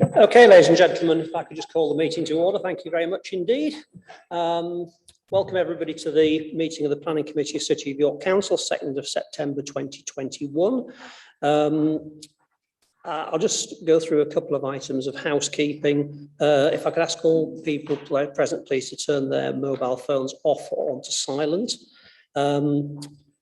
Okay, ladies and gentlemen, if I could just call the meeting to order. Thank you very much indeed. Welcome everybody to the meeting of the Planning Committee of City of York Council, 2nd of September 2021. I'll just go through a couple of items of housekeeping. If I could ask all people present, please, to turn their mobile phones off or onto silent.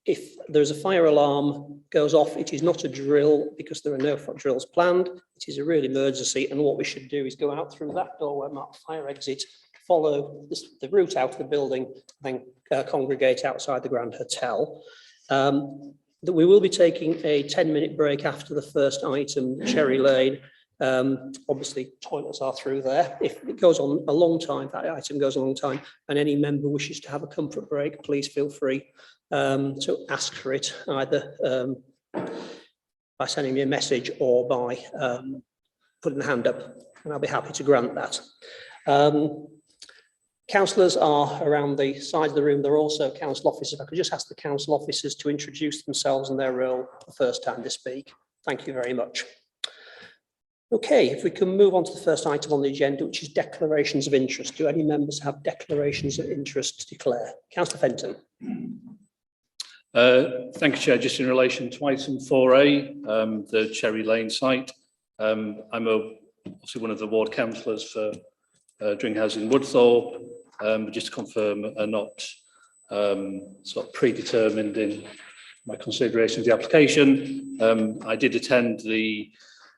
If there's a fire alarm goes off, it is not a drill because there are no drills planned. It is a real emergency, and what we should do is go out through that doorway marked fire exit, follow the route out of the building, then congregate outside the Grand Hotel. That we will be taking a 10-minute break after the first item, Cherry Lane. Obviously, toilets are through there. If it goes on a long time, that item goes a long time, and any member wishes to have a comfort break, please feel free to ask for it, either by sending me a message or by putting the hand up, and I'll be happy to grant that. Councillors are around the side of the room. There are also council officers. If I could just ask the council officers to introduce themselves and their role the first time to speak. Thank you very much. Okay, if we can move on to the first item on the agenda, which is declarations of interest. Do any members have declarations of interest to declare? Councillor Fenton. Thank you, Chair. Just in relation to item 4A, the Cherry Lane site, I'm obviously one of the ward councillors for Dringhouse in Woodthorpe, but just to confirm, are not sort of predetermined in my consideration of the application. I did attend the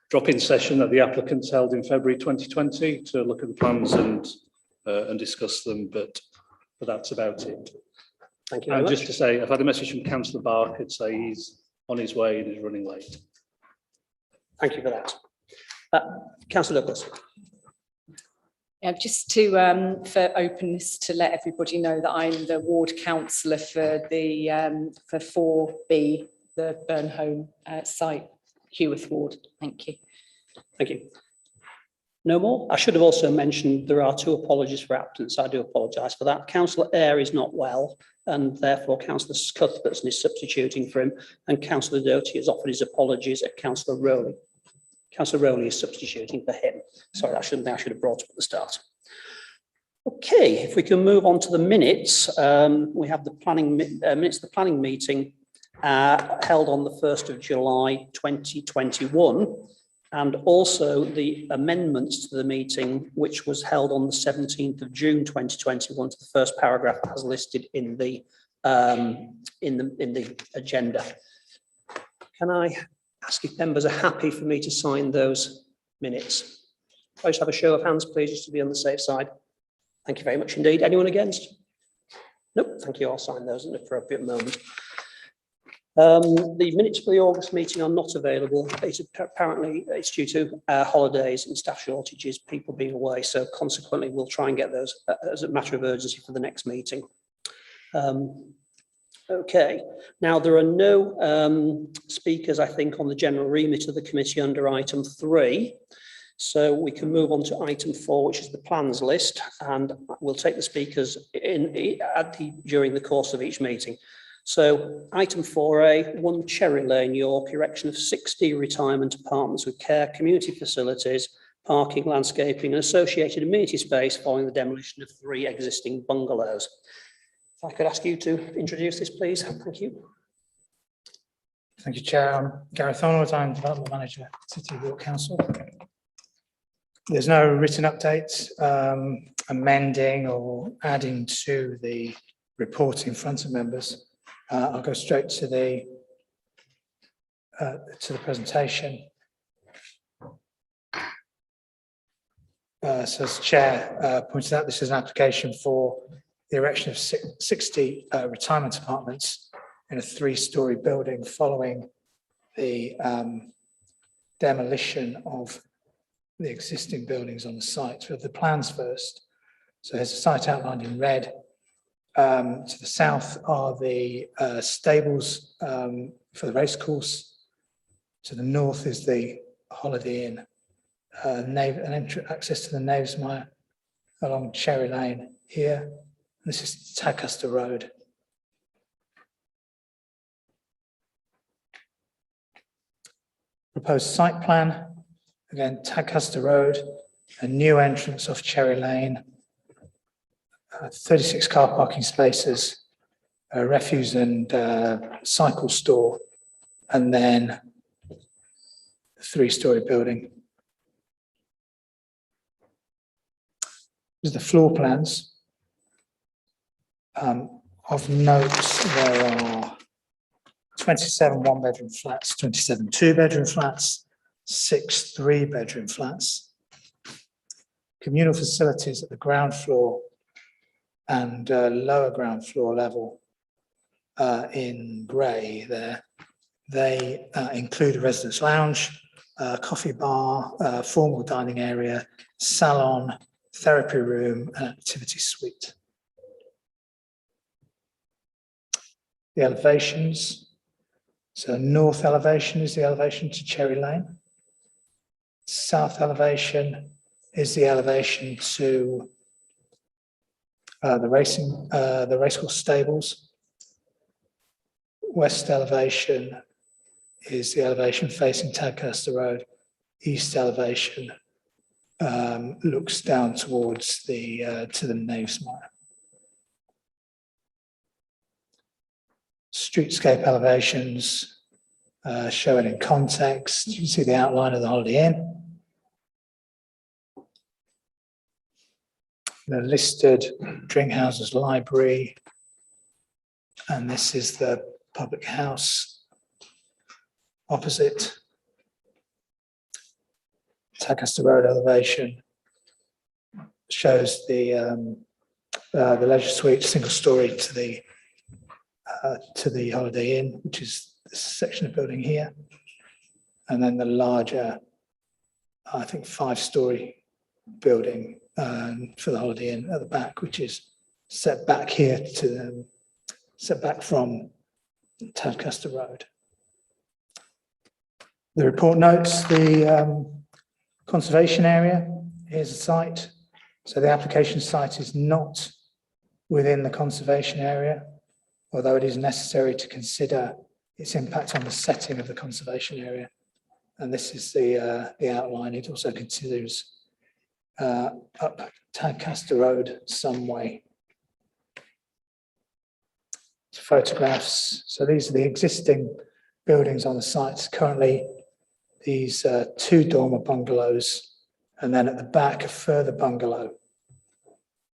drop-in session that the applicants held in February 2020 to look at the plans and discuss them, but that's about it. Thank you very much. Just to say, I've had a message from Councillor Barker to say he's on his way and is running late. Thank you for that. Councillor Douglas. Yeah, just to for openness, to let everybody know that I'm the ward councillor for the for 4B, the Burnholme site, Heworth ward. Thank you. Thank you. No more? I should have also mentioned there are 2 apologies for absence. I do apologise for that. Councillor Eyre is not well, and therefore Councillor Cuthbertson is substituting for him, and Councillor Doty has offered his apologies at Councillor Rowley. Councillor Rowley is substituting for him. Sorry, I should have brought up at the start. Okay, if we can move on to the minutes, we have the planning minutes of the planning meeting held on the 1st of July 2021, and also the amendments to the meeting, which was held on the 17th of June 2021, to the first paragraph as listed in the agenda. Can I ask if members are happy for me to sign those minutes? I just have a show of hands, please, just to be on the safe side. Thank you very much indeed. Anyone against? Nope. Thank you. I'll sign those at an appropriate moment. The minutes for the August meeting are not available. Apparently, it's due to holidays and staff shortages, people being away. So consequently, we'll try and get those as a matter of urgency for the next meeting. Okay, now there are no speakers, I think, on the general remit of the committee under item 3. So we can move on to item 4, which is the plans list, and we'll take the speakers during the course of each meeting. So item 4A, 1 Cherry Lane, York, erection of 60 retirement apartments with care, community facilities, parking, landscaping and associated amenity space following the demolition of 3 existing bungalows. If I could ask you to introduce this, please. Thank you. Thank you, Chair. I'm Gareth Arnold. I'm Development Manager at City of York Council. There's no written updates, amending or adding to the report in front of members. I'll go straight to the presentation. So as Chair pointed out, this is an application for the erection of 60 retirement apartments in a 3-storey building following the demolition of the existing buildings on the site. So the plans first. So there's a site outlined in red. To the south are the stables for the racecourse. To the north is the Holiday Inn, access to the Knavesmire along Cherry Lane here. This is Tadcaster Road. Proposed site plan Again, Tadcaster Road, a new entrance off Cherry Lane, 36 car parking spaces, a refuse and cycle store, and then a 3-story building. These are the floor plans. Of note, there are 27 one-bedroom flats, 27 two-bedroom flats, 6 3-bedroom flats. Communal facilities at the ground floor and lower ground floor level in grey there. They include a residence lounge, coffee bar, formal dining area, salon, therapy room, and activity suite. The elevations. So north elevation is the elevation to Cherry Lane. South elevation is the elevation to the racecourse stables. West elevation is the elevation facing Tadcaster Road. East elevation looks down towards the to the Knavesmire. Streetscape elevations shown in context. You can see the outline of the Holiday Inn. The listed Dringhouses Library, and this is the public house opposite. Tadcaster Road elevation shows the leisure suite, single story to the Holiday Inn, which is this section of building here, and then the larger, I think, 5-story building for the Holiday Inn at the back, which is set back here to set back from Tadcaster Road. The report notes the conservation area. Here's the site. So the application site is not within the conservation area, although it is necessary to consider its impact on the setting of the conservation area. And this is the outline. It also considers up Tadcaster Road some way. Photographs. So these are the existing buildings on the site. Currently, these 2 dormer bungalows, and then at the back a further bungalow,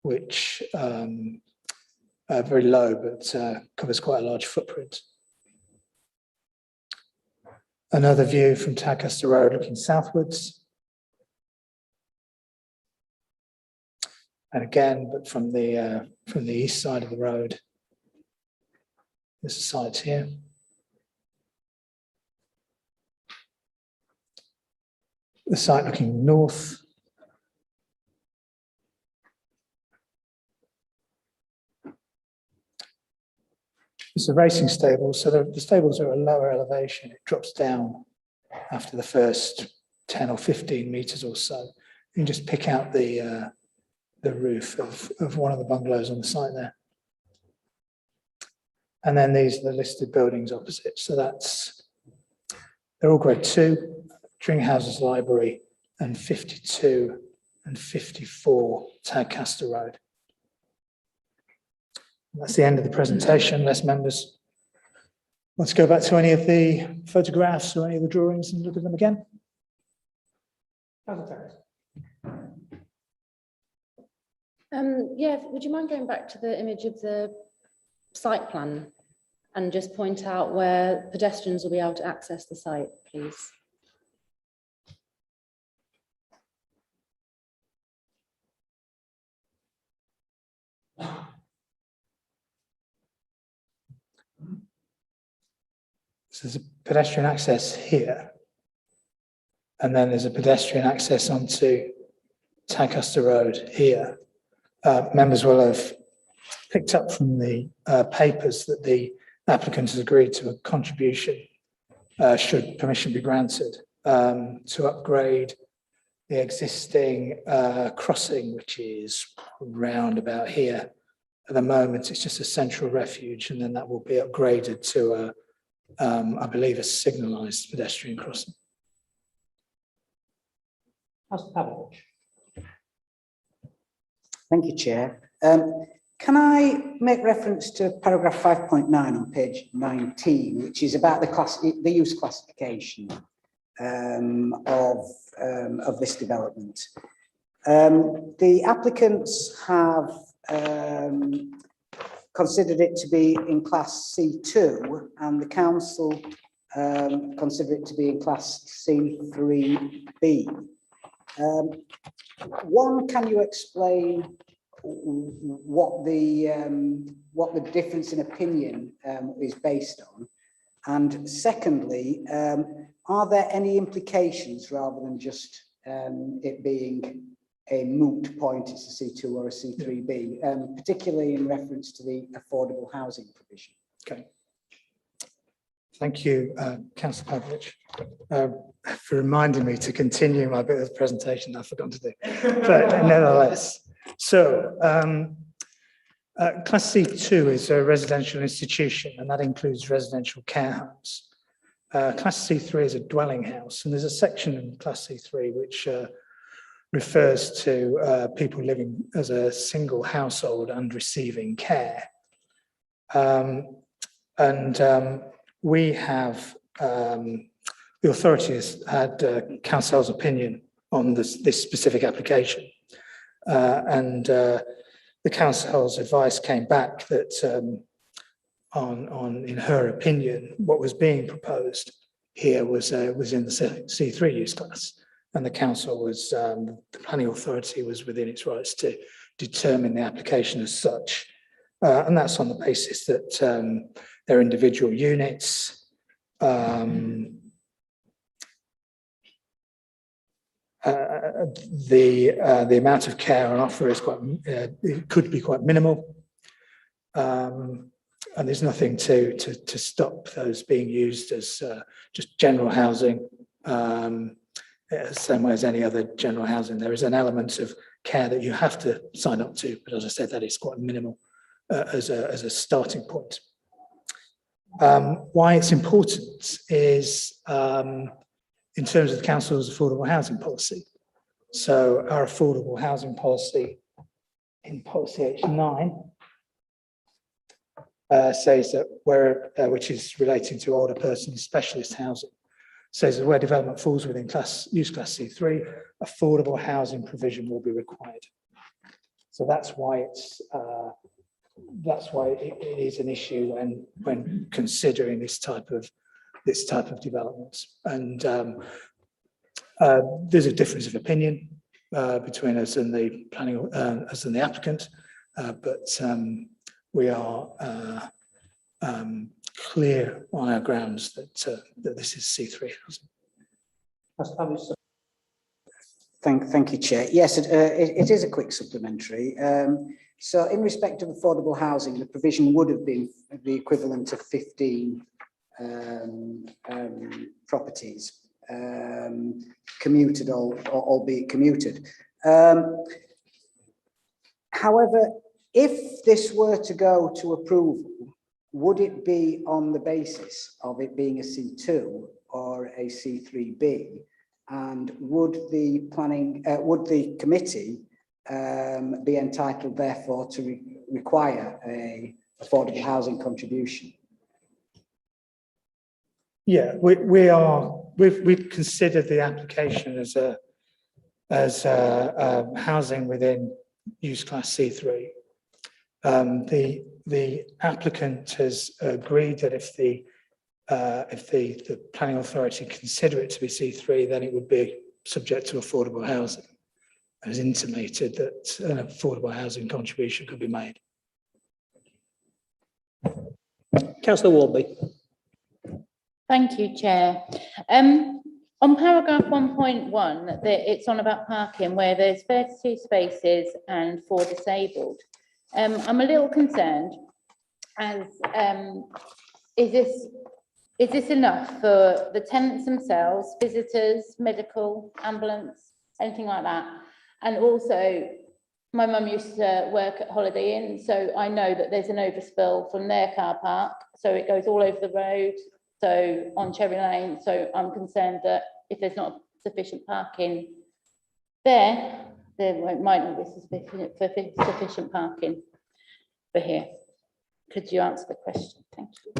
which very low, but covers quite a large footprint. Another view from Tadcaster Road looking southwards. And again, but from the east side of the road. There's a site here. The site looking north. It's a racing stable, so the stables are at a lower elevation. It drops down after the first 10 or 15 meters or so. You can just pick out the roof of one of the bungalows on the site there. And then these are the listed buildings opposite. So they're all grade 2, Dringhouses Library, and 52 and 54 Tadcaster Road. That's the end of the presentation, unless members want to go back to any of the photographs or any of the drawings and look at them again. Yeah, would you mind going back to the image of the site plan and just point out where pedestrians will be able to access the site, please? So there's a pedestrian access here, and then there's a pedestrian access onto Tadcaster Road here. Members will have picked up from the papers that the applicant has agreed to a contribution, should permission be granted, to upgrade the existing crossing, which is round about here. At the moment, it's just a central refuge, and then that will be upgraded to I believe, a signalised pedestrian crossing. Councillor Pavlovich. Thank you, Chair. Can I make reference to paragraph 5.9 on page 19, which is about the use classification of this development? The applicants have considered it to be in class C2, and the council consider it to be in class C3B. One, can you explain what the difference in opinion is based on? And secondly, are there any implications rather than just it being a moot point, it's a C2 or a C3B, particularly in reference to the affordable housing provision? Okay. Thank you, Councillor Pavlovich, for reminding me to continue my bit of the presentation I've forgotten to do. But nevertheless, so Class C2 is a residential institution, and that includes residential care homes. Class C3 is a dwelling house, and there's a section in Class C3 which refers to people living as a single household and receiving care. We have, the authority has had council's opinion on this specific application. The council's advice came back that in her opinion, what was being proposed here was in the C3 use class. And the council was, the planning authority was within its rights to determine the application as such. And that's on the basis that they're individual units. The amount of care on offer is it could be quite minimal. And there's nothing to stop those being used as just general housing. Same way as any other general housing, there is an element of care that you have to sign up to, but as I said, that is quite minimal as a starting point. Why it's important is in terms of the council's affordable housing policy. So our affordable housing policy in policy H9 says that which is relating to older persons specialist housing, says that where development falls within use class C3, affordable housing provision will be required. So that's why it is an issue when considering this type of development. And there's a difference of opinion between us and the planning, us and the applicant, but we are clear on our grounds that this is C3 housing. Thank you, Chair. Yes, it is a quick supplementary. So in respect of affordable housing, the provision would have been the equivalent of 15 properties, commuted albeit commuted. However, if this were to go to approval, would it be on the basis of it being a C2 or a C3B? And would the committee be entitled, therefore, to require a affordable housing contribution? Yeah, we've considered the application as housing within use class C3. The applicant has agreed that if the planning authority consider it to be C3, then it would be subject to affordable housing. It has intimated that an affordable housing contribution could be made. Councillor Wardley. Thank you, Chair. On paragraph 1.1, it's on about parking where there's 32 spaces and 4 disabled. I'm a little concerned as is this enough for the tenants themselves, visitors, medical, ambulance, anything like that? And also, my mum used to work at Holiday Inn, so I know that there's an overspill from their car park, so it goes all over the road, so on Cherry Lane. So I'm concerned that if there's not sufficient parking, might not be sufficient parking for here. Could you answer the question? Thank you.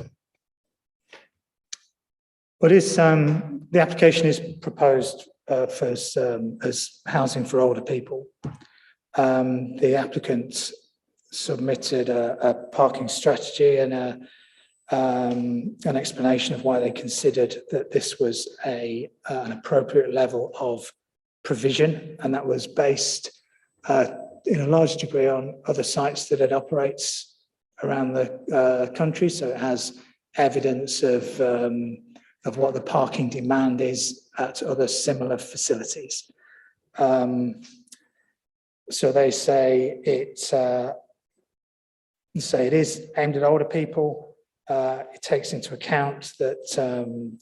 What is, the application is proposed as housing for older people. The applicant submitted a parking strategy and an explanation of why they considered that this was an appropriate level of provision, and that was based in a large degree on other sites that it operates around the country. So it has evidence of what the parking demand is at other similar facilities. So they say it is aimed at older people. It takes into account that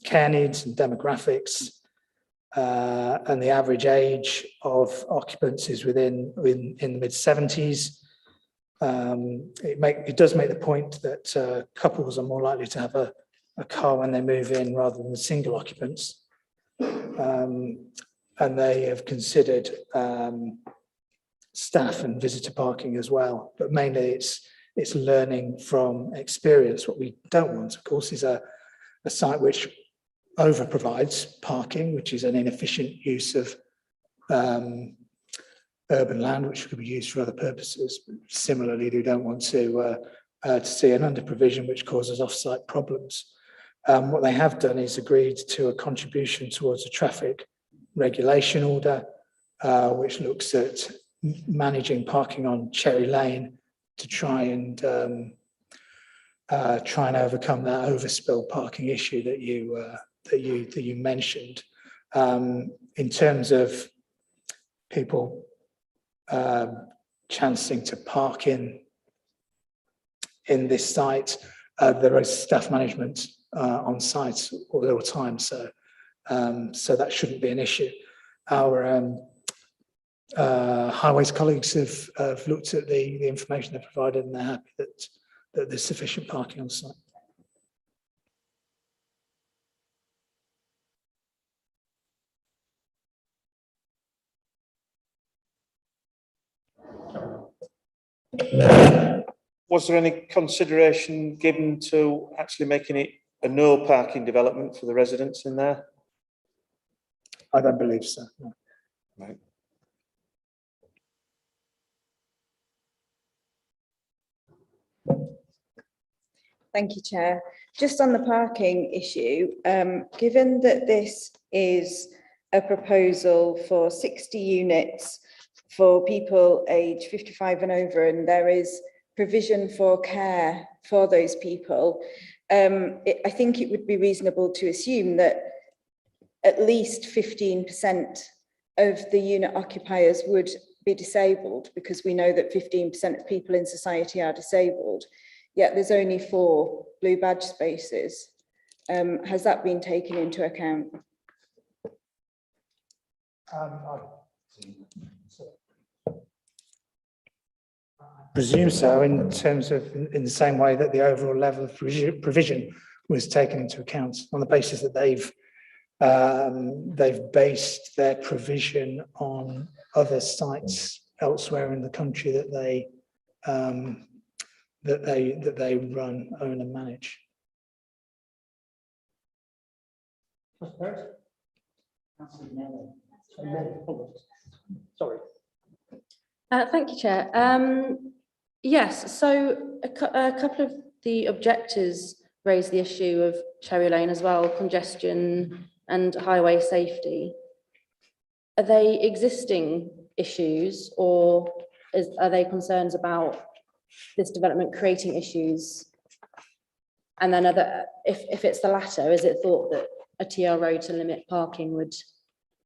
care needs and demographics and the average age of occupants is in the mid-70s. It does make the point that couples are more likely to have a car when they move in rather than single occupants. And they have considered staff and visitor parking as well, but mainly it's learning from experience. What we don't want, of course, is a site which over provides parking, which is an inefficient use of urban land, which could be used for other purposes. Similarly, we don't want to see an under provision which causes off-site problems. What they have done is agreed to a contribution towards a traffic regulation order, which looks at managing parking on Cherry Lane to try and overcome that overspill parking issue that you mentioned. In terms of people chancing to park in this site, there is staff management on site all the time, so that shouldn't be an issue. Our highways colleagues have looked at the information they've provided, and they're happy that there's sufficient parking on site. Was there any consideration given to actually making it a no parking development for the residents in there? I don't believe so. No. Right. Thank you, Chair. Just on the parking issue, given that this is a proposal for 60 units for people aged 55 and over, and there is provision for care for those people, I think it would be reasonable to assume that at least 15% of the unit occupiers would be disabled, because we know that 15% of people in society are disabled, yet there's only 4 blue badge spaces. Has that been taken into account? I presume so, in terms of in the same way that the overall level of provision was taken into account on the basis that they've based their provision on other sites elsewhere in the country that they run, own and manage. Sorry. Thank you, Chair. Yes, so a couple of the objectors raised the issue of Cherry Lane as well, congestion and highway safety. Are they existing issues, or are they concerns about this development creating issues? And then if it's the latter, is it thought that a TRO to limit parking would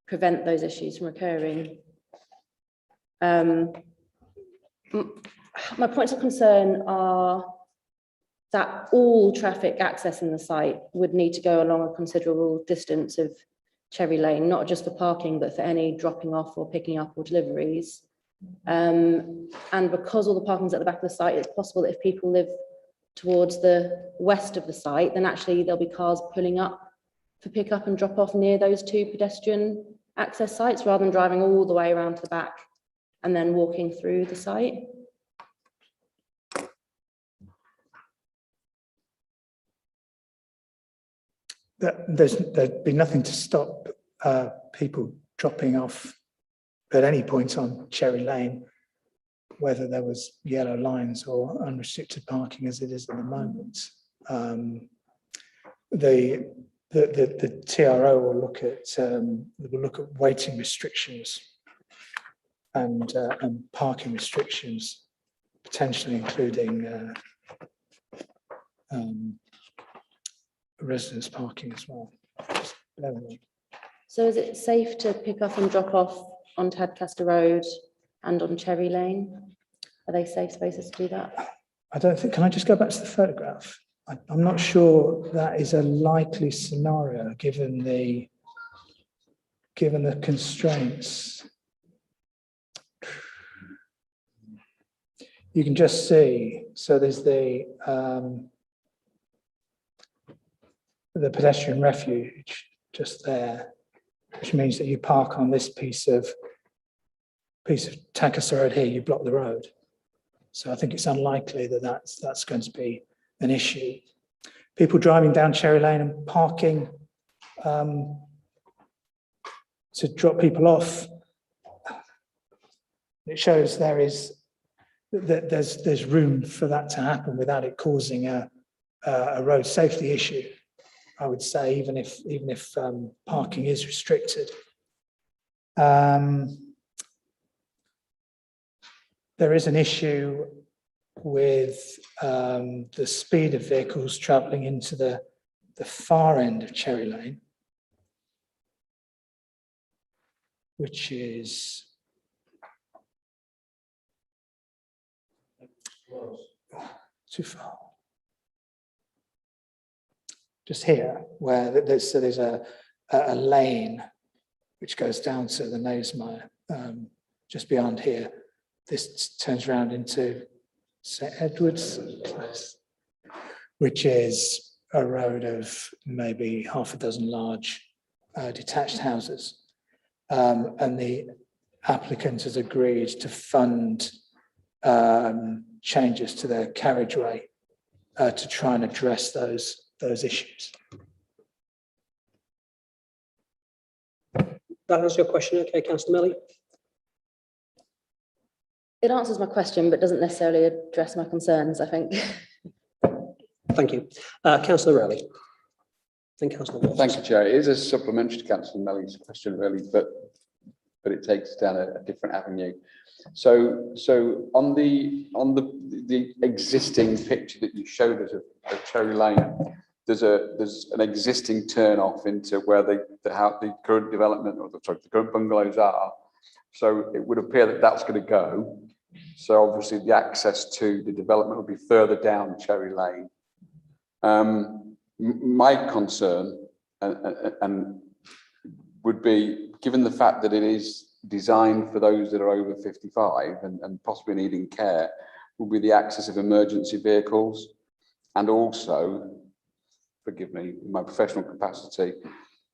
prevent those issues from occurring? My points of concern are that all traffic access in the site would need to go along a considerable distance of Cherry Lane, not just for parking, but for any dropping off or picking up or deliveries. And because all the parking's at the back of the site, it's possible that if people live towards the west of the site, then actually there'll be cars pulling up for pick up and drop off near those 2 pedestrian access sites rather than driving all the way around to the back and then walking through the site? There'd be nothing to stop people dropping off at any point on Cherry Lane, whether there was yellow lines or unrestricted parking as it is at the moment. The TRO will look at waiting restrictions and parking restrictions, potentially including residence parking as well. Just bear with me. So is it safe to pick up and drop off on Tadcaster Road and on Cherry Lane? Are they safe spaces to do that? I don't think, can I just go back to the photograph? I'm not sure that is a likely scenario given the constraints. You can just see, so there's the pedestrian refuge just there, which means that you park on this piece of Tadcaster Road here, you block the road. So I think it's unlikely that that's going to be an issue. People driving down Cherry Lane and parking to drop people off, it shows there's room for that to happen without it causing a road safety issue. I would say, even if parking is restricted. There is an issue with the speed of vehicles travelling into the far end of Cherry Lane, which is too far. Just here, where there's a lane which goes down to the Knavesmire, just beyond here. This turns around into St Edward's Close, which is a road of maybe half a dozen large detached houses. And the applicant has agreed to fund changes to their carriageway to try and address those issues. That answers your question, okay, Councillor Melly? It answers my question, but doesn't necessarily address my concerns, I think. Thank you. Councillor Rowley. Then Councillor Watts. Thank you, Chair. It is a supplementary to Councillor Melly's question, really, but it takes us down a different avenue. So on the existing picture that you showed us of Cherry Lane, there's an existing turn off into where the current development, or the current bungalows are. So it would appear that that's going to go. So obviously the access to the development will be further down Cherry Lane. My concern and would be, given the fact that it is designed for those that are over 55 and possibly needing care, will be the access of emergency vehicles, and also, forgive me, in my professional capacity,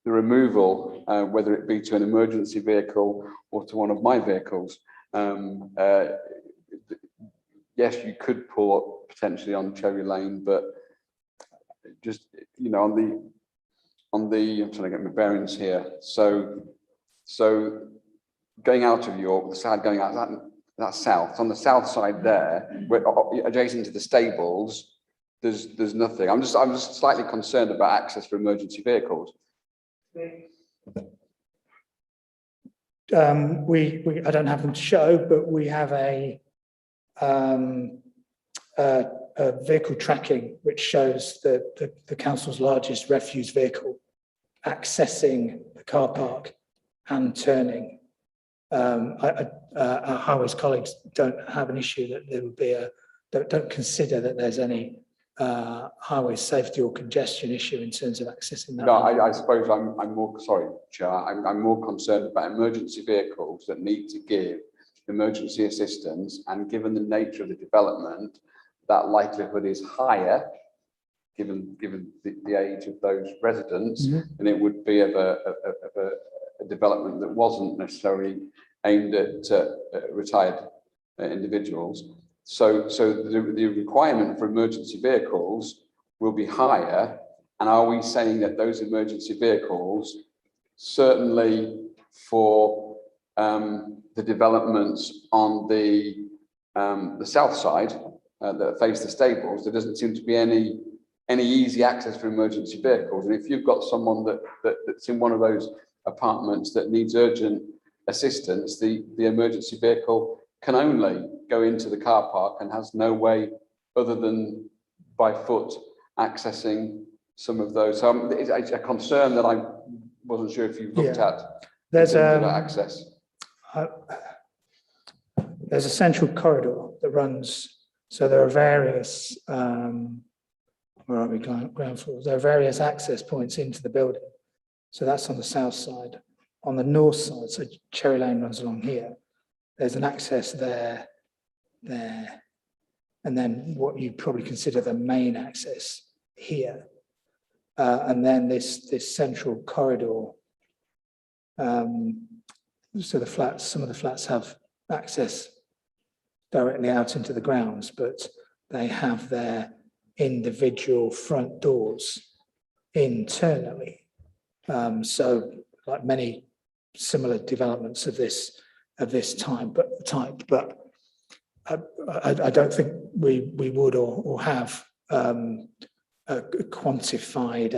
the removal, whether it be to an emergency vehicle or to one of my vehicles. Yes, you could pull up potentially on Cherry Lane, but just, you know, on the I'm trying to get my bearings here. So going out of York, the side going out, that's south. On the south side there, adjacent to the stables, there's nothing. I'm just slightly concerned about access for emergency vehicles. I don't have them to show, but we have a vehicle tracking which shows the council's largest refuse vehicle accessing the car park and turning. Our highways colleagues don't have an issue that there would be don't consider that there's any highway safety or congestion issue in terms of accessing that. No, I suppose I'm more, sorry, Chair, I'm more concerned about emergency vehicles that need to give emergency assistance, and given the nature of the development, that likelihood is higher, given the age of those residents, than it would be of a a development that wasn't necessarily aimed at retired individuals. So the requirement for emergency vehicles will be higher. And are we saying that those emergency vehicles, certainly for the developments on the south side that face the stables, there doesn't seem to be any easy access for emergency vehicles. And if you've got someone that's in one of those apartments that needs urgent assistance, the emergency vehicle can only go into the car park and has no way other than by foot accessing some of those. So it's a concern that I wasn't sure if you've looked at. There's access. There's a central corridor that runs. So there are various where are we ground floors? There are various access points into the building. So that's on the south side. On the north side, so Cherry Lane runs along here. There's an access there, and then what you'd probably consider the main access here. And then this central corridor. So the flats, some of the flats have access directly out into the grounds, but they have their individual front doors internally. So like many similar developments of this type, but I don't think we would or have quantified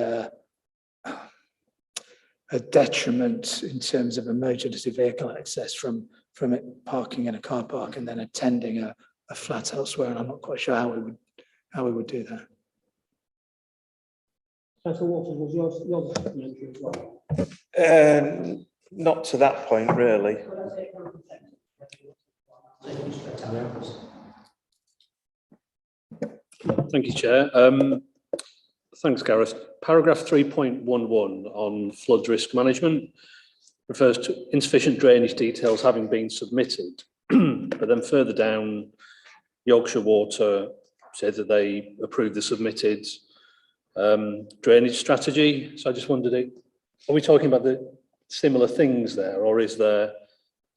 a detriment in terms of emergency vehicle access from it parking in a car park and then attending a flat elsewhere, and I'm not quite sure how we would do that. Councillor Waters, was your supplementary as well? Not to that point, really. Thank you, Chair. Thanks, Gareth. Paragraph 3.11 on flood risk management refers to insufficient drainage details having been submitted. But then further down, Yorkshire Water said that they approved the submitted drainage strategy. So I just wondered, are we talking about the similar things there, or is there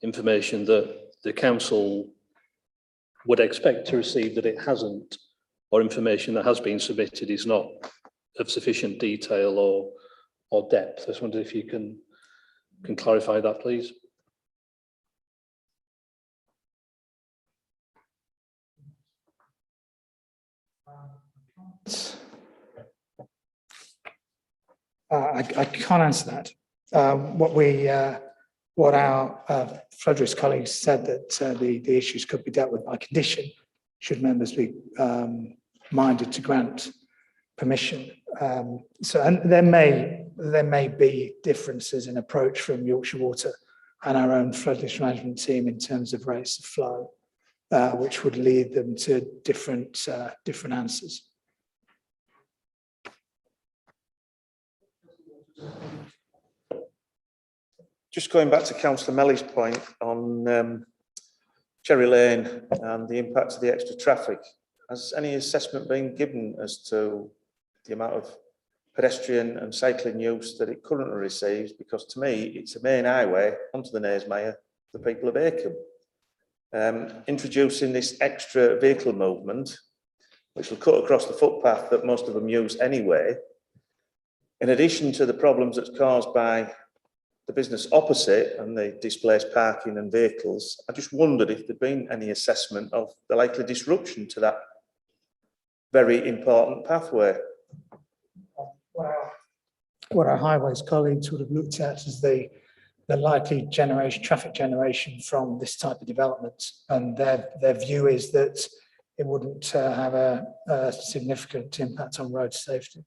information that the council would expect to receive that it hasn't, or information that has been submitted is not of sufficient detail or depth? I just wondered if you can clarify that, please. I can't answer that. What our flood risk colleagues said that the issues could be dealt with by condition should members be minded to grant permission. And there may be differences in approach from Yorkshire Water and our own flood risk management team in terms of rates of flow, which would lead them to different answers. Just going back to Councillor Melly's point on Cherry Lane and the impact of the extra traffic, has any assessment been given as to the amount of pedestrian and cycling use that it currently receives? Because to me, it's a main highway onto the Naresmire, the people of Acomb. Introducing this extra vehicle movement, which will cut across the footpath that most of them use anyway, in addition to the problems that's caused by the business opposite and the displaced parking and vehicles, I just wondered if there'd been any assessment of the likely disruption to that very important pathway. What our highways colleagues would have looked at is the likely traffic generation from this type of development, and their view is that it wouldn't have a significant impact on road safety.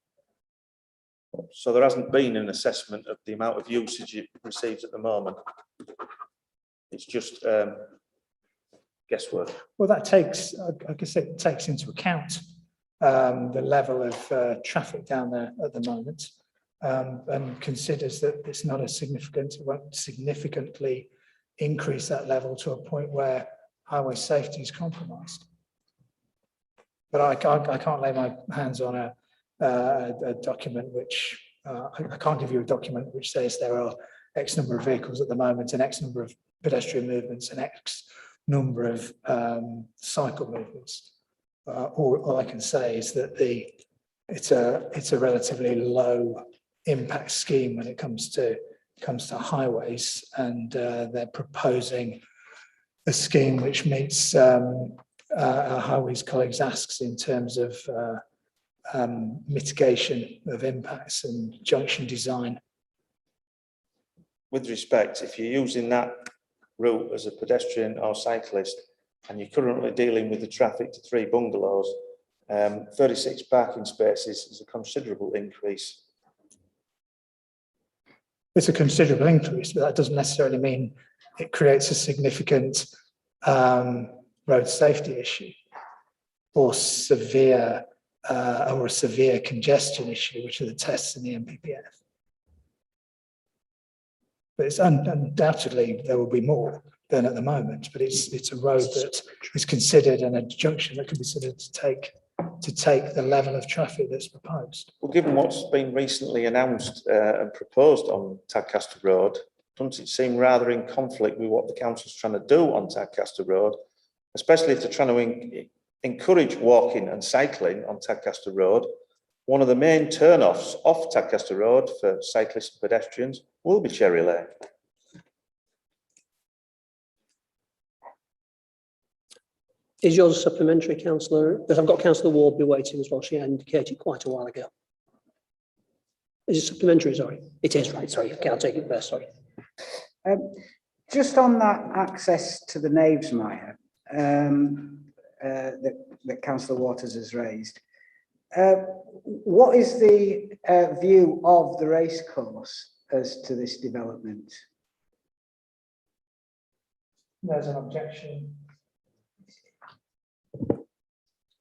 So there hasn't been an assessment of the amount of usage it receives at the moment. It's just guesswork. Well, that takes, I guess it takes into account the level of traffic down there at the moment, and considers that it's not a significant, it won't significantly increase that level to a point where highway safety is compromised. But I can't lay my hands on a document which I can't give you a document which says there are X number of vehicles at the moment and X number of pedestrian movements and X number of cycle movements. All I can say is that it's a relatively low impact scheme when it comes to highways, and they're proposing a scheme which meets our highways colleagues' asks in terms of mitigation of impacts and junction design. With respect, if you're using that route as a pedestrian or cyclist and you're currently dealing with the traffic to 3 bungalows, 36 parking spaces is a considerable increase. It's a considerable increase, but that doesn't necessarily mean it creates a significant road safety issue or a severe congestion issue, which are the tests in the MPPF. But it's undoubtedly there will be more than at the moment, but it's a road that is considered and a junction that can be considered to take the level of traffic that's proposed. Well, given what's been recently announced and proposed on Tadcaster Road, doesn't it seem rather in conflict with what the council's trying to do on Tadcaster Road, especially if they're trying to encourage walking and cycling on Tadcaster Road? One of the main turn-offs off Tadcaster Road for cyclists and pedestrians will be Cherry Lane. Is yours supplementary, councillor? Because I've got councillor Wardby waiting as well. She indicated quite a while ago. Is it supplementary? Sorry, it is, right? Sorry, okay, I'll take it first. Sorry. Just on that access to the Knavesmire that councillor Waters has raised, what is the view of the racecourse as to this development? There's an objection.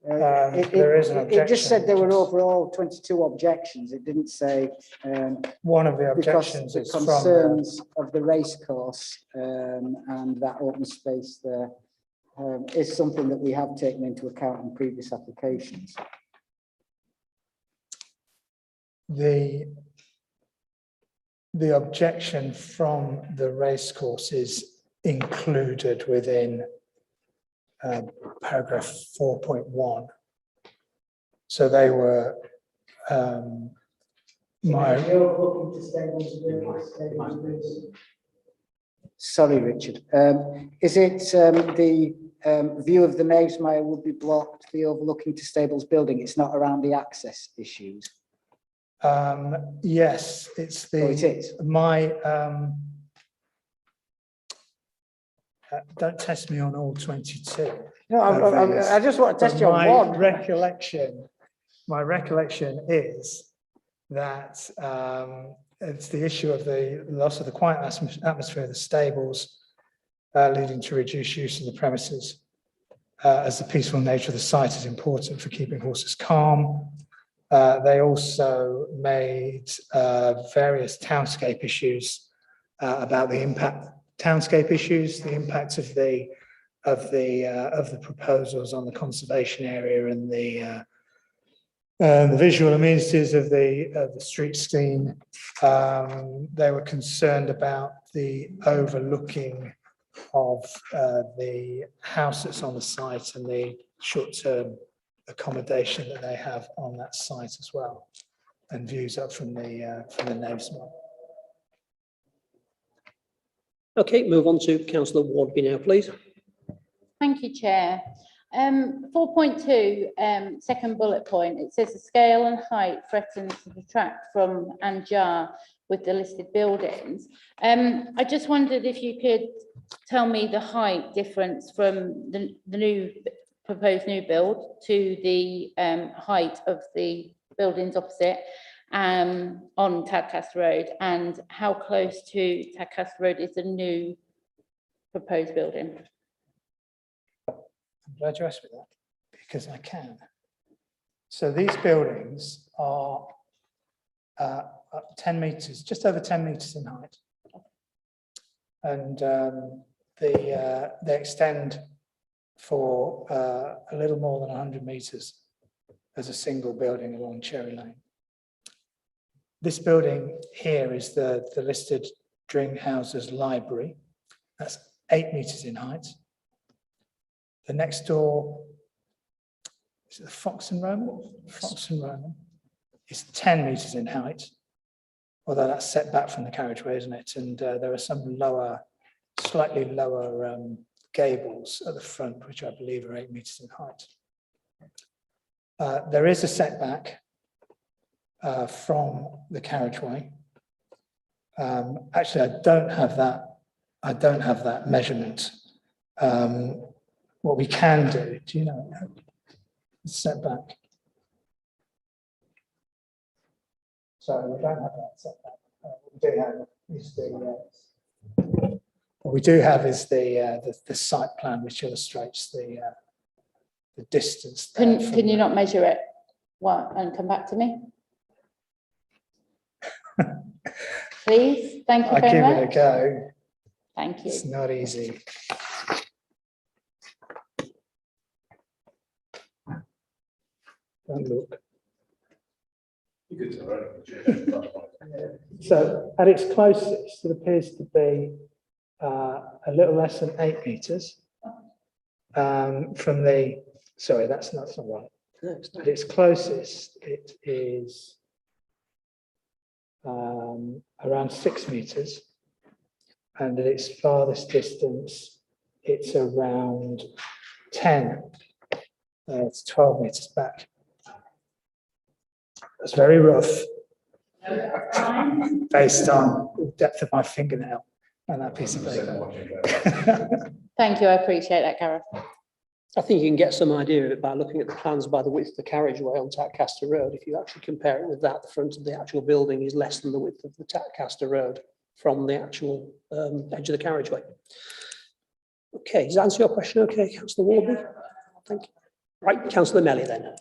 It There is an objection. It just said there were overall 22 objections. It didn't say One of the because objections the is from concerns of the racecourse and that open space there is something that we have taken into account in previous applications. the objection from the racecourse is included within paragraph 4.1. So they were Sorry, Richard. Is it the view of the Knavesmire would be blocked, the overlooking to Stables building? It's not around the access issues. Yes, it's the. Oh, it is. My. Don't test me on all 22. No, I just want to test you on one. My recollection is that it's the issue of the loss of the quiet atmosphere of the stables, leading to reduced use of the premises, as the peaceful nature of the site is important for keeping horses calm. They also made various townscape issues about the impact. Townscape issues, the impact of the proposals on the conservation area and the visual amenities of the street scene. They were concerned about the overlooking of the house that's on the site and the short-term accommodation that they have on that site as well, and views up from the Knavesmire. Okay, move on to councillor Wardby now, please. Thank you, Chair. 4.2, second bullet point, it says the scale and height threatens to detract from and jar with the listed buildings. I just wondered if you could tell me the height difference from the new proposed new build to the height of the buildings opposite on Tadcaster Road, and how close to Tadcaster Road is the new proposed building? I'm glad you asked me that, because I can. So these buildings are up 10 metres, just over 10 metres in height. And they extend for a little more than 100 metres as a single building along Cherry Lane. This building here is the listed Dringhouse's library. That's 8 metres in height. The next door, is it the Fox and Roman? Fox and Roman is 10 metres in height, although that's set back from the carriageway, isn't it? And there are some lower, slightly lower gables at the front, which I believe are 8 metres in height. There is a setback from the carriageway. Actually, I don't have that measurement. What we can do you know, setback? Sorry, we don't have that setback. What we do have is the site plan, which illustrates the distance. Can you not measure it? What, and come back to me? Please, thank you I'll very give much. it a go. Thank you. It's not easy. Don't look. So at its closest, it appears to be a little less than 8 metres from the, sorry, that's not right. At its closest, it is around 6 metres, and at its farthest distance, it's around 10. It's 12 metres back. It's very rough, based on the depth of my fingernail and that piece of paper. Thank you, I appreciate that, Gareth. I think you can get some idea of it by looking at the plans by the width of the carriageway on Tadcaster Road. If you actually compare it with that, the front of the actual building is less than the width of the Tadcaster Road from the actual edge of the carriageway. Okay, does that answer your question? Okay, Councillor Warby. Thank you. Right, Councillor Melly then.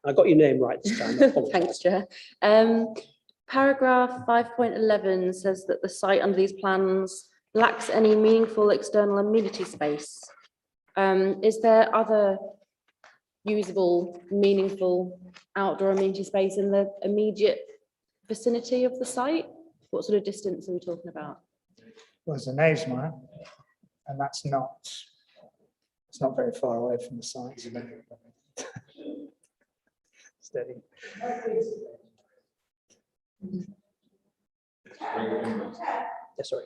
I got your name right this time. Thanks, Chair. Paragraph 5.11 says that the site under these plans lacks any meaningful external amenity space. Is there other usable, meaningful outdoor amenity space in the immediate vicinity of the site? What sort of distance are we talking about? Well, there's a Knavesmire, and it's not very far away from the site. Steady. Yeah, sorry.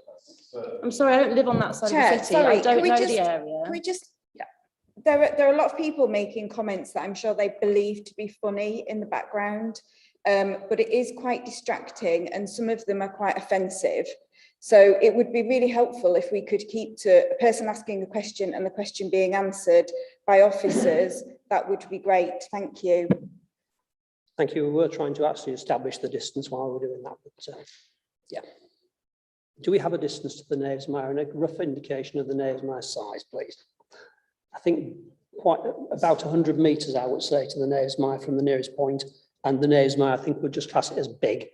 I'm sorry, I don't live on that side Chair, of the city. sorry, I don't can we know just- the area. Can we just, there are a lot of people making comments that I'm sure they believe to be funny in the background, but it is quite distracting and some of them are quite offensive. So it would be really helpful if we could keep to a person asking a question and the question being answered by officers. That would be great. Thank you. Thank you. We were trying to actually establish the distance while we're doing that, but yeah. Do we have a distance to the Knavesmire and a rough indication of the Knavesmire size, please? I think quite about 100 metres, I would say, to the Knavesmire from the nearest point, and the Knavesmire, I think, would just class it as big.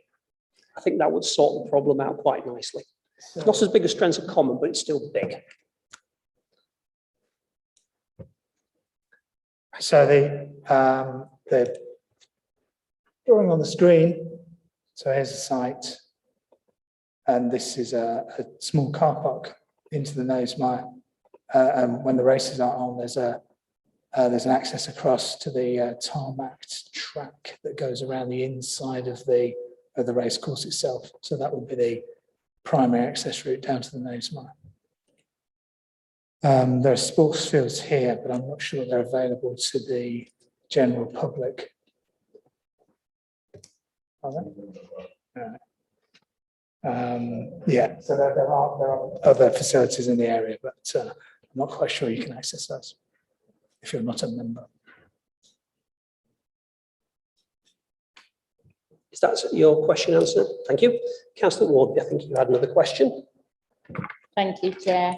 I think that would sort the problem out quite nicely. It's not as big as Strengths of Common, but it's still big. So the drawing on the screen, so here's the site, and this is a small car park into the Knavesmire. And when the races are on, there's an access across to the tarmacked track that goes around the inside of the race course itself. So that would be the primary access route down to the Knavesmire. There are sports fields here, but I'm not sure they're available to the general public. Are they? No. Yeah, so there are other facilities in the area, but I'm not quite sure you can access those if you're not a member. Is that your question answered? Thank you. Councillor Ward, I think you had another question. Thank you, Chair.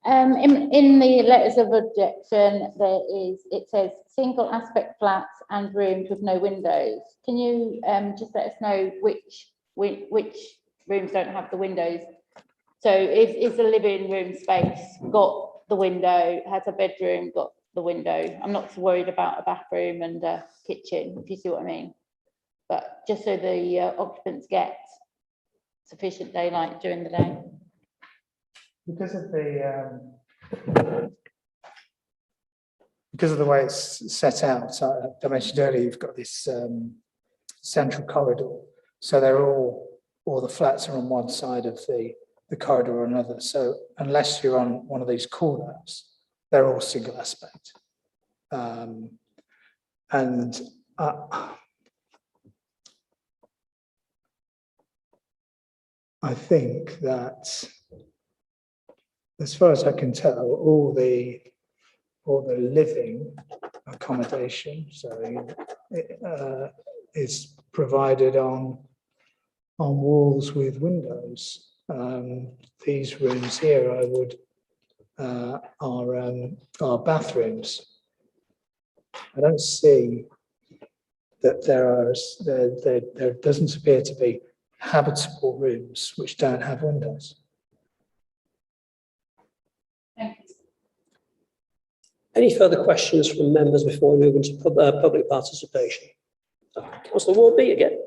In the letters of objection, it says single aspect flats and rooms with no windows. Can you just let us know which rooms don't have the windows? So is the living room space got the window, has a bedroom got the window? I'm not so worried about a bathroom and a kitchen, if you see what I mean. But just so the occupants get sufficient daylight during the day? Because of the way it's set out, I mentioned earlier, you've got this central corridor. So all the flats are on one side of the corridor or another. So unless you're on one of these corners, they're all single aspect. I think that, as far as I can tell, all the living accommodation, is provided on walls with windows. These rooms here, are bathrooms. I don't see that there doesn't appear to be habitable rooms which don't have windows. Any further questions from members before we move into public participation? Councillor Wardby again.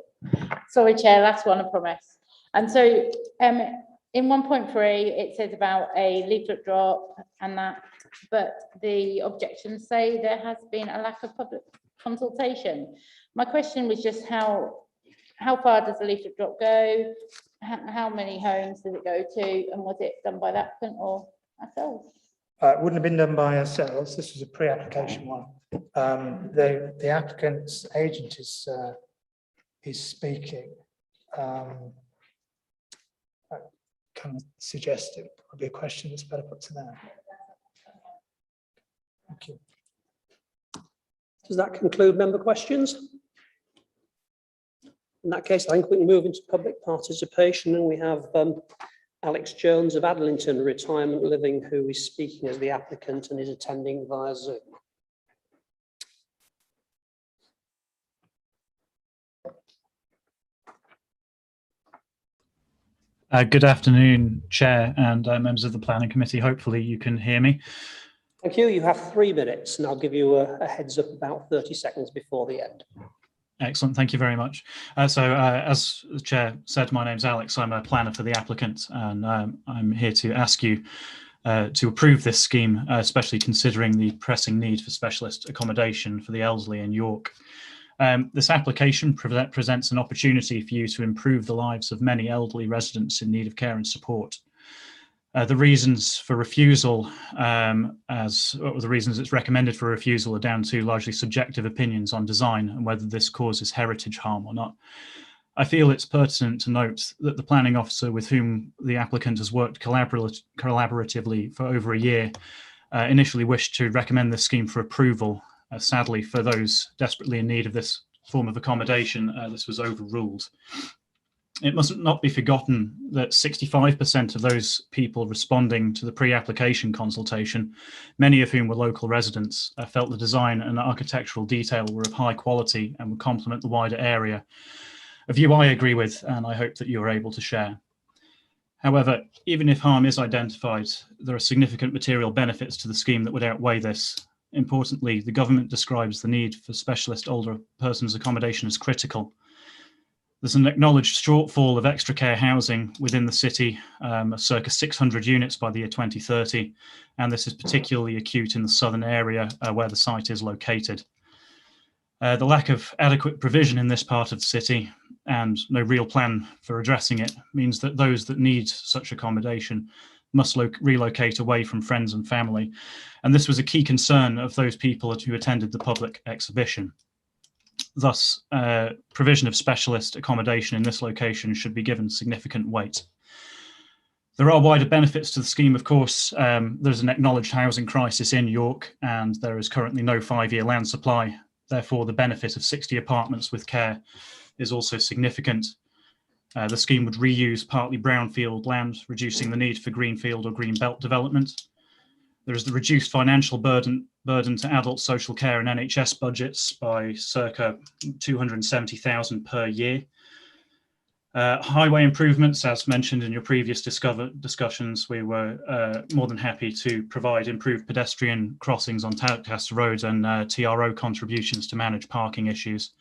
Sorry, Chair, last one, I promise. And so in 1.3, it says about a leaflet drop and that, but the objections say there has been a lack of public consultation. My question was just how far does the leaflet drop go? How many homes does it go to? And was it done by the applicant or ourselves? It wouldn't have been done by ourselves. This was a pre-application one. The applicant's agent is speaking. I kind of suggest it would be a question that's better put to them. Thank you. Does that conclude member questions? In that case, I think we can move into public participation, and we have Alex Jones of Adlington Retirement Living, who is speaking as the applicant and is attending via Zoom. Good afternoon, Chair and members of the Planning Committee. Hopefully you can hear me. Thank you. You have 3 minutes, and I'll give you a heads up about 30 seconds before the end. Excellent. Thank you very much. As the Chair said, my name's Alex. I'm a planner for the applicant, and I'm here to ask you to approve this scheme, especially considering the pressing need for specialist accommodation for the elderly in York. This application presents an opportunity for you to improve the lives of many elderly residents in need of care and support. The reasons for refusal, the reasons it's recommended for refusal, are down to largely subjective opinions on design and whether this causes heritage harm or not. I feel it's pertinent to note that the planning officer with whom the applicant has worked collaboratively for over a year initially wished to recommend this scheme for approval. Sadly, for those desperately in need of this form of accommodation, this was overruled. It must not be forgotten that 65% of those people responding to the pre-application consultation, many of whom were local residents, felt the design and architectural detail were of high quality and would complement the wider area, a view I agree with and I hope that you are able to share. However, even if harm is identified, there are significant material benefits to the scheme that would outweigh this. Importantly, the government describes the need for specialist older persons accommodation as critical. There's an acknowledged shortfall of extra care housing within the city, circa 600 units by the year 2030, and this is particularly acute in the southern area where the site is located. The lack of adequate provision in this part of the city and no real plan for addressing it means that those that need such accommodation must relocate away from friends and family, and this was a key concern of those people who attended the public exhibition. Thus, provision of specialist accommodation in this location should be given significant weight. There are wider benefits to the scheme, of course. There's an acknowledged housing crisis in York, and there is currently no 5-year land supply. Therefore, the benefit of 60 apartments with care is also significant. The scheme would reuse partly brownfield land, reducing the need for greenfield or green belt development. There is the reduced financial burden to adult social care and NHS budgets by circa 270,000 per year. Highway improvements, as mentioned in your previous discussions, we were more than happy to provide improved pedestrian crossings on Tadcaster Road and TRO contributions to manage parking issues.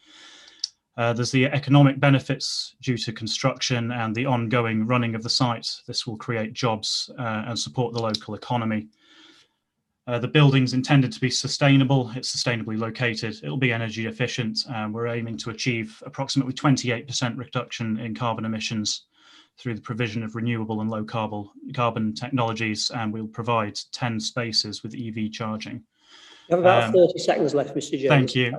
There's the economic benefits due to construction and the ongoing running of the site. This will create jobs and support the local economy. The building's intended to be sustainable. It's sustainably located. It'll be energy efficient. We're aiming to achieve approximately 28% reduction in carbon emissions through the provision of renewable and low carbon technologies, and we'll provide 10 spaces with EV charging. You have about 30 seconds left, Mr. Jones. Thank you.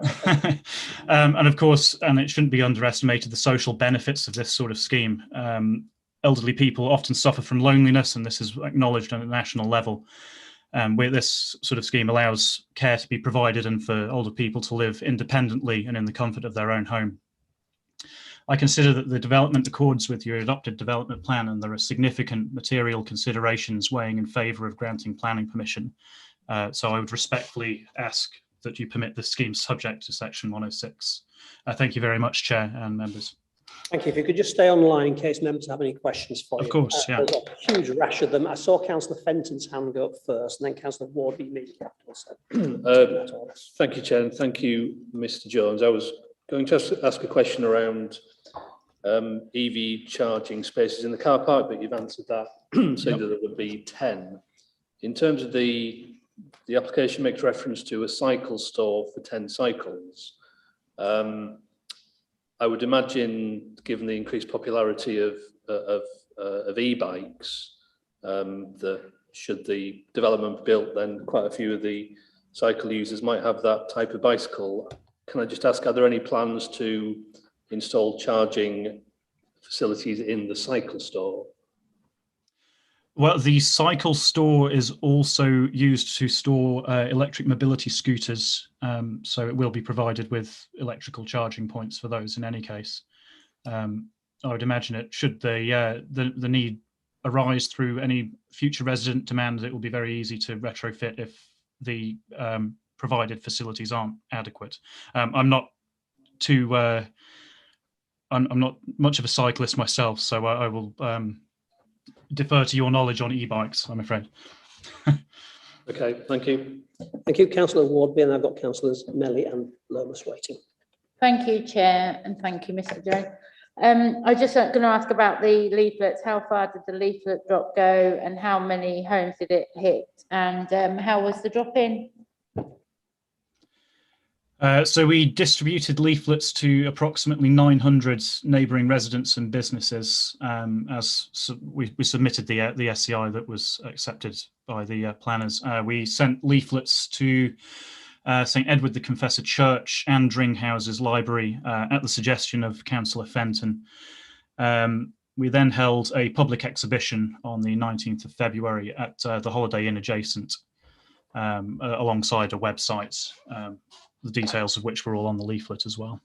And of course, and it shouldn't be underestimated, the social benefits of this sort of scheme. Elderly people often suffer from loneliness, and this is acknowledged on a national level. Where this sort of scheme allows care to be provided and for older people to live independently and in the comfort of their own home. I consider that the development accords with your adopted development plan, and there are significant material considerations weighing in favour of granting planning permission. So I would respectfully ask that you permit this scheme subject to section 106. Thank you very much, Chair and members. Thank you. If you could just stay online in case members have any questions for you. Of course, yeah. There's a huge rash of them. I saw Councillor Fenton's hand go up first, and then Councillor Ward immediately after. So. Thank you, Chair, and thank you, Mr. Jones. I was going to ask a question around EV charging spaces in the car park, but you've answered that, saying that there would be 10. In terms of the application makes reference to a cycle store for 10 cycles. I would imagine, given the increased popularity of e-bikes, that should the development be built, then quite a few of the cycle users might have that type of bicycle. Can I just ask, are there any plans to install charging facilities in the cycle store? Well, the cycle store is also used to store electric mobility scooters, so it will be provided with electrical charging points for those in any case. I would imagine it, should the need arise through any future resident demand, it will be very easy to retrofit if the provided facilities aren't adequate. I'm not much of a cyclist myself, so I will defer to your knowledge on e-bikes, I'm afraid. Okay, thank you. Thank you, Councillor Ward. And I've got Councillors Melly and Lomas waiting. Thank you, Chair, and thank you, Mr. Jones. I just going to ask about the leaflets. How far did the leaflet drop go, and how many homes did it hit? And how was the drop-in? So we distributed leaflets to approximately 900 neighbouring residents and businesses as we submitted the SCI that was accepted by the planners. We sent leaflets to St Edward the Confessor Church and Dringhouse's Library at the suggestion of Councillor Fenton. We then held a public exhibition on the 19th of February at the Holiday Inn adjacent alongside a website. The details of which were all on the leaflet as well.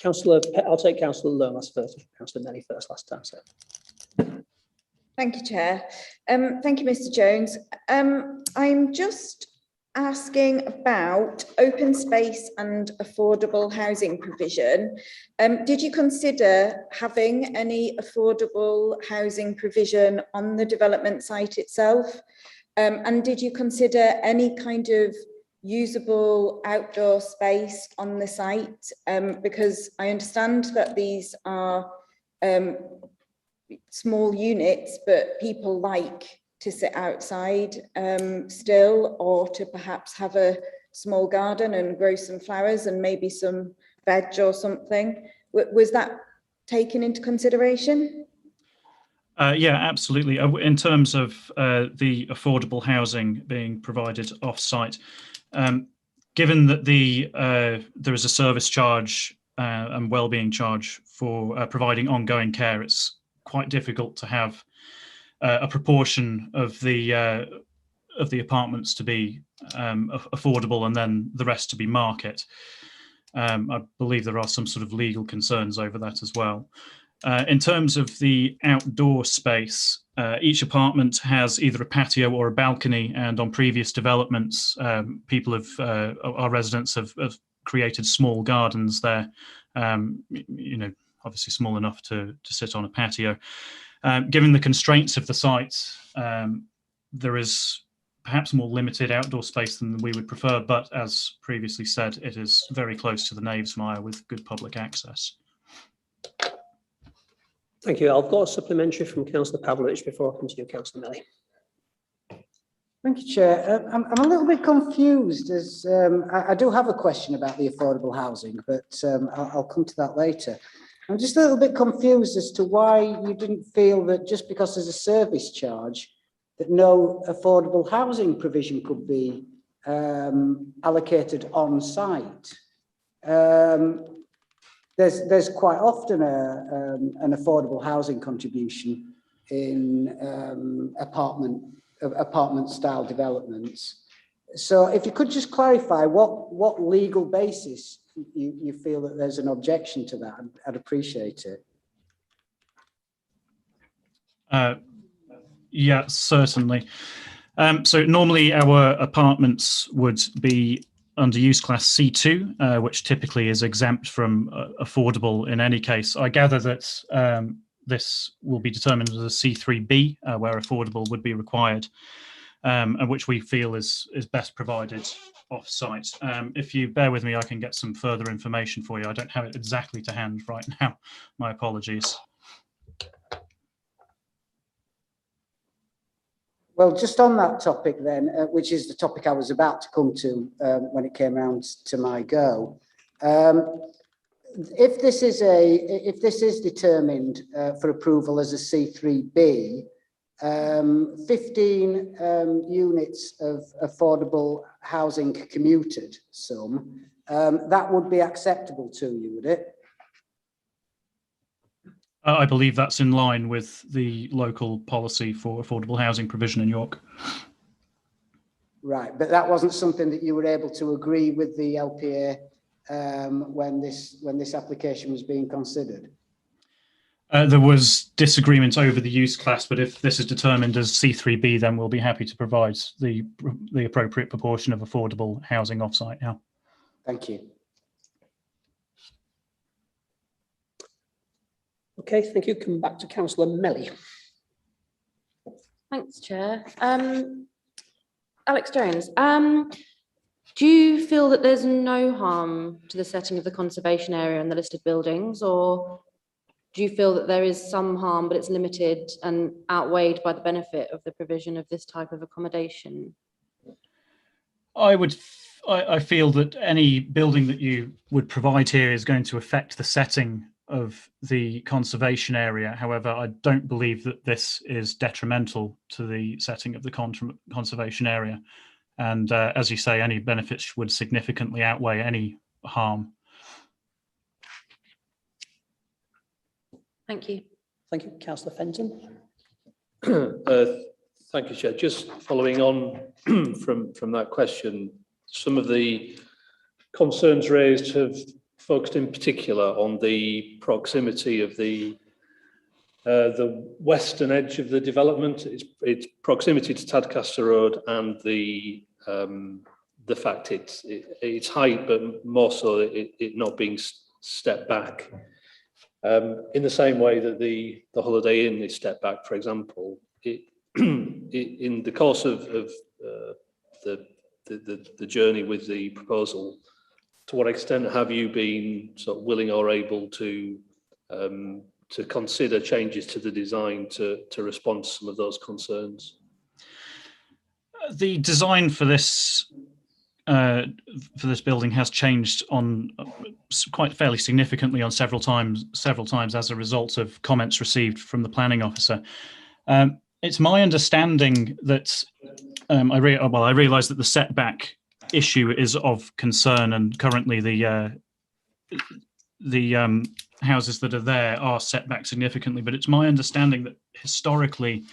Councillor, I'll take Councillor Lomas first, Councillor Melly first last time. So. Thank you, Chair. Thank you, Mr. Jones. I'm just asking about open space and affordable housing provision. Did you consider having any affordable housing provision on the development site itself? And did you consider any kind of usable outdoor space on the site? Because I understand that these are small units, but people like to sit outside still, or to perhaps have a small garden and grow some flowers and maybe some veg or something. Was that taken into consideration? Yeah, absolutely. In terms of the affordable housing being provided off-site, given that there is a service charge and wellbeing charge for providing ongoing care, it's quite difficult to have a proportion of the apartments to be affordable and then the rest to be market. I believe there are some sort of legal concerns over that as well. In terms of the outdoor space, each apartment has either a patio or a balcony, and on previous developments, our residents have created small gardens there, obviously small enough to sit on a patio. Given the constraints of the site, there is perhaps more limited outdoor space than we would prefer, but as previously said, it is very close to the Knavesmire with good public access. Thank you. I've got a supplementary from Councillor Pavlovich before I come to you, Councillor Melly. Thank you, Chair. I'm a little bit confused as I do have a question about the affordable housing, but I'll come to that later. I'm just a little bit confused as to why you didn't feel that just because there's a service charge, that no affordable housing provision could be allocated on site. There's quite often an affordable housing contribution in apartment style developments. So if you could just clarify what legal basis you feel that there's an objection to that, I'd appreciate it. Yeah, certainly. So normally our apartments would be under use class C2, which typically is exempt from affordable in any case. I gather that this will be determined as a C3B, where affordable would be required, and which we feel is best provided off-site. If you bear with me, I can get some further information for you. I don't have it exactly to hand right now. My apologies. Well, just on that topic then, which is the topic I was about to come to when it came around to my go. If this is determined for approval as a C3B, 15 units of affordable housing commuted sum, that would be acceptable to you, would it? I believe that's in line with the local policy for affordable housing provision in York. Right, but that wasn't something that you were able to agree with the LPA when this application was being considered? There was disagreement over the use class, but if this is determined as C3B, then we'll be happy to provide the appropriate proportion of affordable housing offsite now. Thank you. Okay, thank you. Come back to Councillor Melly. Thanks, Chair. Alex Jones, do you feel that there's no harm to the setting of the conservation area and the listed buildings, or do you feel that there is some harm, but it's limited and outweighed by the benefit of the provision of this type of accommodation? I feel that any building that you would provide here is going to affect the setting of the conservation area. However, I don't believe that this is detrimental to the setting of the conservation area. And as you say, any benefits would significantly outweigh any harm. Thank you. Thank you, Councillor Fenton. Thank you, Chair. Just following on from that question, some of the concerns raised have focused in particular on the proximity of the western edge of the development, its proximity to Tadcaster Road, and the fact its height, but more so it not being stepped back. In the same way that the Holiday Inn is stepped back, for example, in the course of the journey with the proposal, to what extent have you been sort of willing or able to consider changes to the design to respond to some of those concerns? The design for this building has changed on quite fairly significantly on several times as a result of comments received from the planning officer. It's my understanding that I realise that the setback issue is of concern, and currently the houses that are there are set back significantly. But it's my understanding that historically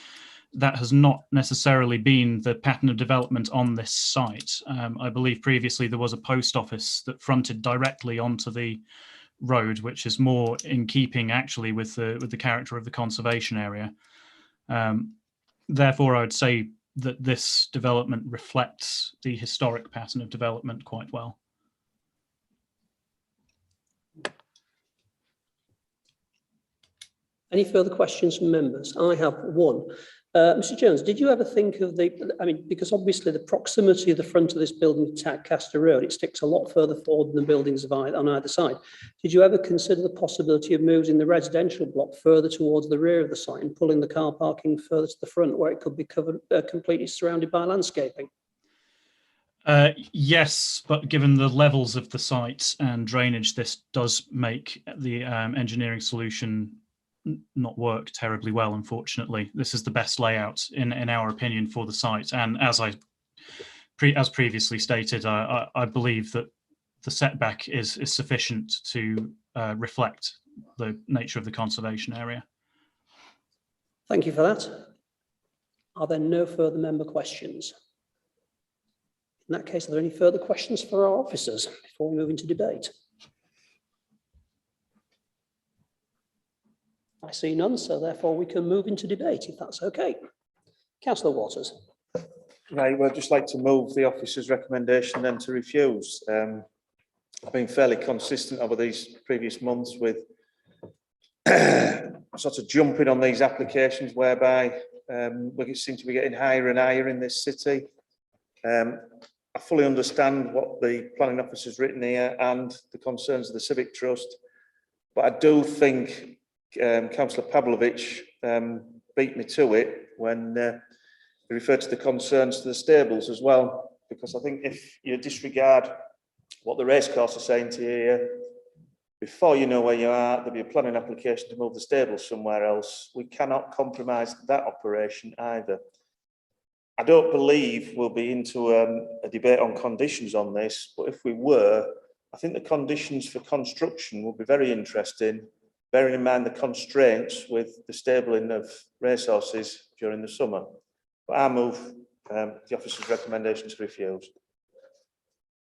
that has not necessarily been the pattern of development on this site. I believe previously there was a post office that fronted directly onto the road, which is more in keeping actually with the character of the conservation area. Therefore, I would say that this development reflects the historic pattern of development quite well. Any further questions from members? I have one. Mr Jones, did you ever think of because obviously the proximity of the front of this building to Tadcaster Road, it sticks a lot further forward than the buildings on either side. Did you ever consider the possibility of moving the residential block further towards the rear of the site and pulling the car parking further to the front where it could be covered, completely surrounded by landscaping? Yes, but given the levels of the site and drainage, this does make the engineering solution not work terribly well, unfortunately. This is the best layout in our opinion for the site, and as previously stated, I believe that the setback is sufficient to reflect the nature of the conservation area. Thank you for that. Are there no further member questions? In that case, are there any further questions for our officers before we move into debate? I see none, so therefore we can move into debate, if that's okay. Councillor Waters. Right, well, I'd just like to move the officer's recommendation then to refuse. I've been fairly consistent over these previous months with sort of jumping on these applications whereby we seem to be getting higher and higher in this city. I fully understand what the planning officer's written here and the concerns of the Civic Trust, but I do think Councillor Pavlovich beat me to it when he referred to the concerns to the stables as well, because I think if you disregard what the racecourse are saying to you here, before you know where you are, there'll be a planning application to move the stables somewhere else. We cannot compromise that operation either. I don't believe we'll be into a debate on conditions on this, but if we were, I think the conditions for construction will be very interesting, bearing in mind the constraints with the stabling of racehorses during the summer. But I move the officer's recommendation to refuse.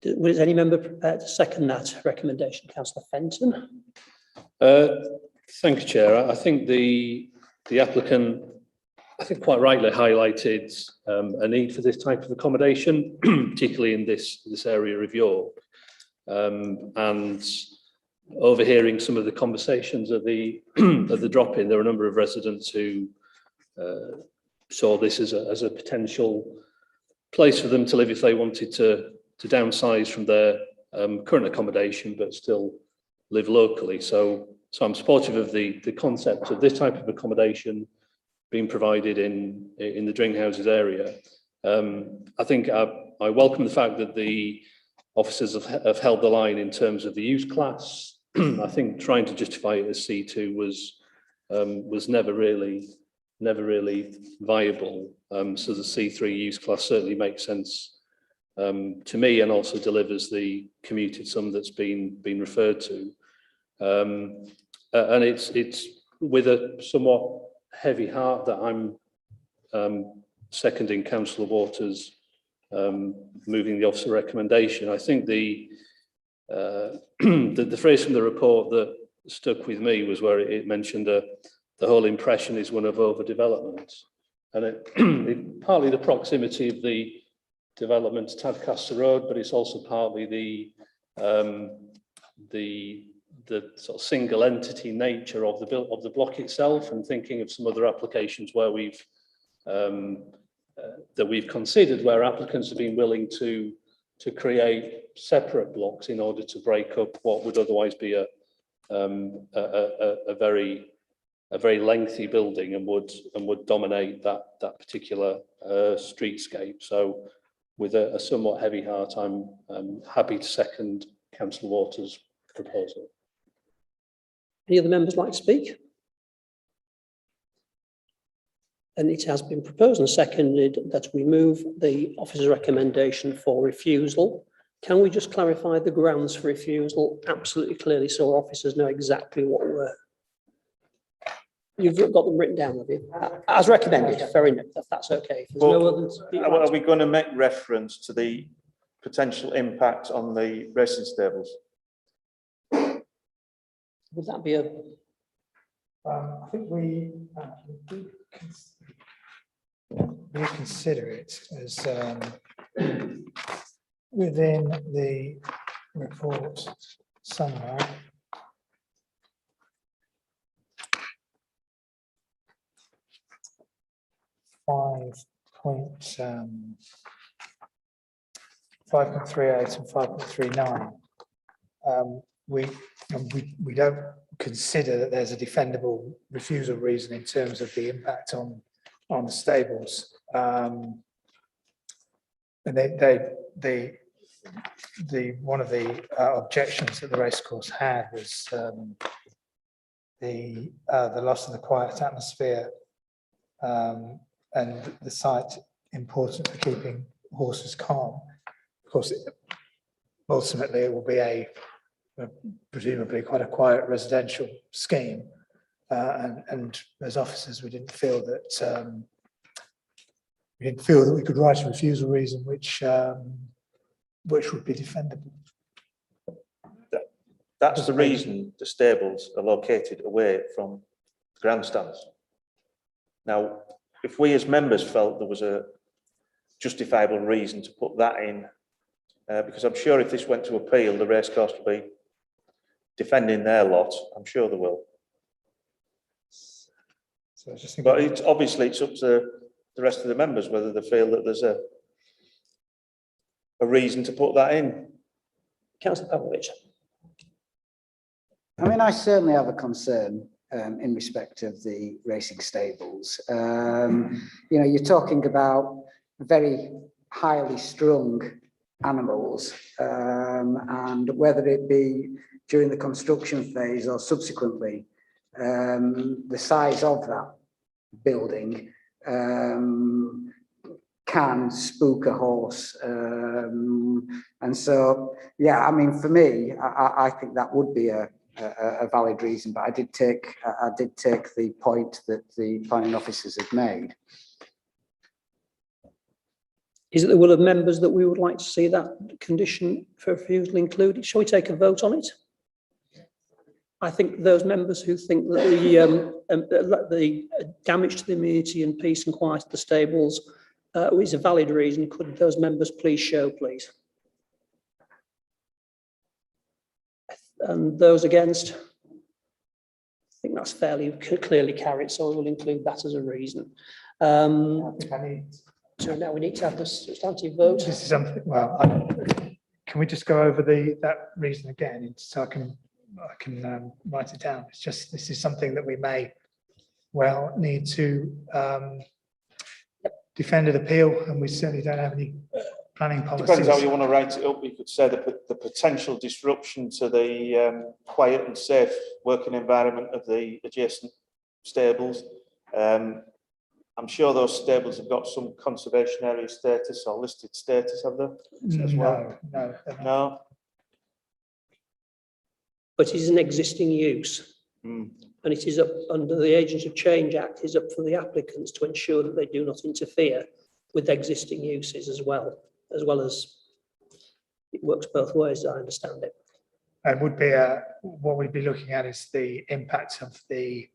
Was any member prepared to second that recommendation? Councillor Fenton. Thank you, Chair. I think the applicant, I think quite rightly highlighted a need for this type of accommodation, particularly in this area of York. And overhearing some of the conversations at the drop-in, there are a number of residents who saw this as a potential place for them to live if they wanted to downsize from their current accommodation but still live locally. So I'm supportive of the concept of this type of accommodation being provided in the drinking houses area. I think I welcome the fact that the officers have held the line in terms of the use class. I think trying to justify it as C2 was never really viable. So the C3 use class certainly makes sense to me, and also delivers the commuted sum that's been referred to. And it's with a somewhat heavy heart that I'm seconding Councillor Waters moving the officer recommendation. I think the phrase from the report that stuck with me was where it mentioned the whole impression is one of overdevelopment, and it partly the proximity of the development to Tadcaster Road, but it's also partly the sort of single entity nature of the block itself, and thinking of some other applications where we've considered where applicants have been willing to create separate blocks in order to break up what would otherwise be a very lengthy building and would dominate that particular streetscape. So with a somewhat heavy heart, I'm happy to second Councillor Waters' proposal. Any other members like to speak? And it has been proposed and seconded that we move the officer's recommendation for refusal. Can we just clarify the grounds for refusal absolutely clearly so our officers know exactly what we're... You've got them written down, have you? As recommended, fair enough, if that's okay. If there's no others, Are we going to make reference to the potential impact on the racing stables? would that be a... I think we consider it as within the report somewhere. 5.38 and 5.39, we don't consider that there's a defendable refusal reason in terms of the impact on the stables. And one of the objections that the racecourse had was the loss of the quiet atmosphere, and the site important for keeping horses calm. Of course, ultimately it will be presumably quite a quiet residential scheme, and as officers we didn't feel that we could write a refusal reason which would be defendable. That's the reason the stables are located away from the grandstands. Now, if we as members felt there was a justifiable reason to put that in, because I'm sure if this went to appeal, the racecourse will be defending their lot. I'm sure they will. So I just think, But it's obviously it's up to the rest of the members whether they feel that there's a reason to put that in. Councillor Pavlovich. I mean, I certainly have a concern in respect of the racing stables. You know, you're talking about very highly strung animals, and whether it be during the construction phase or subsequently, the size of that building can spook a horse. And so, yeah, I mean, for me, I think that would be a valid reason, but I did take the point that the planning officers had made. Is it the will of members that we would like to see that condition for refusal included? Shall we take a vote on it? I think those members who think that the damage to the amenity and peace and quiet of the stables is a valid reason, could those members please show, please? And those against? I think that's fairly clearly carried, so we will include that as a reason. So now we need to have the substantive vote. this is something, well, can we just go over that reason again so I can write it down? It's just, this is something that we may well need to defend and appeal, and we certainly don't have any planning policies. Depends how you want to write it up. You could say that the potential disruption to the quiet and safe working environment of the adjacent stables. I'm sure those stables have got some conservation area status or listed status, have they? As well? No. But it is an existing use. And it is up under the Agents of Change Act, is up for the applicants to ensure that they do not interfere with existing uses as well as it works both ways, as I understand it. It would be what we'd be looking at is the impact of the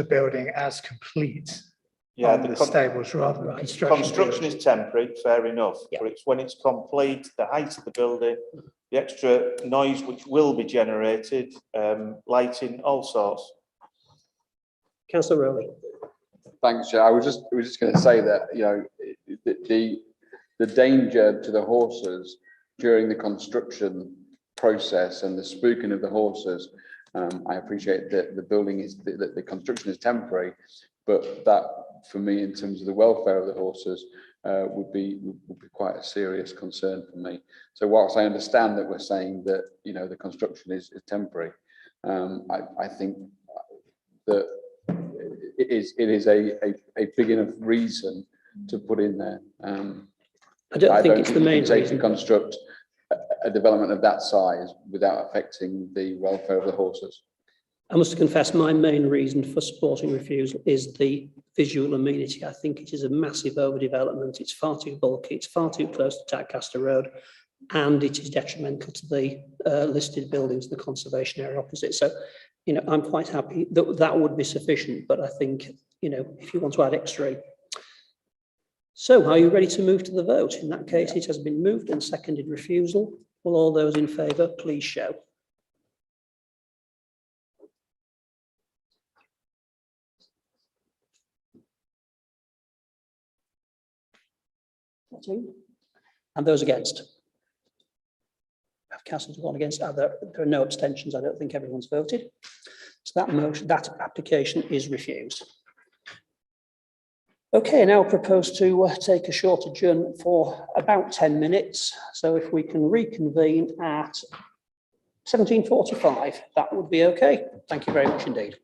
building as complete. Yeah, the stables rather than construction. Construction is temporary, fair enough. Yeah. But it's when it's complete, the height of the building, the extra noise which will be generated, lighting, all sorts. Councillor Rowley. Thanks, Chair. I was just going to say that, you know, the danger to the horses during the construction process and the spooking of the horses. I appreciate that the building is that the construction is temporary, but that for me, in terms of the welfare of the horses, would be quite a serious concern for me. So whilst I understand that we're saying that, you know, the construction is temporary, I think that it is a big enough reason to put in there. I don't think it's the main reason reason. to construct a development of that size without affecting the welfare of the horses. I must confess, my main reason for supporting refusal is the visual amenity. I think it is a massive overdevelopment. It's far too bulky. It's far too close to Tadcaster Road, and it is detrimental to the listed buildings, the conservation area opposite. So, you know, I'm quite happy that that would be sufficient. But I think, you know, if you want to add extra. So, are you ready to move to the vote? In that case, it has been moved and seconded refusal. Will all those in favour please show? 17. And those against? Have councillors gone against? There are no abstentions. I don't think everyone's voted. So that motion, that application is refused. Okay, now propose to take a short adjournment for about 10 minutes. So if we can reconvene at 17:45, that would be okay. Thank you very much indeed.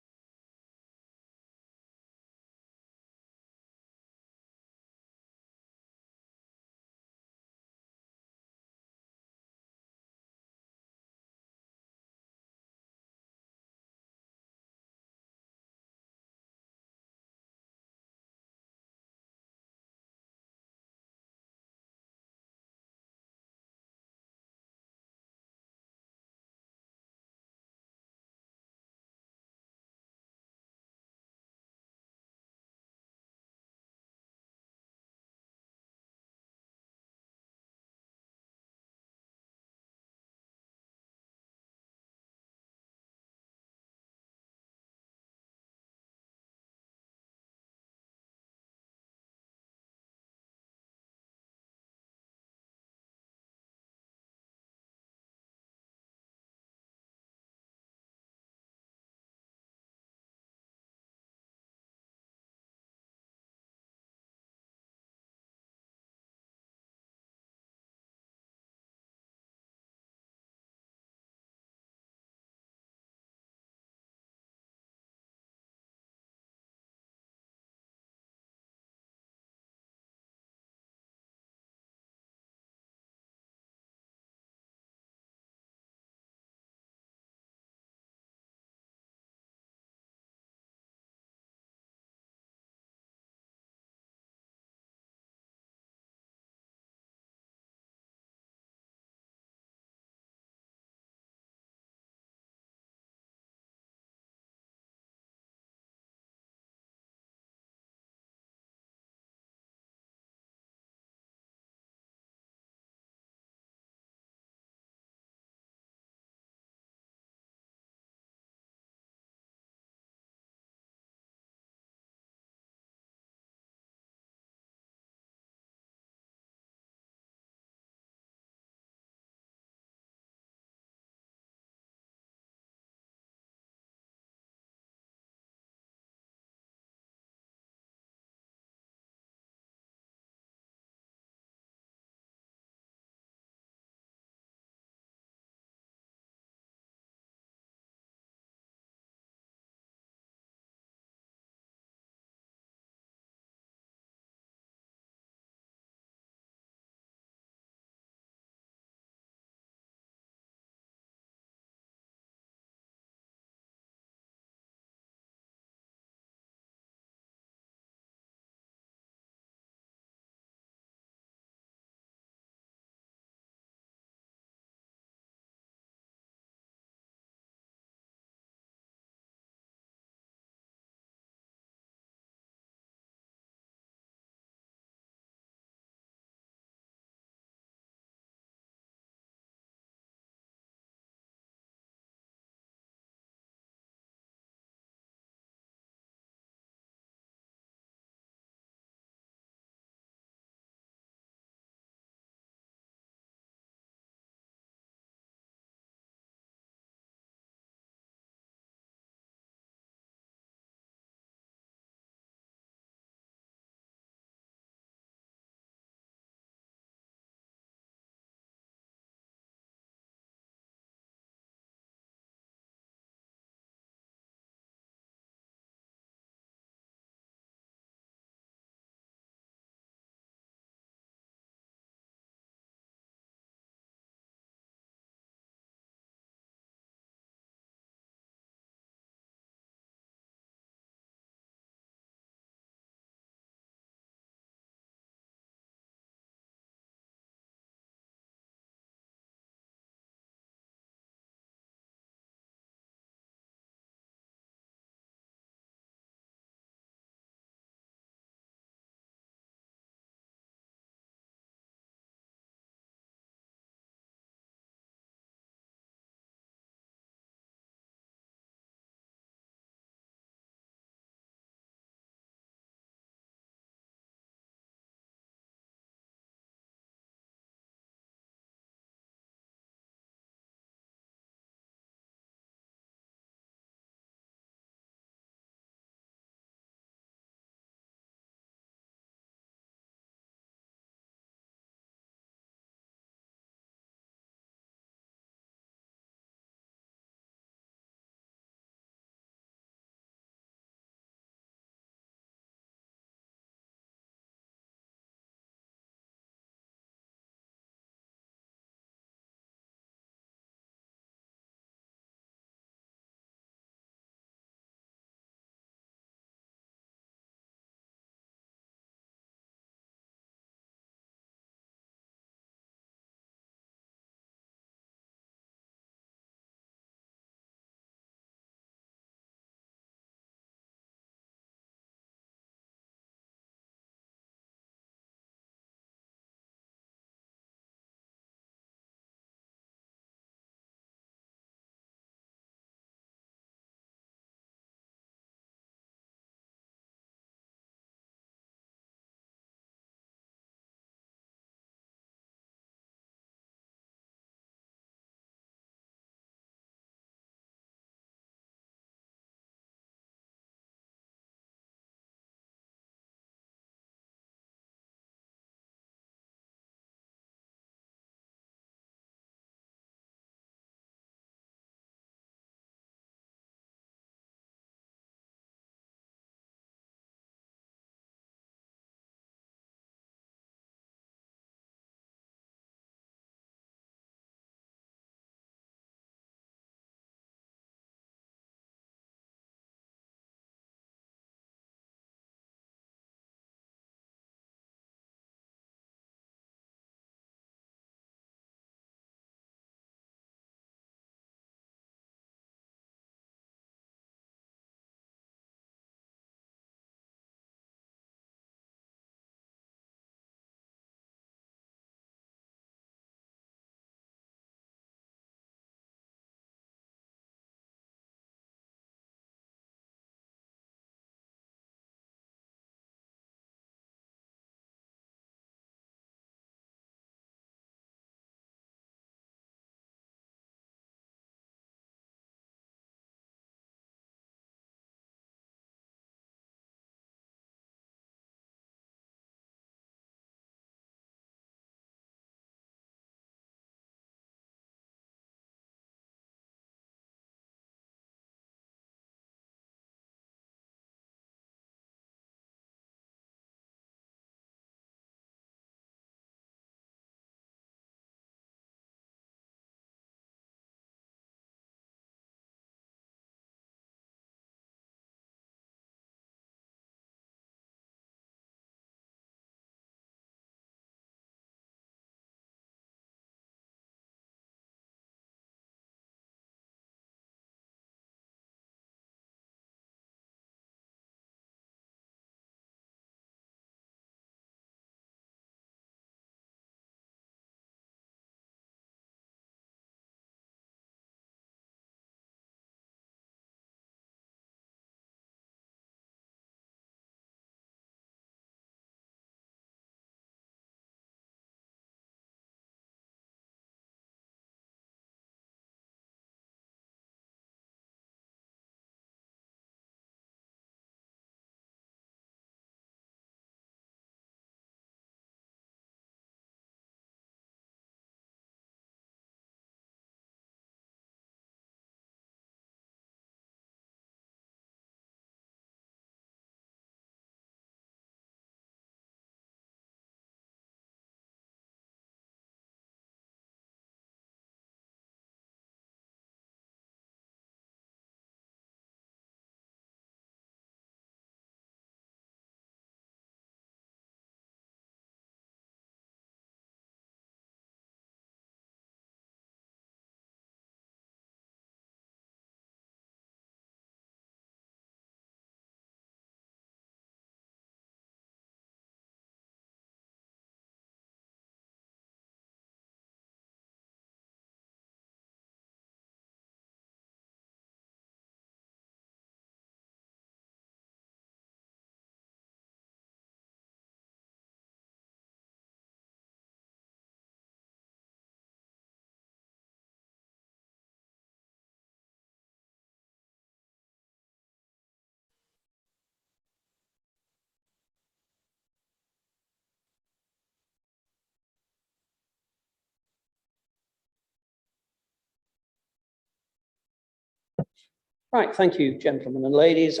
Right, thank you, gentlemen and ladies.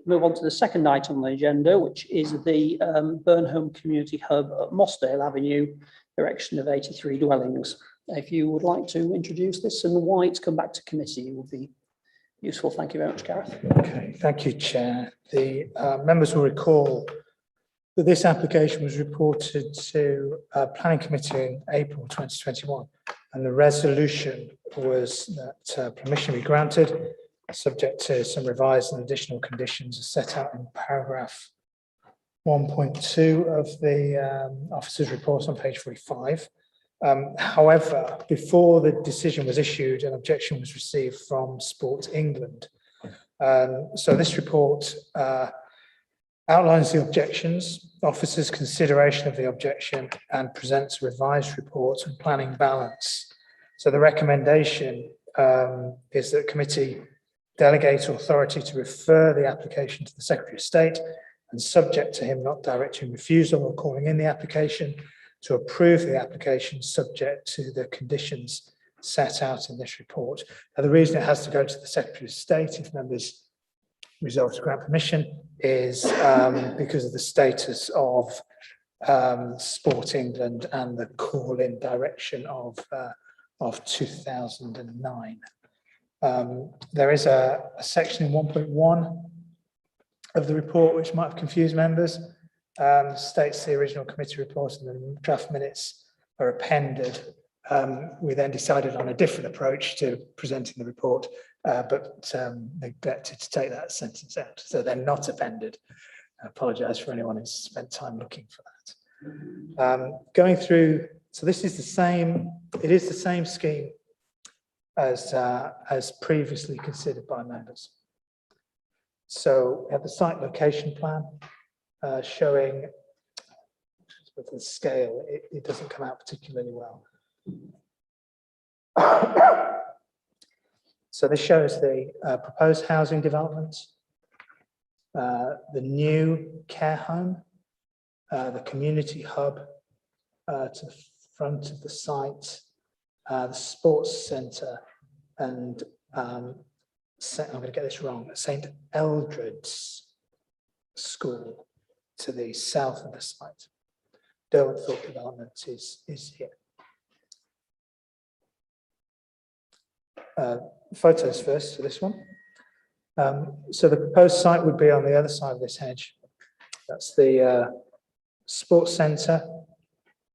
Move on to the second item on the agenda, which is the Burnholme Community Hub at Mossdale Avenue, erection of 83 dwellings. If you would like to introduce this and why it's come back to committee, it would be useful. Thank you very much, Gareth. Okay, thank you, Chair. The members will recall that this application was reported to Planning Committee in April 2021, and the resolution was that permission be granted, subject to some revised and additional conditions as set out in paragraph 1.2 of the officer's report on page 45. However, before the decision was issued, an objection was received from Sport England. So this report outlines the objections, officers' consideration of the objection, and presents a revised report and planning balance. So the recommendation is that committee delegate authority to refer the application to the Secretary of State, and subject to him not directing refusal or calling in the application, to approve the application subject to the conditions set out in this report. Now, the reason it has to go to the Secretary of State if members resolve to grant permission is because of the status of Sport England and the call-in direction of 2009. There is a section in 1.1 of the report which might have confused members. States the original committee report and the draft minutes are appended. We then decided on a different approach to presenting the report, but neglected to take that sentence out. So they're not appended. I apologise for anyone who's spent time looking for that. Going through, so this is the same, it is the same scheme as previously considered by members. So we have the site location plan showing with the scale, it doesn't come out particularly well. So this shows the proposed housing developments, the new care home, the community hub to the front of the site, the sports centre, and I'm going to get this wrong, St. Eldred's School to the south of the site. Derwentthorpe development is here. Photos first for this one. So the proposed site would be on the other side of this hedge. That's the sports centre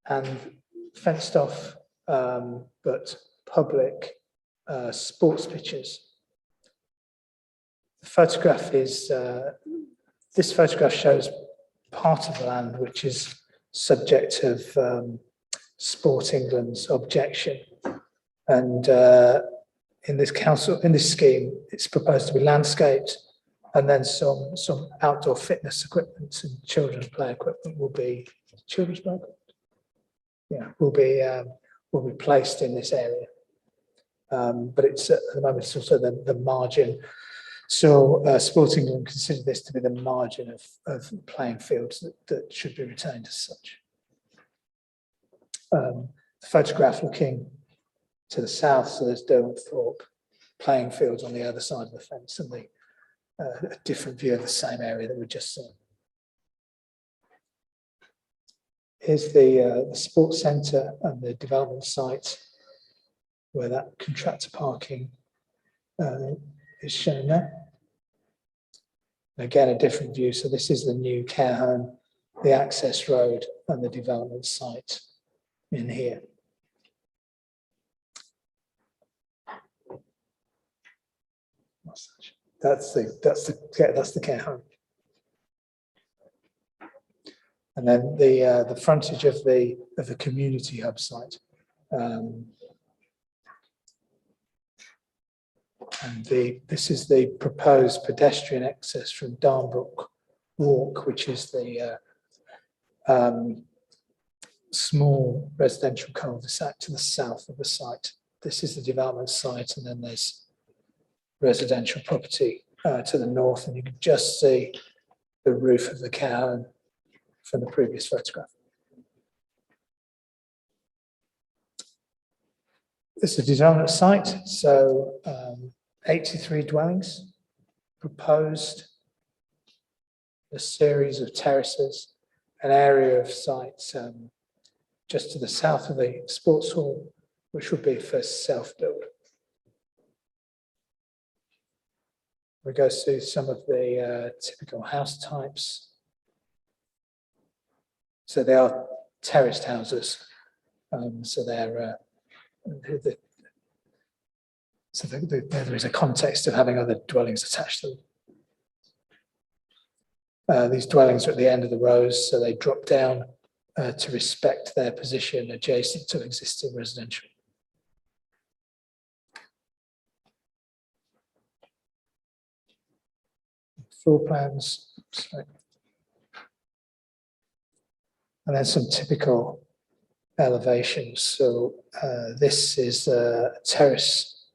and fenced off but public sports pitches. The photograph is, this photograph shows part of the land which is subject of Sport England's objection. And in this scheme, it's proposed to be landscaped, and then some outdoor fitness equipment and children's play equipment will be will be placed in this area. But it's at the moment it's also the margin. So Sport England consider this to be the margin of playing fields that should be retained as such. The photograph looking to the south, so there's Derwentthorpe playing fields on the other side of the fence, and a different view of the same area that we just saw. Here's the sports centre and the development site where that contractor parking is shown there. And again, a different view. So this is the new care home, the access road, and the development site in here. That's the care home. And then the frontage of the community hub site. And this is the proposed pedestrian access from Darnbrook Walk, which is the small residential cul-de-sac to the south of the site. This is the development site, and then there's residential property to the north, and you can just see the roof of the care home from the previous photograph. This is a development site, so 83 dwellings proposed, a series of terraces, an area of sites just to the south of the sports hall, which would be for self-build. We go through some of the typical house types. So they are terraced houses. So they're there is a context of having other dwellings attached to them. These dwellings are at the end of the rows, so they drop down to respect their position adjacent to existing residential. Floor plans, sorry. And then some typical elevations. So this is a terrace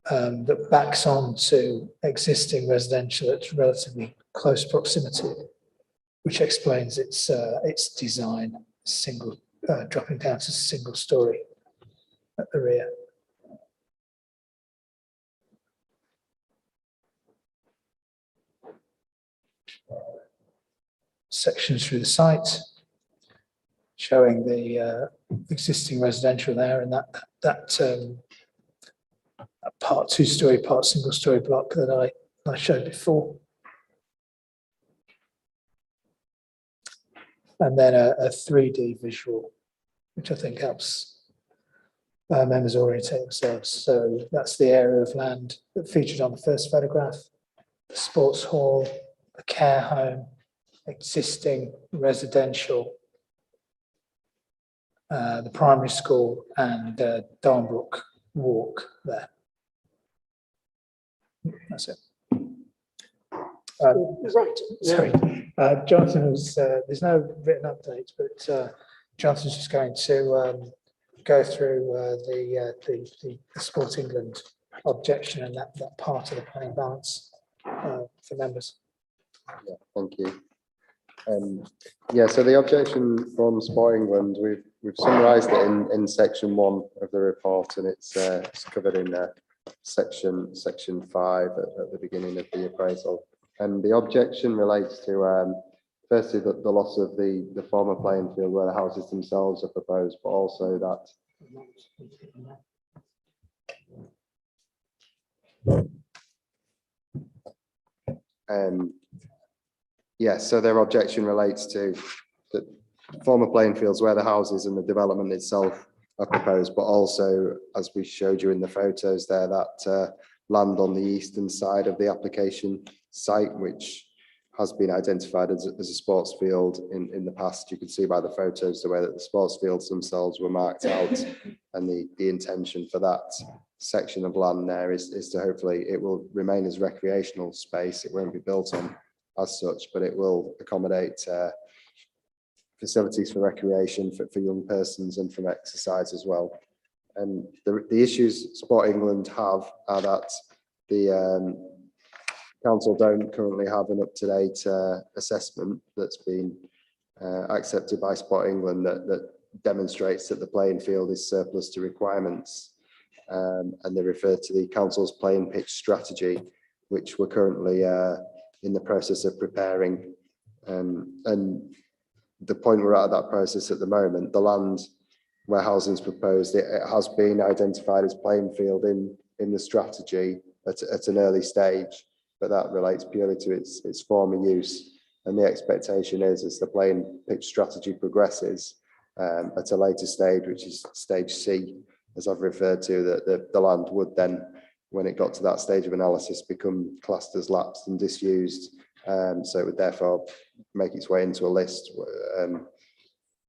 that backs on to existing residential at relatively close proximity, which explains its design, single dropping down to single story at the rear. Sections through the site showing the existing residential there, and that part two-story, part single-story block that I showed before. And then a 3D visual, which I think helps members orientate themselves. So that's the area of land that featured on the first photograph, the sports hall, the care home, existing residential, the primary school, and Darnbrook Walk there. That's it. Right. Sorry, Jonathan was, there's no written update, but Jonathan's just going to go through the Sport England objection and that part of the planning balance for members. Yeah, thank you. Yeah, so the objection from Sport England, we've summarised it in section 1 of the report, and it's covered in section 5 at the beginning of the appraisal. And the objection relates to firstly the loss of the former playing field where the houses themselves are proposed, but also that yes, so their objection relates to the former playing fields where the houses and the development itself are proposed, but also, as we showed you in the photos there, that land on the eastern side of the application site, which has been identified as a sports field in the past. You can see by the photos the way that the sports fields themselves were marked out, and the intention for that section of land there is to hopefully it will remain as recreational space. It won't be built on as such, but it will accommodate facilities for recreation for young persons and from exercise as well. And the issues Sport England have are that the council don't currently have an up-to-date assessment that's been accepted by Sport England that demonstrates that the playing field is surplus to requirements, and they refer to the council's playing pitch strategy, which we're currently in the process of preparing. And the point we're at that process at the moment, the land where housing is proposed, it has been identified as playing field in the strategy at an early stage, but that relates purely to its former use. And the expectation is, as the playing pitch strategy progresses at a later stage, which is stage C, as I've referred to, that the land would then, when it got to that stage of analysis, become classed as lapsed and disused. So it would therefore make its way into a list,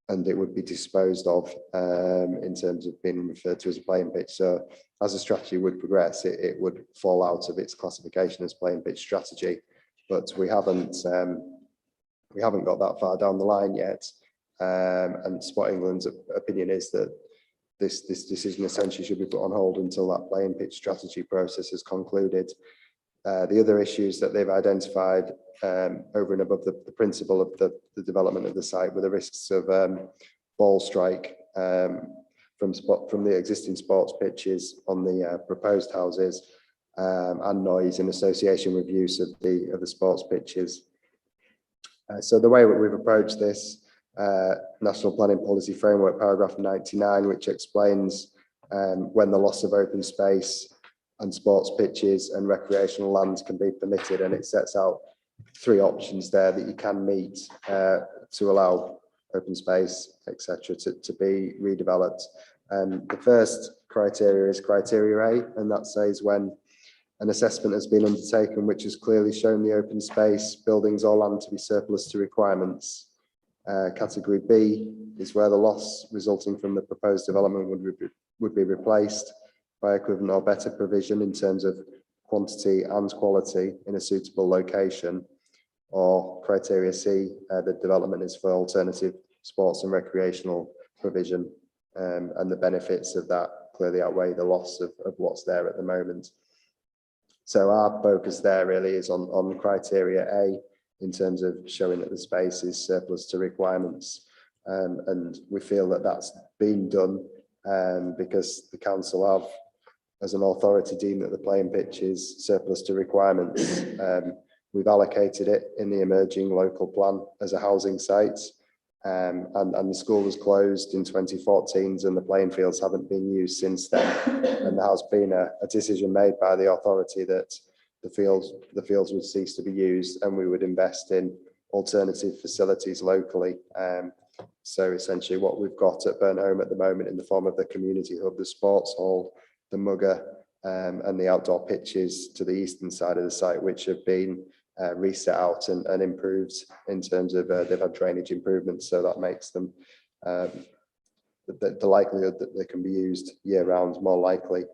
and it would be disposed of in terms of being referred to as a playing pitch. So as the strategy would progress, it would fall out of its classification as playing pitch strategy. But we haven't got that far down the line yet. And Sport England's opinion is that this decision essentially should be put on hold until that playing pitch strategy process is concluded. The other issues that they've identified over and above the principle of the development of the site were the risks of ball strike from the existing sports pitches on the proposed houses, and noise in association with use of the sports pitches. So the way that we've approached this National Planning Policy Framework, paragraph 99, which explains when the loss of open space and sports pitches and recreational lands can be permitted, and it sets out 3 options there that you can meet to allow open space, etc., to be redeveloped. The first criteria is criteria A, and that says when an assessment has been undertaken which has clearly shown the open space, buildings or land to be surplus to requirements. Category B is where the loss resulting from the proposed development would be replaced by equivalent or better provision in terms of quantity and quality in a suitable location. Or criteria C, the development is for alternative sports and recreational provision, and the benefits of that clearly outweigh the loss of what's there at the moment. So our focus there really is on criteria A in terms of showing that the space is surplus to requirements, and we feel that that's been done because the council have, as an authority, deemed that the playing pitch is surplus to requirements. We've allocated it in the emerging local plan as a housing site, and the school was closed in 2014 and the playing fields haven't been used since then. And there has been a decision made by the authority that the fields would cease to be used and we would invest in alternative facilities locally. So essentially what we've got at Burnholme at the moment in the form of the community hub, the sports hall, the mugger, and the outdoor pitches to the eastern side of the site, which have been reset out and improved in terms of they've had drainage improvements, so that makes them the likelihood that they can be used year round more likely.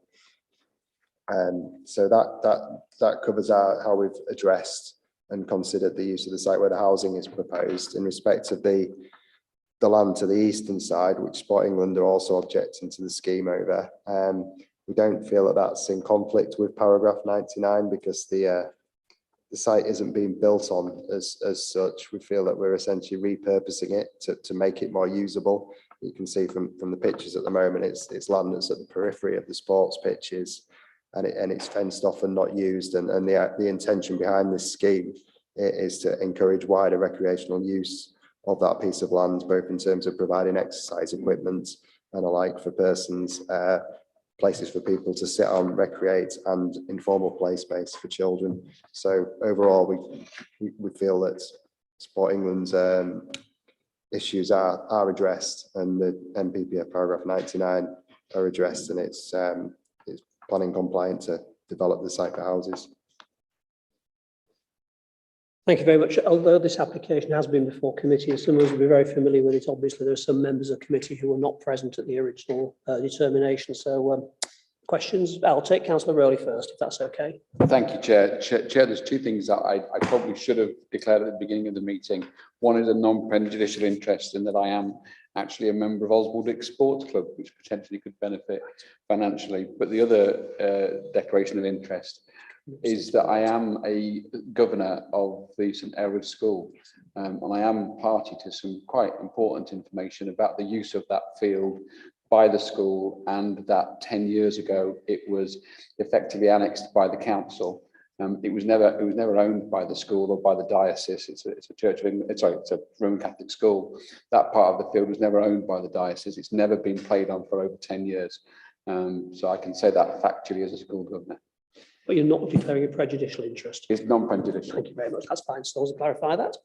So that covers how we've addressed and considered the use of the site where the housing is proposed. In respect of the land to the eastern side, which Sport England are also objecting to the scheme over, we don't feel that that's in conflict with paragraph 99 because the site isn't being built on as such. We feel that we're essentially repurposing it to make it more usable. You can see from the pictures at the moment, it's land that's at the periphery of the sports pitches, and it's fenced off and not used. And the intention behind this scheme is to encourage wider recreational use of that piece of land, both in terms of providing exercise equipment and alike for persons, places for people to sit on, recreate, and informal play space for children. So overall, we feel that Sport England's issues are addressed, and the NPPF paragraph 99 are addressed, and it's planning compliant to develop the site for houses. Thank you very much. Although this application has been before committee, and some of us will be very familiar with it, obviously there are some members of committee who were not present at the original determination. So questions? I'll take Councillor Rowley first, if that's okay. Thank you, Chair. Chair, there's 2 things that I probably should have declared at the beginning of the meeting. One is a non-prejudicial interest in that I am actually a member of Oswaldwick Sports Club, which potentially could benefit financially. But the other declaration of interest is that I am a governor of the St Edward School, and I am party to some quite important information about the use of that field by the school, and that 10 years ago it was effectively annexed by the council. It was never owned by the school or by the diocese. It's a Church of England. Sorry, it's a Roman Catholic school. That part of the field was never owned by the diocese. It's never been played on for over 10 years. So I can say that factually as a school governor. But you're not declaring a prejudicial interest. It's non-prejudicial. Thank you very much. That's fine. So to clarify that.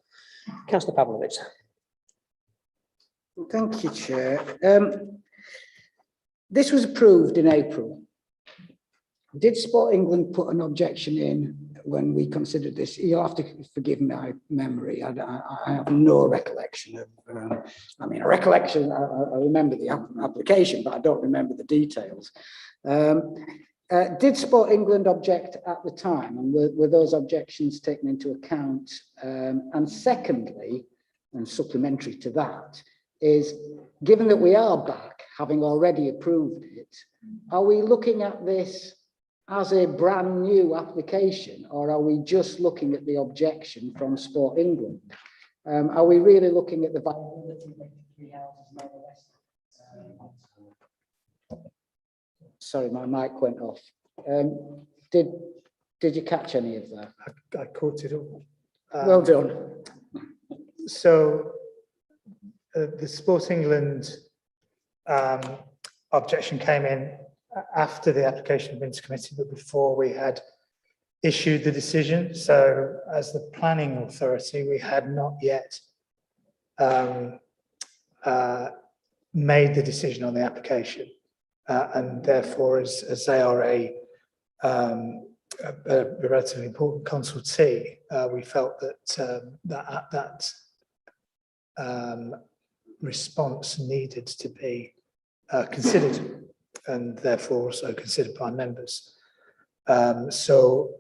Councillor Pavlovich. Thank you, Chair. This was approved in April. Did Sport England put an objection in when we considered this? You'll have to forgive my memory. I have no recollection of, I remember the application, but I don't remember the details. Did Sport England object at the time, and were those objections taken into account? And secondly, and supplementary to that, is given that we are back, having already approved it, are we looking at this as a brand new application, or are we just looking at the objection from Sport England? Are we really looking at the viability of the 3 houses and all the rest? Sorry, my mic went off. Did you catch any of that? I caught it all. Well done. So the Sport England objection came in after the application had been to committee, but before we had issued the decision. So as the planning authority, we had not yet made the decision on the application. And therefore, as they are a relatively important consultee, we felt that that response needed to be considered, and therefore also considered by members. So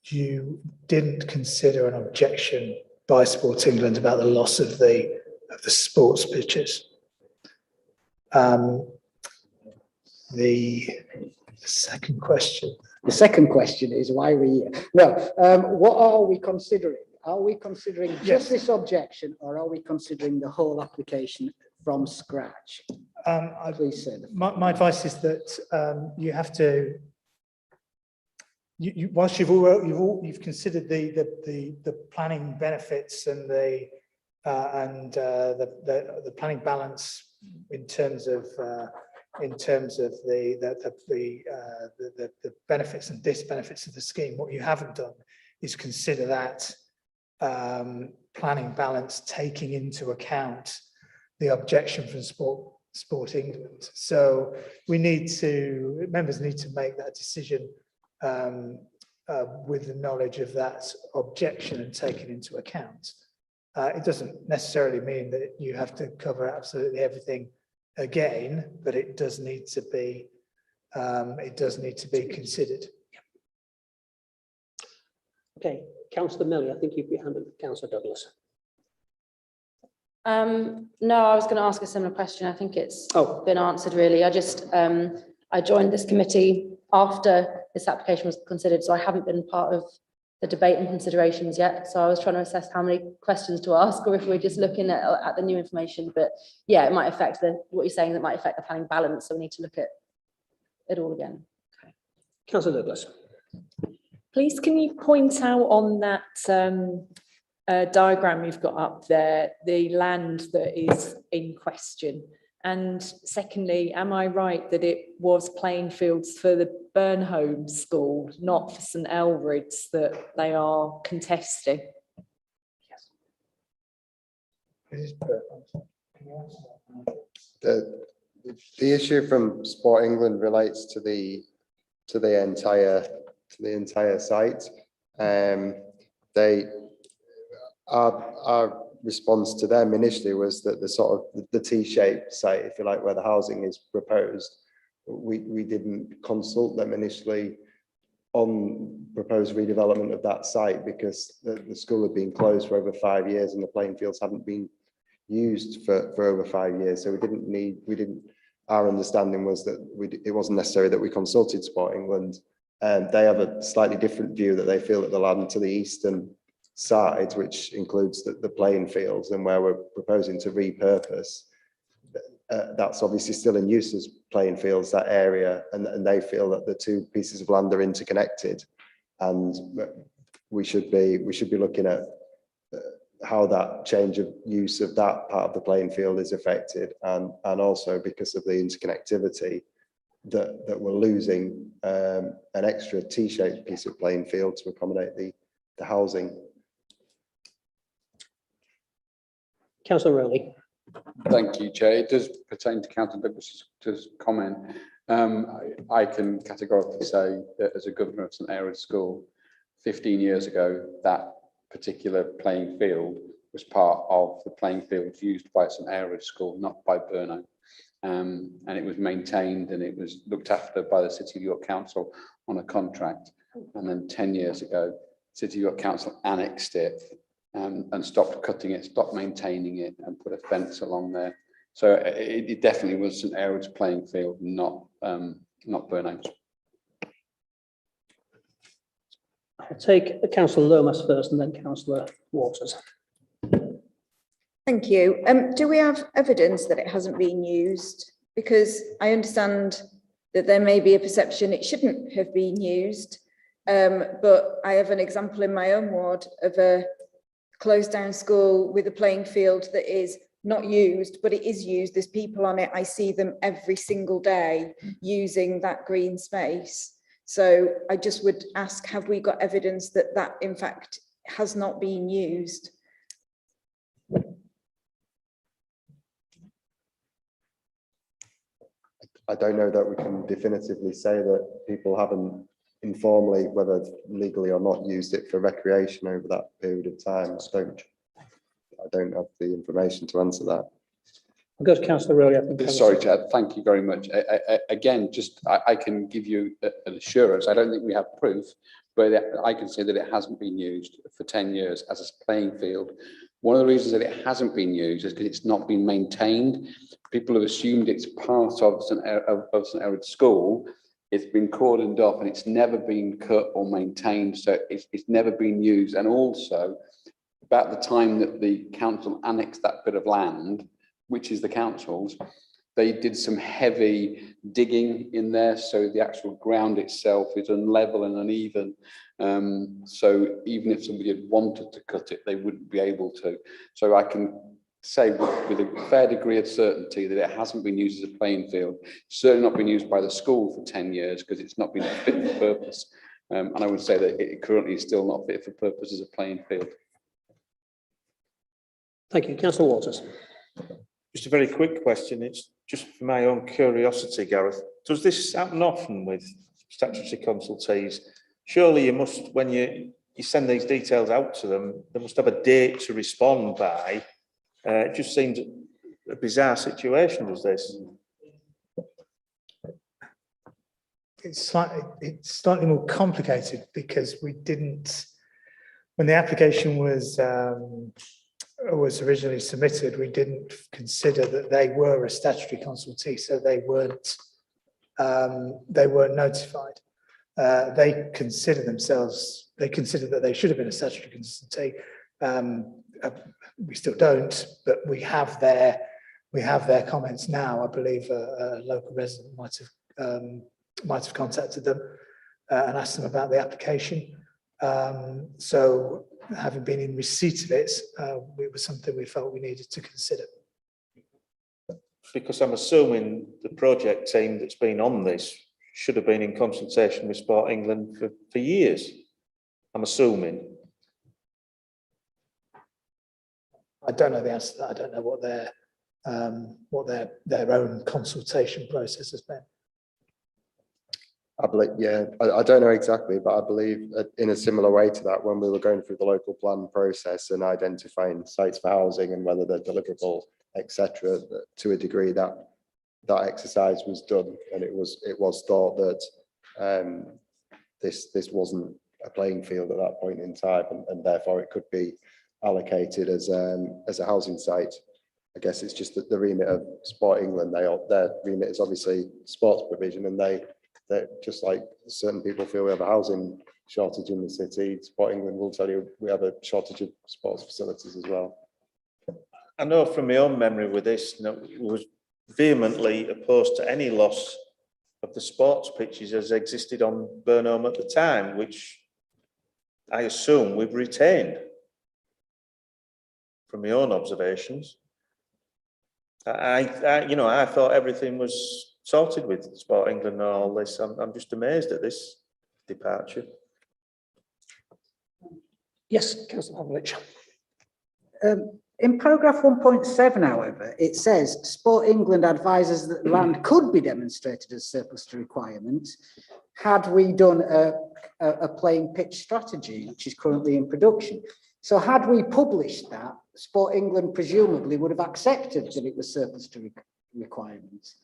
you didn't consider an objection by Sport England about the loss of the sports pitches. The second question. The second question is why we, well, what are we considering? Are we considering just this objection, or are we considering the whole application from scratch? Please say that. My advice is that you have to, whilst you've considered the planning benefits and the planning balance in terms of the benefits and disbenefits of the scheme, what you haven't done is consider that planning balance taking into account the objection from Sport England. So members need to make that decision with the knowledge of that objection and take it into account. It doesn't necessarily mean that you have to cover absolutely everything again, but it does need to be considered. Okay, Councillor Millie, I think you've been handed to Councillor Douglas. No, I was going to ask a similar question. I think it's been answered really. I joined this committee after this application was considered, so I haven't been part of the debate and considerations yet. So I was trying to assess how many questions to ask, or if we're just looking at the new information. But yeah, it might affect what you're saying, that might affect the planning balance. So we need to look at it all again. Okay. Councillor Douglas. Please, can you point out on that diagram you've got up there, the land that is in question? And secondly, am I right that it was playing fields for the Burnholme school, not for St Elfrid's, that they are contesting? Yes. The issue from Sport England relates to the entire site. Our response to them initially was that the sort of the T-shaped site, if you like, where the housing is proposed, we didn't consult them initially on proposed redevelopment of that site, because the school had been closed for over 5 years and the playing fields hadn't been used for over 5 years. So our understanding was that it wasn't necessary that we consulted Sport England. They have a slightly different view, that they feel that the land to the eastern side, which includes the playing fields, and where we're proposing to repurpose, that's obviously still in use as playing fields, that area, and they feel that the two pieces of land are interconnected, and we should be looking at how that change of use of that part of the playing field is affected, and also because of the interconnectivity that we're losing an extra T-shaped piece of playing field to accommodate the housing. Councillor Rowley. Thank you, Chair. It does pertain to Councillor Douglas's comment. I can categorically say that as a governor of St Elfrid's School, 15 years ago, that particular playing field was part of the playing fields used by St Elfrid's School, not by Burnholme. And it was maintained and it was looked after by the City of York Council on a contract. And then 10 years ago, City of York Council annexed it and stopped cutting it, stopped maintaining it, and put a fence along there. So it definitely was St Elfrid's playing field, not Burnholme's. I'll take Councillor Lomas first and then Councillor Waters. Thank you. Do we have evidence that it hasn't been used? Because I understand that there may be a perception it shouldn't have been used. But I have an example in my own ward of a closed down school with a playing field that is not used, but it is used. There's people on it. I see them every single day using that green space. So I just would ask, have we got evidence that that in fact has not been used? I don't know that we can definitively say that people haven't informally, whether legally or not, used it for recreation over that period of time. I don't have the information to answer that. I'll go to Councillor Rowley. I think. Sorry, Chair, thank you very much. Again, just I can give you an assurance. I don't think we have proof, but I can say that it hasn't been used for 10 years as a playing field. One of the reasons that it hasn't been used is because it's not been maintained. People have assumed it's part of St Erard School. It's been cordoned off and it's never been cut or maintained, so it's never been used. And also, about the time that the council annexed that bit of land, which is the council's, they did some heavy digging in there, so the actual ground itself is unlevel and uneven. So even if somebody had wanted to cut it, they wouldn't be able to. So I can say with a fair degree of certainty that it hasn't been used as a playing field. It's certainly not been used by the school for 10 years because it's not been fit for purpose. And I would say that it currently is still not fit for purpose as a playing field. Thank you. Councillor Waters. Just a very quick question. It's just for my own curiosity, Gareth. Does this happen often with statutory consultees? Surely you must, when you send these details out to them, they must have a date to respond by. It just seems a bizarre situation, does this? It's slightly more complicated because we didn't, when the application was originally submitted, we didn't consider that they were a statutory consultee, so they weren't notified. They consider that they should have been a statutory consultee. We still don't, but we have their comments now. I believe a local resident might have contacted them and asked them about the application. So having been in receipt of it, it was something we felt we needed to consider. Because I'm assuming the project team that's been on this should have been in consultation with Sport England for years. I'm assuming. I don't know the answer to that. I don't know what their own consultation process has been. I believe, yeah, I don't know exactly, but I believe in a similar way to that, when we were going through the local plan process and identifying sites for housing and whether they're deliverable, etc., to a degree that exercise was done, and it was thought that this wasn't a playing field at that point in time, and therefore it could be allocated as a housing site. I guess it's just that the remit of Sport England, their remit is obviously sports provision, and they're just like certain people feel we have a housing shortage in the city. Sport England will tell you we have a shortage of sports facilities as well. I know from my own memory with this, we was vehemently opposed to any loss of the sports pitches as existed on Burnholme at the time, which I assume we've retained from my own observations. I thought everything was sorted with Sport England and all this. I'm just amazed at this departure. Yes, Councillor Pavlovich. In paragraph 1.7, however, it says Sport England advises that land could be demonstrated as surplus to requirements had we done a playing pitch strategy, which is currently in production. So had we published that, Sport England presumably would have accepted that it was surplus to requirements.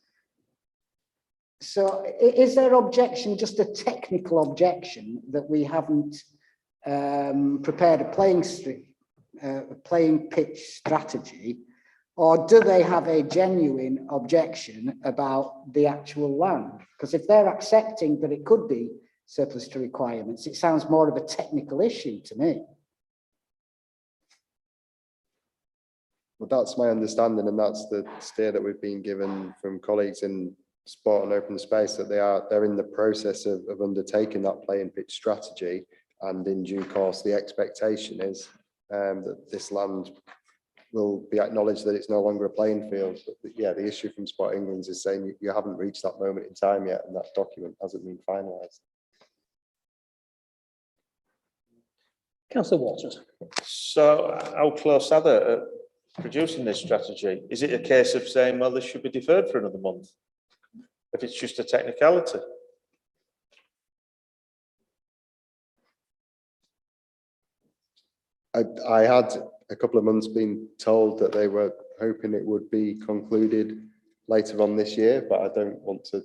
So is their objection just a technical objection that we haven't prepared a playing pitch strategy, or do they have a genuine objection about the actual land? Because if they're accepting that it could be surplus to requirements, it sounds more of a technical issue to me. Well, that's my understanding, and that's the steer that we've been given from colleagues in sport and open space, that they're in the process of undertaking that play and pitch strategy, and in due course the expectation is that this land will be acknowledged that it's no longer a playing field. But yeah, the issue from Sport England is saying you haven't reached that moment in time yet, and that document hasn't been finalised. Councillor Waters. So how close are they at producing this strategy? Is it a case of saying, well, this should be deferred for another month, if it's just a technicality? I had a couple of months been told that they were hoping it would be concluded later on this year, but I don't want to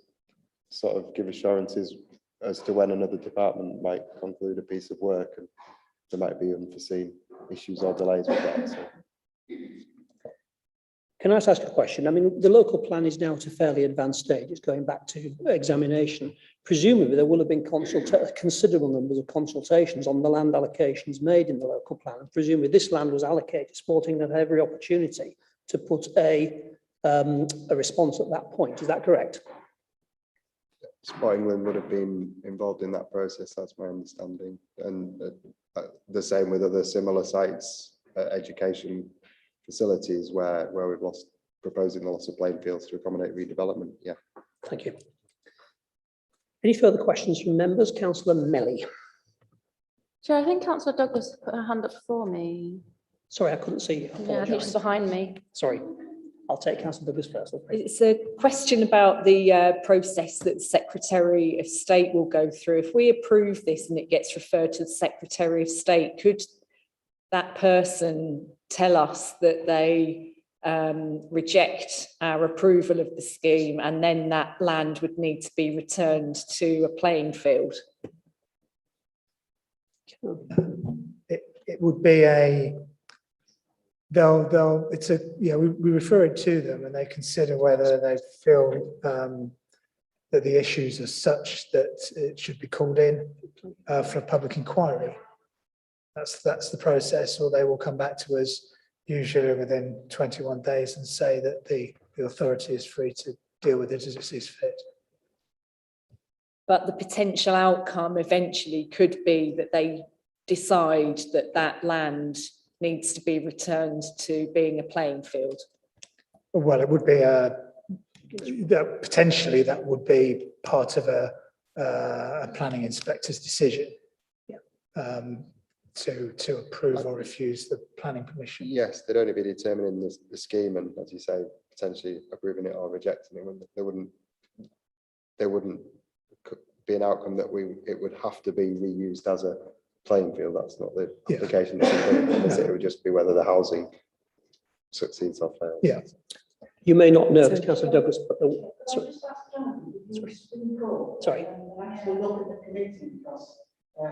sort of give assurances as to when another department might conclude a piece of work, and there might be unforeseen issues or delays with that. So. Can I just ask a question? I mean, the local plan is now at a fairly advanced stage. It's going back to examination. Presumably, there will have been considerable numbers of consultations on the land allocations made in the local plan. And presumably, this land was allocated. Sporting had every opportunity to put a response at that point. Is that correct? Sport England would have been involved in that process. That's my understanding, and the same with other similar sites, education facilities where we've proposing the loss of playing fields to accommodate redevelopment. Yeah. Thank you. Any further questions from members? Councillor Melly. Chair, I think Councillor Douglas put her hand up before me. Sorry, I couldn't see you. Yeah, I think she's behind me. Sorry. I'll take Councillor Douglas first. It's a question about the process that the Secretary of State will go through. If we approve this and it gets referred to the Secretary of State, could that person tell us that they reject our approval of the scheme, and then that land would need to be returned to a playing field? It would be we refer it to them, and they consider whether they feel that the issues are such that it should be called in for a public inquiry. That's the process, or they will come back to us usually within 21 days and say that the authority is free to deal with it as it sees fit. But the potential outcome eventually could be that they decide that that land needs to be returned to being a playing field. Well, it would be potentially that would be part of a planning inspector's decision. Yeah. To approve or refuse the planning permission. Yes, they'd only be determining the scheme, and as you say, potentially approving it or rejecting it. There wouldn't be an outcome that it would have to be reused as a playing field. That's not the application. It would just be whether the housing succeeds or fails. Yeah. You may not know, Councillor Douglas, but sorry. I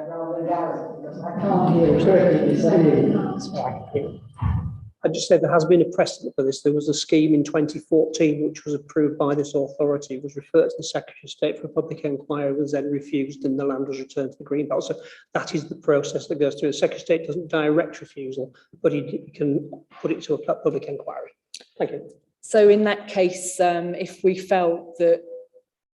just said there has been a precedent for this. There was a scheme in 2014 which was approved by this authority, was referred to the Secretary of State for a public inquiry, was then refused, and the land was returned to the Greenbelt. So that is the process that goes through. The Secretary of State doesn't direct refusal, but he can put it to a public inquiry. Thank you. So in that case, if we felt that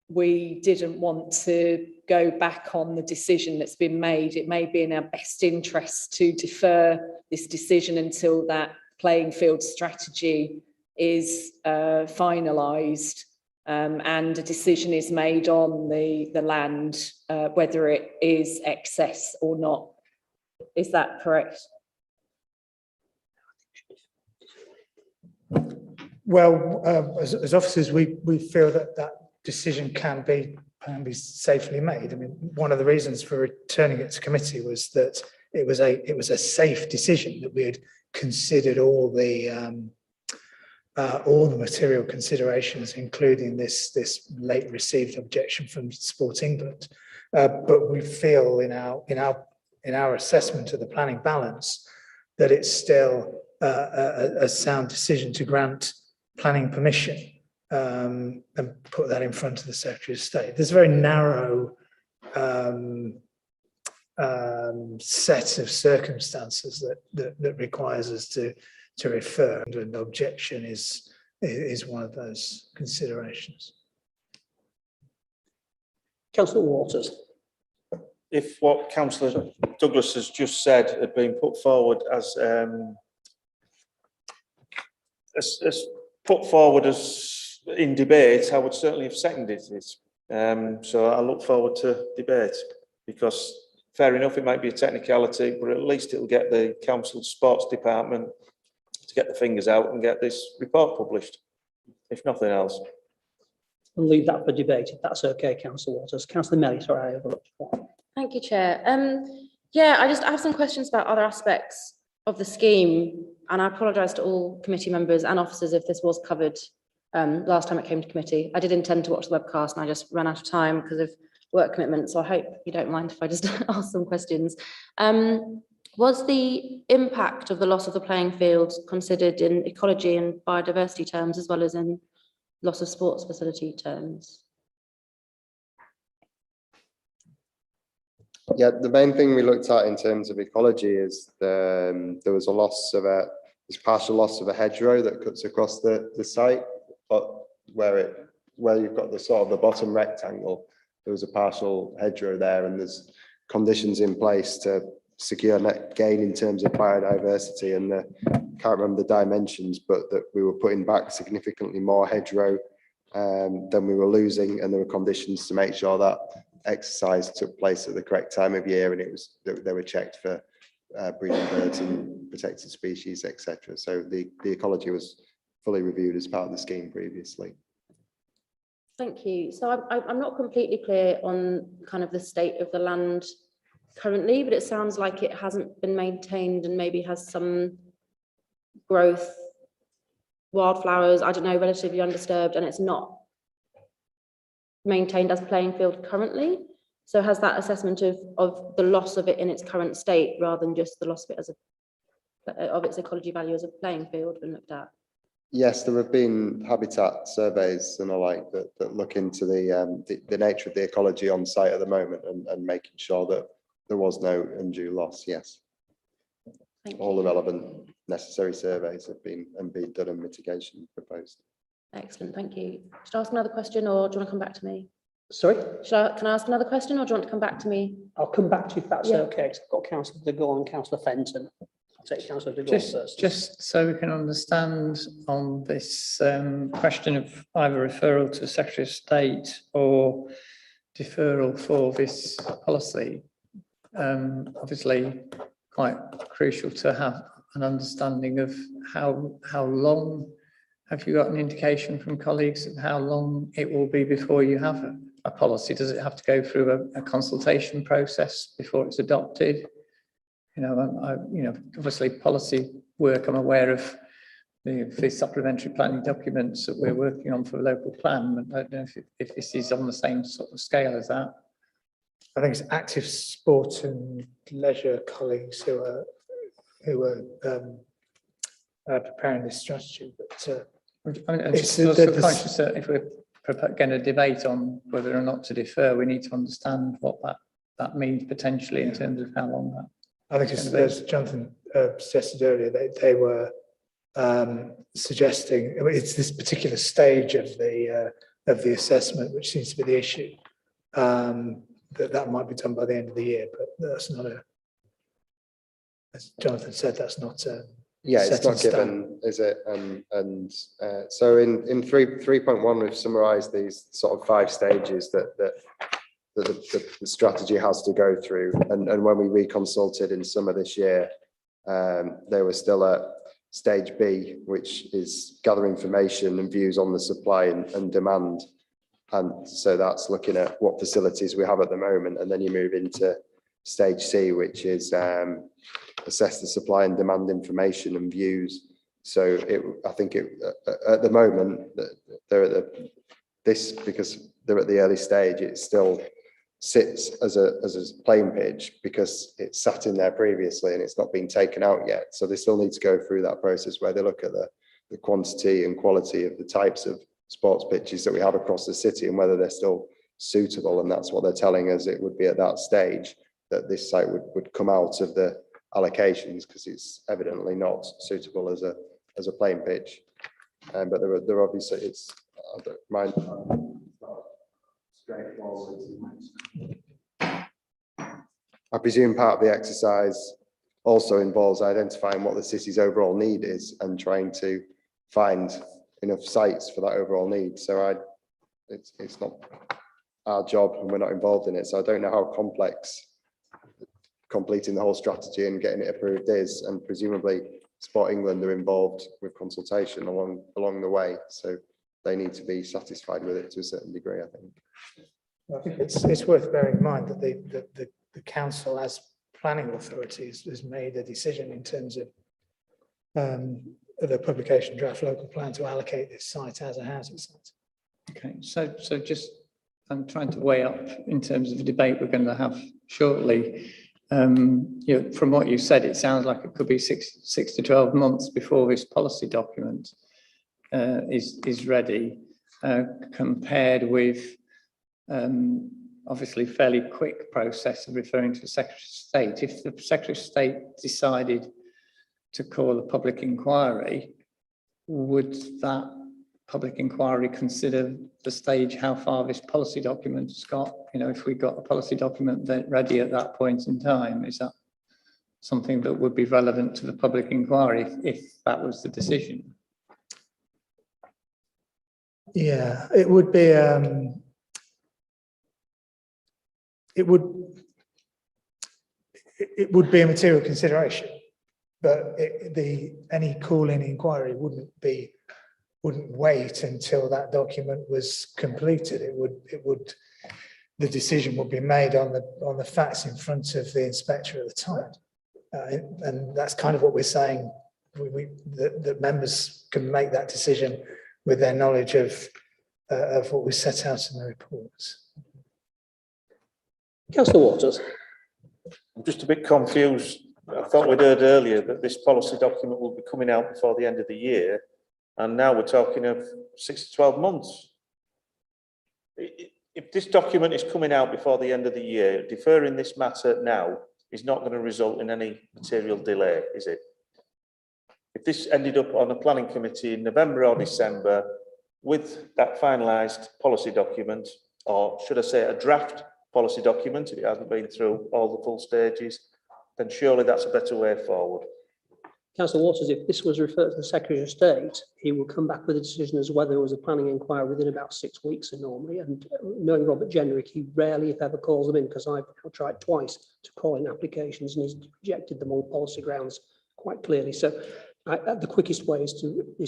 we didn't want to go back on the decision that's been made, it may be in our best interest to defer this decision until that playing field strategy is finalised and a decision is made on the land, whether it is excess or not. Is that correct? Well, as officers, we feel that decision can be safely made. I mean, one of the reasons for returning it to committee was that it was a safe decision, that we had considered all the material considerations, including this late received objection from Sport England. But we feel in our assessment of the planning balance that it's still a sound decision to grant planning permission and put that in front of the Secretary of State. There's a very narrow set of circumstances that requires us to refer, and an objection is one of those considerations. Councillor Waters. If what Councillor Douglas has just said had been put forward as in debate, I would certainly have seconded it. So I look forward to debate, because fair enough, it might be a technicality, but at least it'll get the council sports department to get the fingers out and get this report published, if nothing else. And leave that for debate, if that's okay, Councillor Waters. Councillor Melly, sorry, I overlooked that. Thank you, Chair. Yeah, I have some questions about other aspects of the scheme, and I apologise to all committee members and officers if this was covered last time it came to committee. I did intend to watch the webcast and I just ran out of time because of work commitments, so I hope you don't mind if I just ask some questions. Was the impact of the loss of the playing field considered in ecology and biodiversity terms, as well as in loss of sports facility terms? Yeah, the main thing we looked at in terms of ecology is there was a loss of this partial loss of a hedgerow that cuts across the site, but where you've got the sort of the bottom rectangle, there was a partial hedgerow there, and there's conditions in place to secure net gain in terms of biodiversity, and can't remember the dimensions, but that we were putting back significantly more hedgerow than we were losing, and there were conditions to make sure that exercise took place at the correct time of year, and they were checked for breeding birds and protected species, etc. So the ecology was fully reviewed as part of the scheme previously. Thank you. So I'm not completely clear on kind of the state of the land currently, but it sounds like it hasn't been maintained and maybe has some growth, wildflowers, I don't know, relatively undisturbed, and it's not maintained as playing field currently. So has that assessment of the loss of it in its current state, rather than just the loss of it as of its ecology value as a playing field, been looked at? Yes, there have been habitat surveys and the like that look into the nature of the ecology on site at the moment, and making sure that there was no undue loss. Yes, all the relevant necessary surveys have been done and mitigation proposed. Excellent, thank you. Should I ask another question, or do you want to come back to me? Sorry? Can I ask another question, or do you want to come back to me? I'll come back to you if that's Yeah. okay, 'cause I've got Councillor de Gaulle and Councillor Fenton. I'll take Councillor de Gaulle first. Just so we can understand on this question of either referral to Secretary of State or deferral for this policy, obviously quite crucial to have an understanding of how long. Have you got an indication from colleagues of how long it will be before you have a policy? Does it have to go through a consultation process before it's adopted? You know, obviously policy work, I'm aware of the supplementary planning documents that we're working on for the local plan. I don't know if this is on the same sort of scale as that. I think it's active sport and leisure colleagues who are preparing this strategy. But I'm just also conscious that if we're going to debate on whether or not to defer, we need to understand what that means potentially in terms of how long that. I think, as Jonathan suggested earlier, they were suggesting, I mean, it's this particular stage of the assessment which seems to be the issue. That might be done by the end of the year, but that's not as Jonathan said, that's not yeah, it's not given, is it? So in 3.1, we've summarised these sort of 5 stages that the strategy has to go through. And when we reconsulted in summer this year, they were still at stage B, which is gather information and views on the supply and demand. And so that's looking at what facilities we have at the moment. And then you move into stage C, which is assess the supply and demand information and views. So I think at the moment they're at because they're at the early stage, it still sits as a playing pitch because it's sat in there previously and it's not been taken out yet. So they still need to go through that process where they look at the quantity and quality of the types of sports pitches that we have across the city and whether they're still suitable. And that's what they're telling us it would be at that stage, that this site would come out of the allocations because it's evidently not suitable as a playing pitch. But they're obviously, it's mine straightforward. I presume part of the exercise also involves identifying what the city's overall need is and trying to find enough sites for that overall need. So it's not our job and we're not involved in it. So I don't know how complex completing the whole strategy and getting it approved is, and presumably Sport England are involved with consultation along the way. So they need to be satisfied with it to a certain degree, I think. I think it's worth bearing in mind that the council as planning authorities has made a decision in terms of the publication draft local plan to allocate this site as a housing site. Okay, so just, I'm trying to weigh up in terms of the debate we're going to have shortly. You know, from what you said, it sounds like it could be six to 12 months before this policy document is ready, compared with obviously fairly quick process of referring to the Secretary of State. If the Secretary of State decided to call a public inquiry, would that public inquiry consider the stage how far this policy document has got? You know, if we got a policy document that ready at that point in time, is that something that would be relevant to the public inquiry if that was the decision? Yeah, it would be. It would be a material consideration, but any call-in inquiry wouldn't wait until that document was completed. The decision would be made on the facts in front of the inspector at the time, and that's kind of what we're saying. That members can make that decision with their knowledge of what we set out in the reports. Councillor Waters. I'm just a bit confused. I thought we'd heard earlier that this policy document will be coming out before the end of the year, and now we're talking of 6 to 12 months. If this document is coming out before the end of the year, deferring this matter now is not going to result in any material delay, is it? If this ended up on a planning committee in November or December with that finalised policy document, or should I say a draft policy document, if it hasn't been through all the full stages, then surely that's a better way forward. Councillor Waters, if this was referred to the Secretary of State, he will come back with a decision as whether there was a planning inquiry within about 6 weeks normally. And knowing Robert Jenrick, he rarely, if ever, calls them in, because I've tried twice to call in applications and he's rejected them on policy grounds quite clearly. So the quickest way is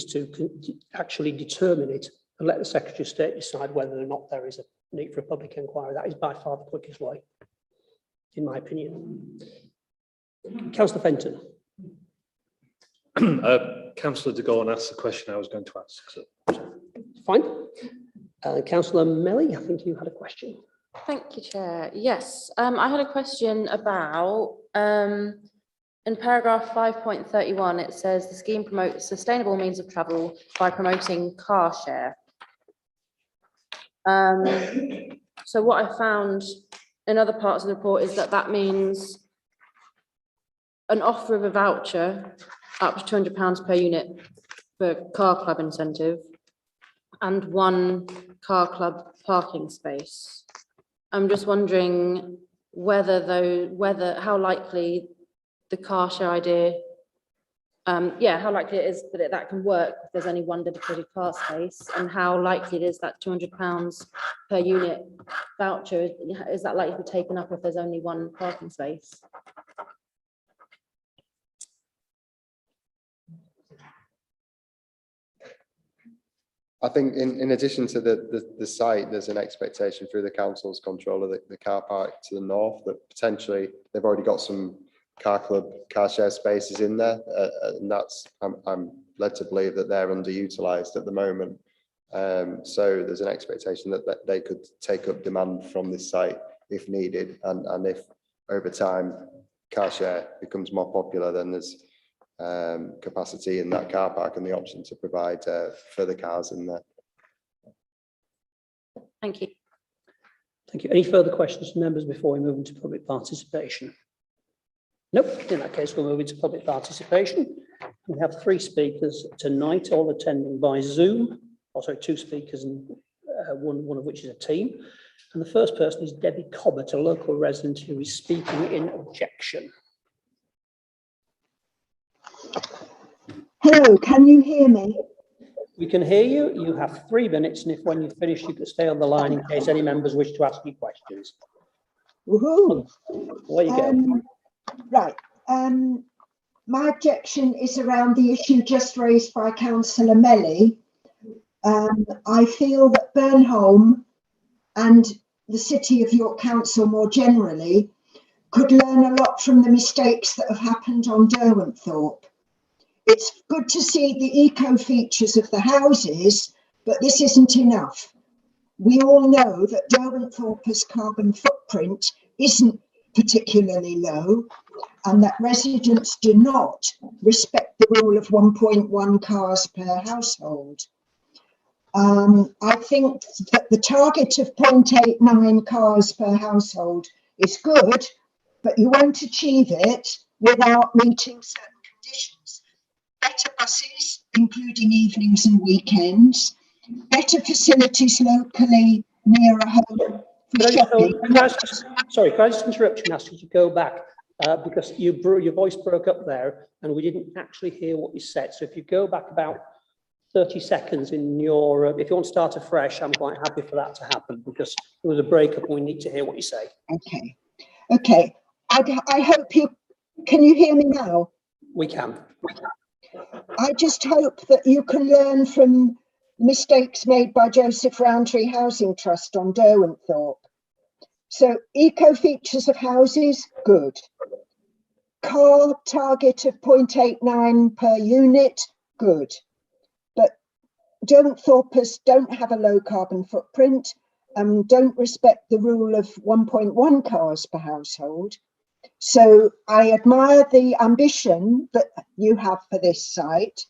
to actually determine it and let the Secretary of State decide whether or not there is a need for a public inquiry. That is by far the quickest way, in my opinion. Councillor Fenton. Councillor de Gaulle asked the question I was going to ask. So. Fine. Councillor Melly, I think you had a question. Thank you, Chair. Yes, I had a question about, in paragraph 5.31, it says the scheme promotes sustainable means of travel by promoting car share. So what I found in other parts of the report is that means an offer of a voucher up to £200 per unit for car club incentive and 1 car club parking space. I'm just wondering how likely the car share idea, how likely it is that can work if there's only 1 dedicated car space, and how likely it is that £200 per unit voucher, is that likely to be taken up if there's only 1 parking space? I think in addition to the site, there's an expectation through the council's control of the car park to the north that potentially they've already got some car club car share spaces in there, and that's I'm led to believe that they're underutilised at the moment. So there's an expectation that they could take up demand from this site if needed, and if over time car share becomes more popular, then there's capacity in that car park and the option to provide further cars in there. Thank you. Thank you. Any further questions from members before we move into public participation? Nope. In that case, we'll move into public participation. We have 3 speakers tonight, all attending by Zoom. Also 2 speakers, and one of which is a team. And the first person is Debbie Cobbett, a local resident who is speaking in objection. Hello, can you hear me? We can hear you. You have 3 minutes, and if when you finish, you can stay on the line in case any members wish to ask you questions. Woohoo! Away you go. Right. My objection is around the issue just raised by Councillor Melly. I feel that Burnholme and the City of York Council more generally could learn a lot from the mistakes that have happened on Derwentthorpe. It's good to see the eco features of the houses, but this isn't enough. We all know that Derwentthorpe's carbon footprint isn't particularly low, and that residents do not respect the rule of 1.1 cars per household. I think that the target of 0.89 cars per household is good, but you won't achieve it without meeting certain conditions. Better buses, including evenings and weekends, better facilities locally near a home for shopping. Sorry, can I just interrupt you and ask you to go back because your voice broke up there and we didn't actually hear what you said. So if you go back about 30 seconds in your, if you want to start afresh, I'm quite happy for that to happen because there was a breakup and we need to hear what you say. Okay. Okay. I hope you, can you hear me now? We can. I just hope that you can learn from mistakes made by Joseph Rowntree Housing Trust on Derwentthorpe. So eco features of houses, good. Car target of 0.89 per unit, good. But Derwentthorpers don't have a low carbon footprint and don't respect the rule of 1.1 cars per household. So I admire the ambition that you have for this site,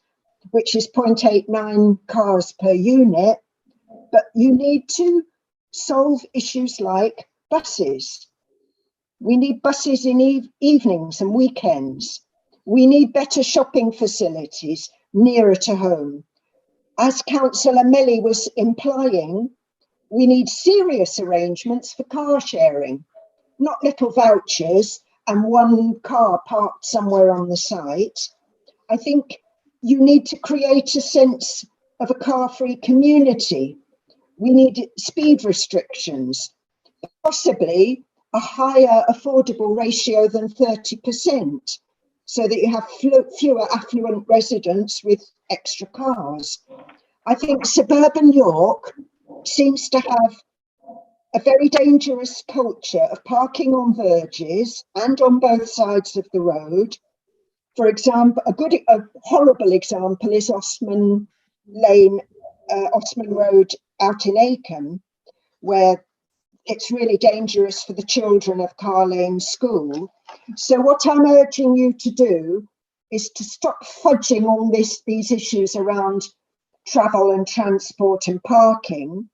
which is 0.89 cars per unit, but you need to solve issues like buses. We need buses in evenings and weekends. We need better shopping facilities nearer to home. As Councillor Melly was implying, we need serious arrangements for car sharing, not little vouchers and one car parked somewhere on the site. I think you need to create a sense of a car-free community. We need speed restrictions, possibly a higher affordable ratio than 30%, so that you have fewer affluent residents with extra cars. I think suburban York seems to have a very dangerous culture of parking on verges and on both sides of the road. For example, a horrible example is Osman Lane, Osman Road out in Acombe, where it's really dangerous for the children of Car Lane School. So what I'm urging you to do is to stop fudging all these issues around travel and transport and parking,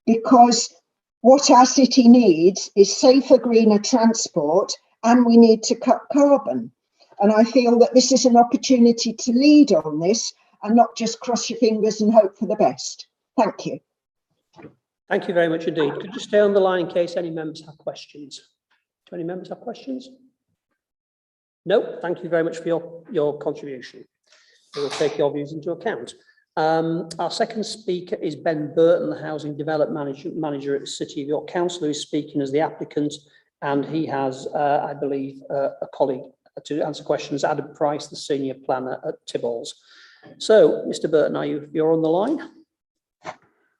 because what our city needs is safer, greener transport, and we need to cut carbon. And I feel that this is an opportunity to lead on this and not just cross your fingers and hope for the best. Thank you. Thank you very much indeed. Could you stay on the line in case any members have questions? Do any members have questions? No, thank you very much for your contribution. We will take your views into account. Our second speaker is Ben Burton, the Housing Development Manager at the City of York Council, who is speaking as the applicant, and he has, I believe, a colleague to answer questions, Adam Price, the Senior Planner at Tibballs. So, Mr. Burton, you're on the line?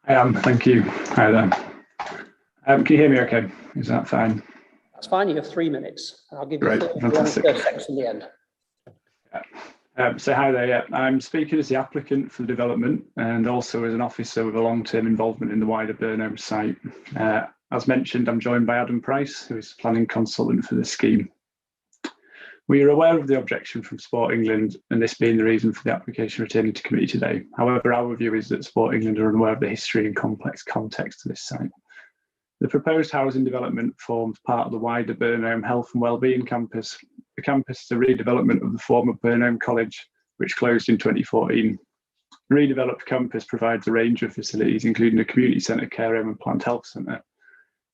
I am, thank you. Hi there. Can you hear me okay? Is that fine? That's fine, you have 3 minutes. I'll give you Great, 30 seconds in the end. So hi there, yeah. I'm speaking as the applicant for the development and also as an officer with a long-term involvement in the wider Burnholme site. As mentioned, I'm joined by Adam Price, who is planning consultant for the scheme. We are aware of the objection from Sport England and this being the reason for the application returning to committee today. However, our view is that Sport England are unaware of the history and complex context of this site. The proposed housing development forms part of the wider Burnholme Health and Wellbeing Campus. The campus is a redevelopment of the former Burnholme College, which closed in 2014. The redeveloped campus provides a range of facilities, including a community centre, care home and plant health centre.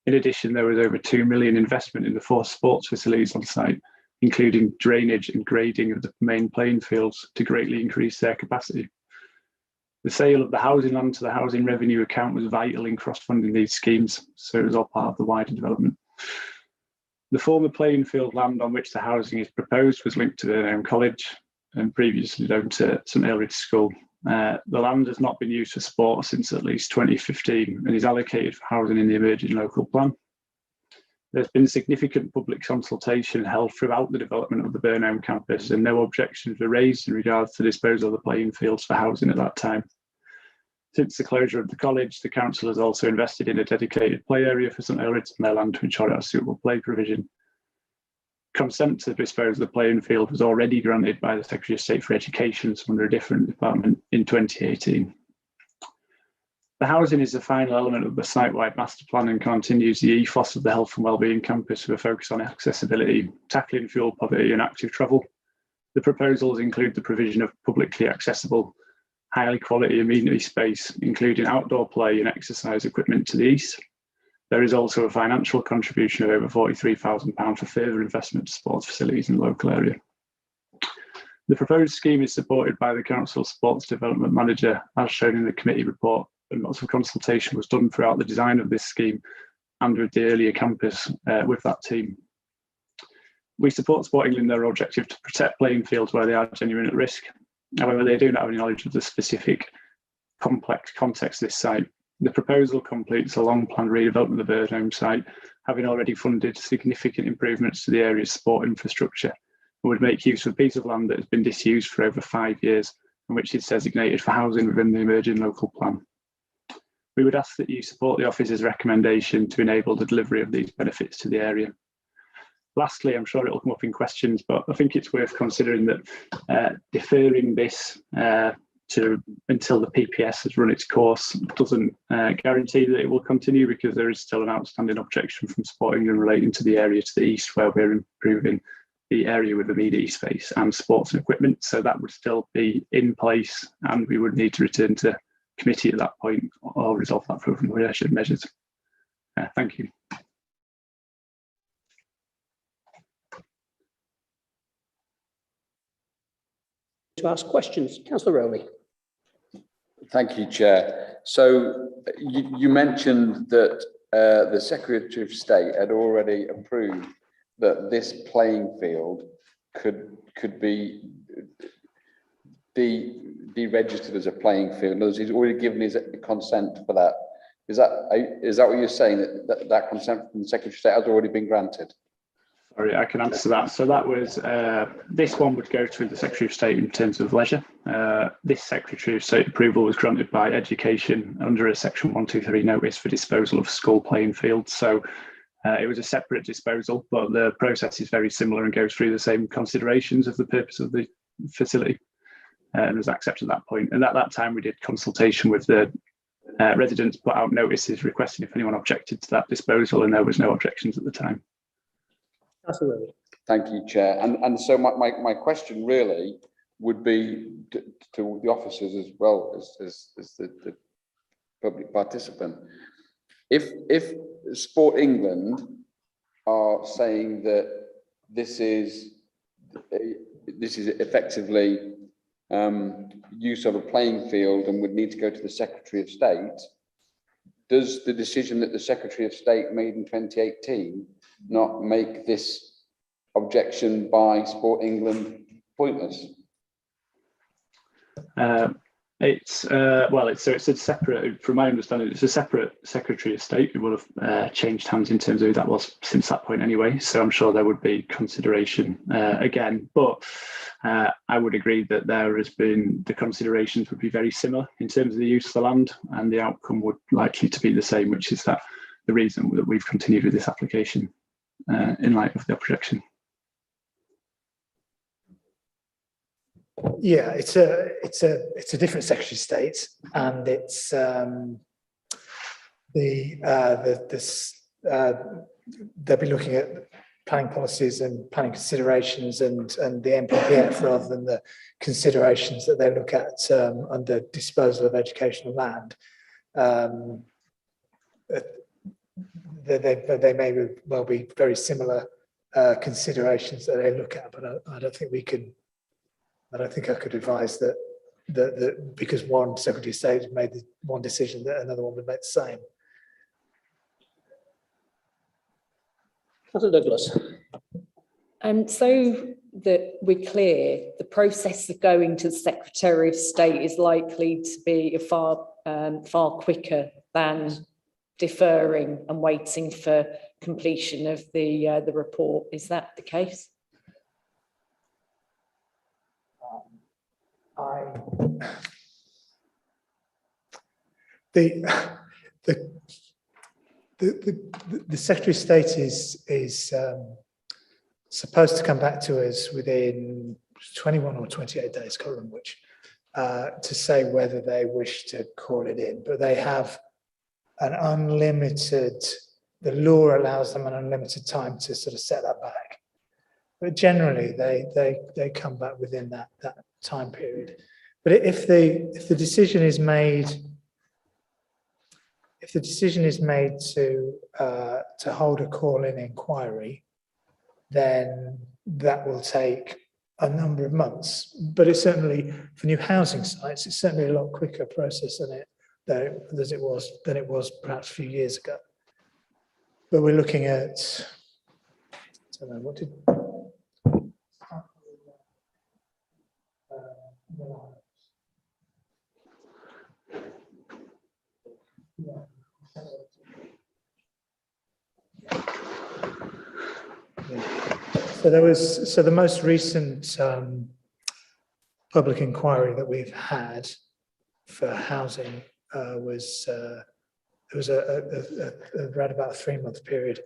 In addition, there was over 2 million investment in the 4 sports facilities on site, including drainage and grading of the main playing fields to greatly increase their capacity. The sale of the housing land to the housing revenue account was vital in cross-funding these schemes, so it was all part of the wider development. The former playing field land on which the housing is proposed was linked to Burnholme College and previously known to St Aelridge School. The land has not been used for sport since at least 2015 and is allocated for housing in the emerging local plan. There's been significant public consultation held throughout the development of the Burnholme campus, and no objections were raised in regards to disposal of the playing fields for housing at that time. Since the closure of the college, the council has also invested in a dedicated play area for St Aelridge and their land to ensure it has suitable play provision. Consent to dispose of the playing field was already granted by the Secretary of State for Education under a different department in 2018. The housing is the final element of the site-wide master plan and continues the ethos of the Health and Wellbeing Campus with a focus on accessibility, tackling fuel poverty and active travel. The proposals include the provision of publicly accessible, highly quality amenity space, including outdoor play and exercise equipment to the east. There is also a financial contribution of over £43,000 for further investment to sports facilities in the local area. The proposed scheme is supported by the Council's Sports Development Manager, as shown in the committee report, and lots of consultation was done throughout the design of this scheme and with the earlier campus with that team. We support Sport England in their objective to protect playing fields where they are genuinely at risk. However, they do not have any knowledge of the specific complex context of this site. The proposal completes a long-planned redevelopment of the Burnholme site, having already funded significant improvements to the area's sport infrastructure, and would make use of a piece of land that has been disused for over 5 years and which is designated for housing within the emerging local plan. We would ask that you support the office's recommendation to enable the delivery of these benefits to the area. Lastly, I'm sure it will come up in questions, but I think it's worth considering that deferring this until the PPS has run its course doesn't guarantee that it will continue, because there is still an outstanding objection from Sport England relating to the area to the east where we're improving the area with amenity space and sports and equipment. So that would still be in place, and we would need to return to committee at that point or resolve that through measures. Thank you. To ask questions, Councillor Rowley. Thank you, Chair. So you mentioned that the Secretary of State had already approved that this playing field could be deregistered as a playing field. In other words, he's already given his consent for that. Is that what you're saying, that consent from the Secretary of State has already been granted? Sorry, I can answer that. So that was, this one would go to the Secretary of State in terms of leisure. This Secretary of State approval was granted by Education under a Section 123 notice for disposal of school playing fields. So it was a separate disposal, but the process is very similar and goes through the same considerations of the purpose of the facility, and was accepted at that point. And at that time, we did consultation with the residents, put out notices requesting if anyone objected to that disposal, and there was no objections at the time. Absolutely. Thank you, Chair. And so my question really would be to the officers as well as the public participant. If Sport England are saying that this is effectively use of a playing field and would need to go to the Secretary of State, does the decision that the Secretary of State made in 2018 not make this objection by Sport England pointless? It's a separate, from my understanding, it's a separate Secretary of State who will have changed hands in terms of who that was since that point anyway. So I'm sure there would be consideration again, but I would agree that there has been, the considerations would be very similar in terms of the use of the land, and the outcome would likely to be the same, which is that the reason that we've continued with this application in light of the objection. Yeah, it's a different Secretary of State, and it's they'll be looking at planning policies and planning considerations and the MPPF rather than the considerations that they look at under disposal of educational land. they may well be very similar considerations that they look at, but I don't think we can. I don't think I could advise that because one Secretary of State made one decision that another one would make the same. Councillor Douglas. So that we're clear, the process of going to the Secretary of State is likely to be far quicker than deferring and waiting for completion of the report. Is that the case? The Secretary of State is supposed to come back to us within 21 or 28 days, can't remember which, to say whether they wish to call it in. But they have an unlimited, the law allows them an unlimited time to sort of set that back. But generally, they come back within that time period. But if the decision is made, to hold a call-in inquiry, then that will take a number of months. But it's certainly, for new housing sites, it's certainly a lot quicker process than it was perhaps a few years ago. But we're looking at, I don't know, what did So the most recent public inquiry that we've had for housing was there was around about a 3-month period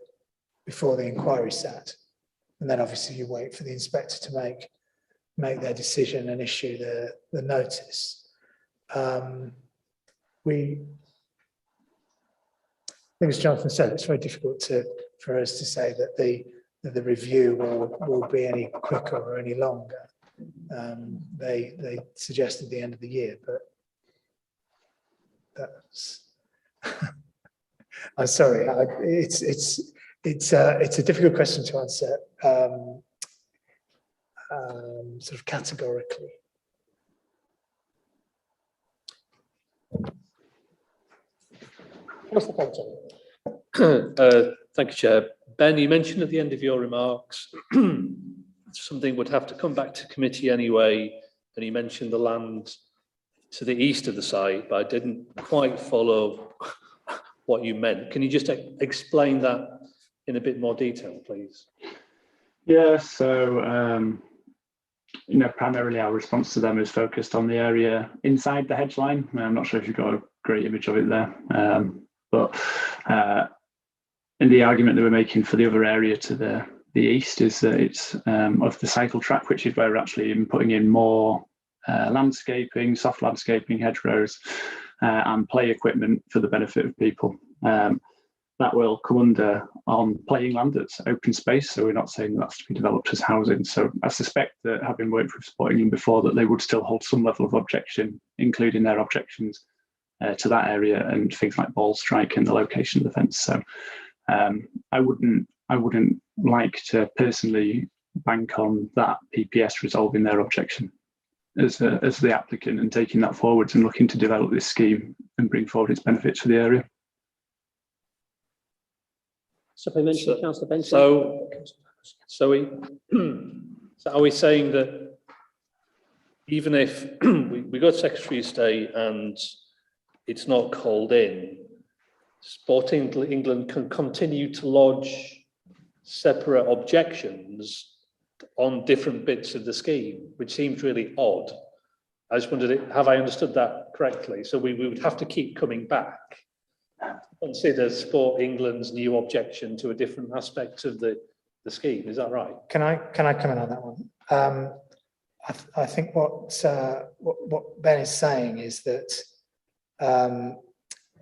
before the inquiry sat, and then obviously you wait for the inspector to make their decision and issue the notice. I think as Jonathan said, it's very difficult for us to say that the review will be any quicker or any longer. They suggested the end of the year, but that's. I'm sorry. It's a difficult question to answer sort of categorically. Thank you, Chair. Ben, you mentioned at the end of your remarks something would have to come back to committee anyway, and you mentioned the land to the east of the site, but I didn't quite follow what you meant. Can you just explain that in a bit more detail, please? Yeah, so primarily our response to them is focused on the area inside the hedge line. I'm not sure if you've got a great image of it there, but and the argument that we're making for the other area to the east is that it's of the cycle track, which is where we're actually putting in more landscaping, soft landscaping, hedgerows, and play equipment for the benefit of people. That will come under on playing land that's open space, so we're not saying that's to be developed as housing. So I suspect that, having worked with Sporting England before, that they would still hold some level of objection, including their objections to that area and things like ball strike and the location of the fence. So I wouldn't like to personally bank on that PPS resolving their objection as the applicant and taking that forwards and looking to develop this scheme and bring forward its benefits for the area. Supplementary, Councillor Benson. So are we saying that even if we got Secretary of State and it's not called in, Sporting England can continue to lodge separate objections on different bits of the scheme, which seems really odd. I just wondered, have I understood that correctly? So we would have to keep coming back, consider Sport England's new objection to a different aspect of the scheme. Is that right? Can I comment on that one? I think what Ben is saying is that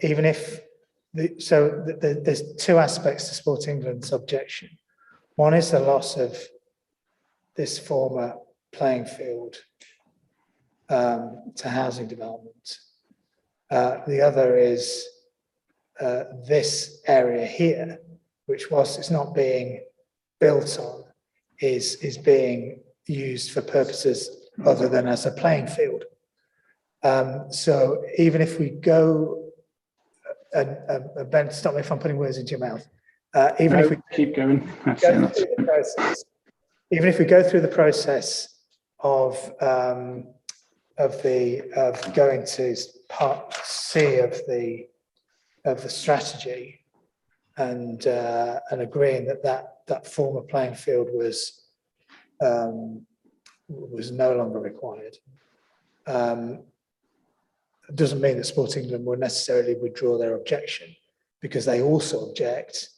even if there's two aspects to Sport England's objection. One is the loss of this former playing field to housing development. The other is this area here, which whilst it's not being built on, is being used for purposes other than as a playing field. So even if we go, Ben, stop me if I'm putting words into your mouth. Even if we keep going, go through the process, even if we go through the process of going to part C of the strategy and agreeing that former playing field was no longer required. It doesn't mean that Sport England will necessarily withdraw their objection, because they also object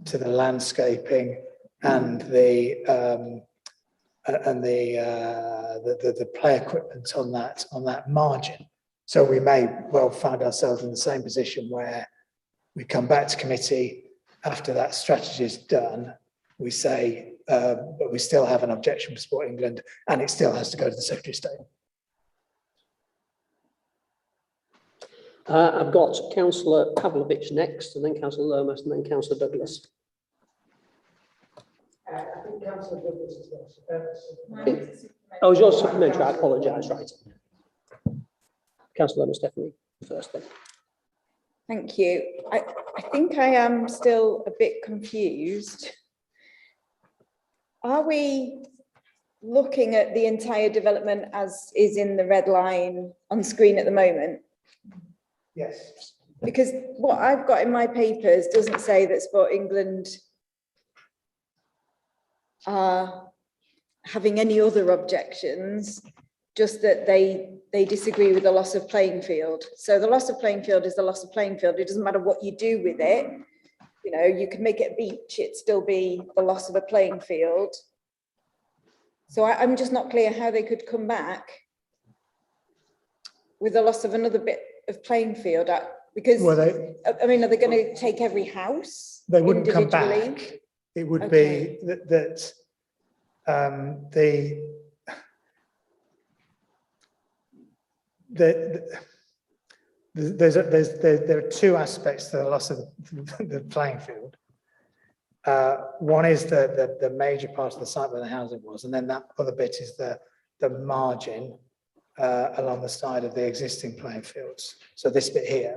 to the landscaping and the play equipment on that margin. So we may well find ourselves in the same position where we come back to committee after that strategy is done. We say, but we still have an objection for Sport England, and it still has to go to the Secretary of State. I've got Councillor Pavlovich next, and then Councillor Lomas, and then Councillor Douglas. I think Councillor Douglas is next. Oh, is yours supplementary? I apologise, right. Councillor Lomas, definitely first then. Thank you. I think I am still a bit confused. Are we looking at the entire development as is in the red line on screen at the moment? Yes. Because what I've got in my papers doesn't say that Sport England are having any other objections, just that they disagree with the loss of playing field. So the loss of playing field is the loss of playing field. It doesn't matter what you do with it. You know, you could make it a beach, it'd still be the loss of a playing field. So I'm just not clear how they could come back with the loss of another bit of playing field, because I mean, are they going to take every house? They wouldn't come individually? back. It would be that there are two aspects to the loss of the playing field. One is the major part of the site where the housing was, and then that other bit is the margin along the side of the existing playing fields. So this bit here.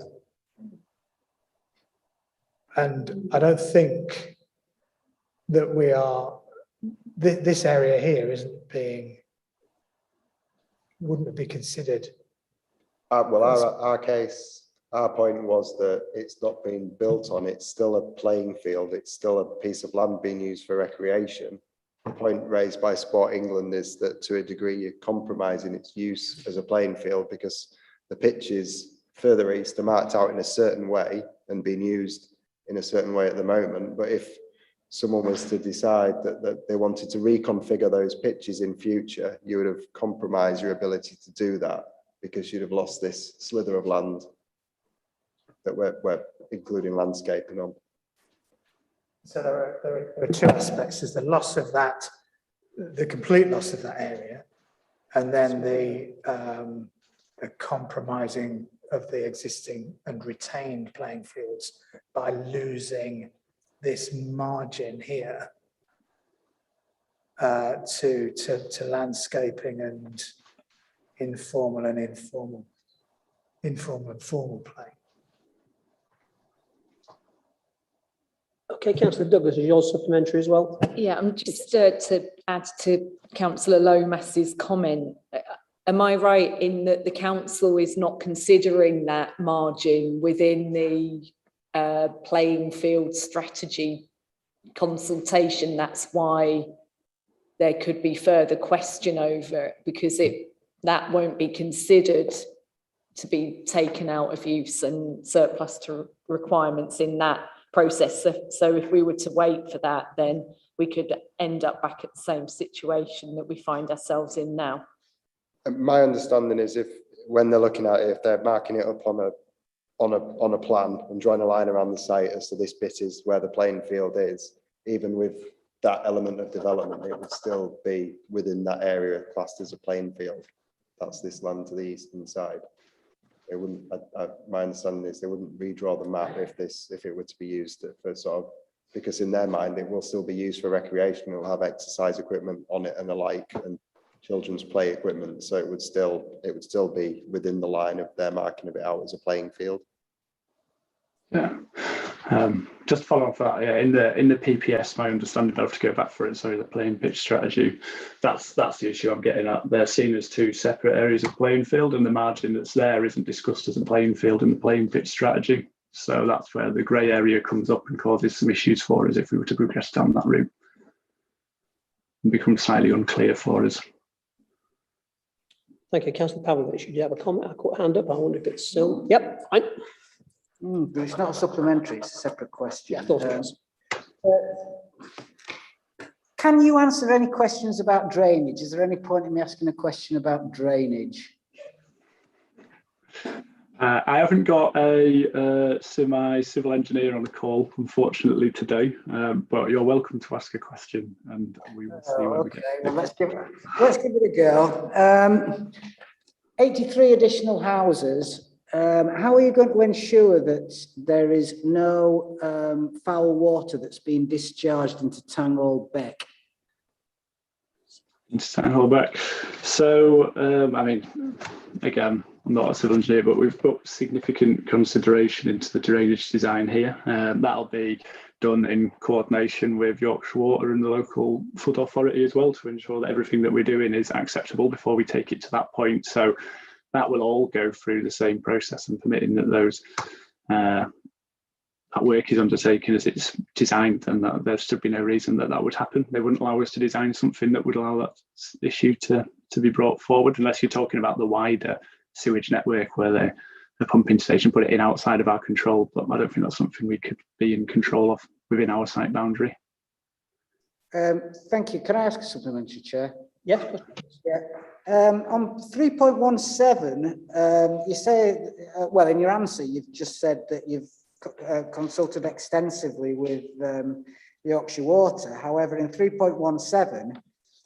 And I don't think that we are, this area here wouldn't be considered. Well, our case, our point was that it's not being built on, it's still a playing field, it's still a piece of land being used for recreation. The point raised by Sport England is that to a degree you're compromising its use as a playing field, because the pitches further east are marked out in a certain way and being used in a certain way at the moment. But if someone was to decide that they wanted to reconfigure those pitches in future, you would have compromised your ability to do that, because you'd have lost this slither of land that we're including landscaping on. So there are two aspects. There's the loss of that, the complete loss of that area, and then the compromising of the existing and retained playing fields by losing this margin here to landscaping and informal and formal play. Okay, Councillor Douglas, is yours supplementary as well? Yeah, I'm just to add to Councillor Lomas's comment. Am I right in that the council is not considering that margin within the playing field strategy consultation? That's why there could be further question over it, because that won't be considered to be taken out of use and surplus to requirements in that process. So if we were to wait for that, then we could end up back at the same situation that we find ourselves in now. My understanding is when they're looking at it, if they're marking it up on a plan and drawing a line around the site as to this bit is where the playing field is, even with that element of development, it would still be within that area classed as a playing field. That's this land to the eastern side. They wouldn't, my understanding is they wouldn't redraw the map if it were to be used for sort of, because in their mind, it will still be used for recreation. It'll have exercise equipment on it and the like, and children's play equipment. So it would still be within the line of their marking of it out as a playing field. Yeah. Just to follow up that, yeah, in the PPS, my understanding, I'll have to go back for it, sorry, the playing pitch strategy, that's the issue I'm getting at. They're seen as two separate areas of playing field, and the margin that's there isn't discussed as a playing field in the playing pitch strategy. So that's where the grey area comes up and causes some issues for us if we were to progress down that route. It becomes slightly unclear for us. Thank you, Councillor Pavlovich. Did you have a comment? I put hand up. I wonder if it's still. Yep, fine. But it's not a supplementary, it's a separate question. Yeah, I thought it was. Can you answer any questions about drainage? Is there any point in me asking a question about drainage? I haven't got a semi-civil engineer on the call, unfortunately, today, but you're welcome to ask a question, and we will see where we get. Well, let's give it a go. 83 additional houses. How are you going to ensure that there is no foul water that's being discharged into Tanghall Beck? Into Tanghall Beck. So, I mean, again, I'm not a civil engineer, but we've put significant consideration into the drainage design here. That'll be done in coordination with Yorkshire Water and the local flood authority as well, to ensure that everything that we're doing is acceptable before we take it to that point. So that will all go through the same process, and permitting that those that work is undertaken as it's designed, and that there should be no reason that that would happen. They wouldn't allow us to design something that would allow that issue to be brought forward, unless you're talking about the wider sewage network where the pumping station put it in outside of our control. But I don't think that's something we could be in control of within our site boundary. Thank you. Can I ask a supplementary, Chair? Yes. Yeah. On 3.17, you say, well, in your answer, you've just said that you've consulted extensively with Yorkshire Water. However, in 3.17,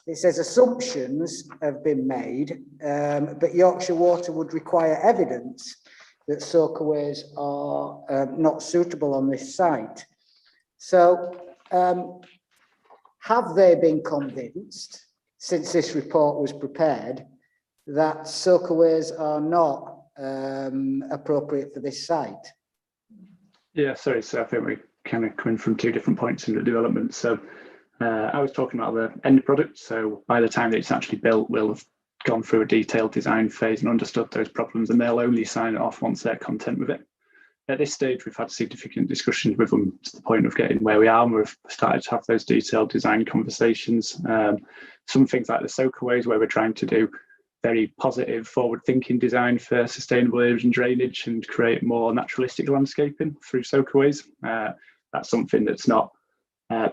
it says assumptions have been made, but Yorkshire Water would require evidence that soakaways are not suitable on this site. So, have they been convinced, since this report was prepared, that soakaways are not appropriate for this site? Yeah, sorry, so I think we're kind of coming from two different points in the development. So I was talking about the end product. So by the time that it's actually built, we'll have gone through a detailed design phase and understood those problems, and they'll only sign it off once they're content with it. At this stage, we've had significant discussions with them to the point of getting where we are, and we've started to have those detailed design conversations. Some things like the soakaways, where we're trying to do very positive, forward-thinking design for sustainable areas and drainage and create more naturalistic landscaping through soakaways. That's something that's not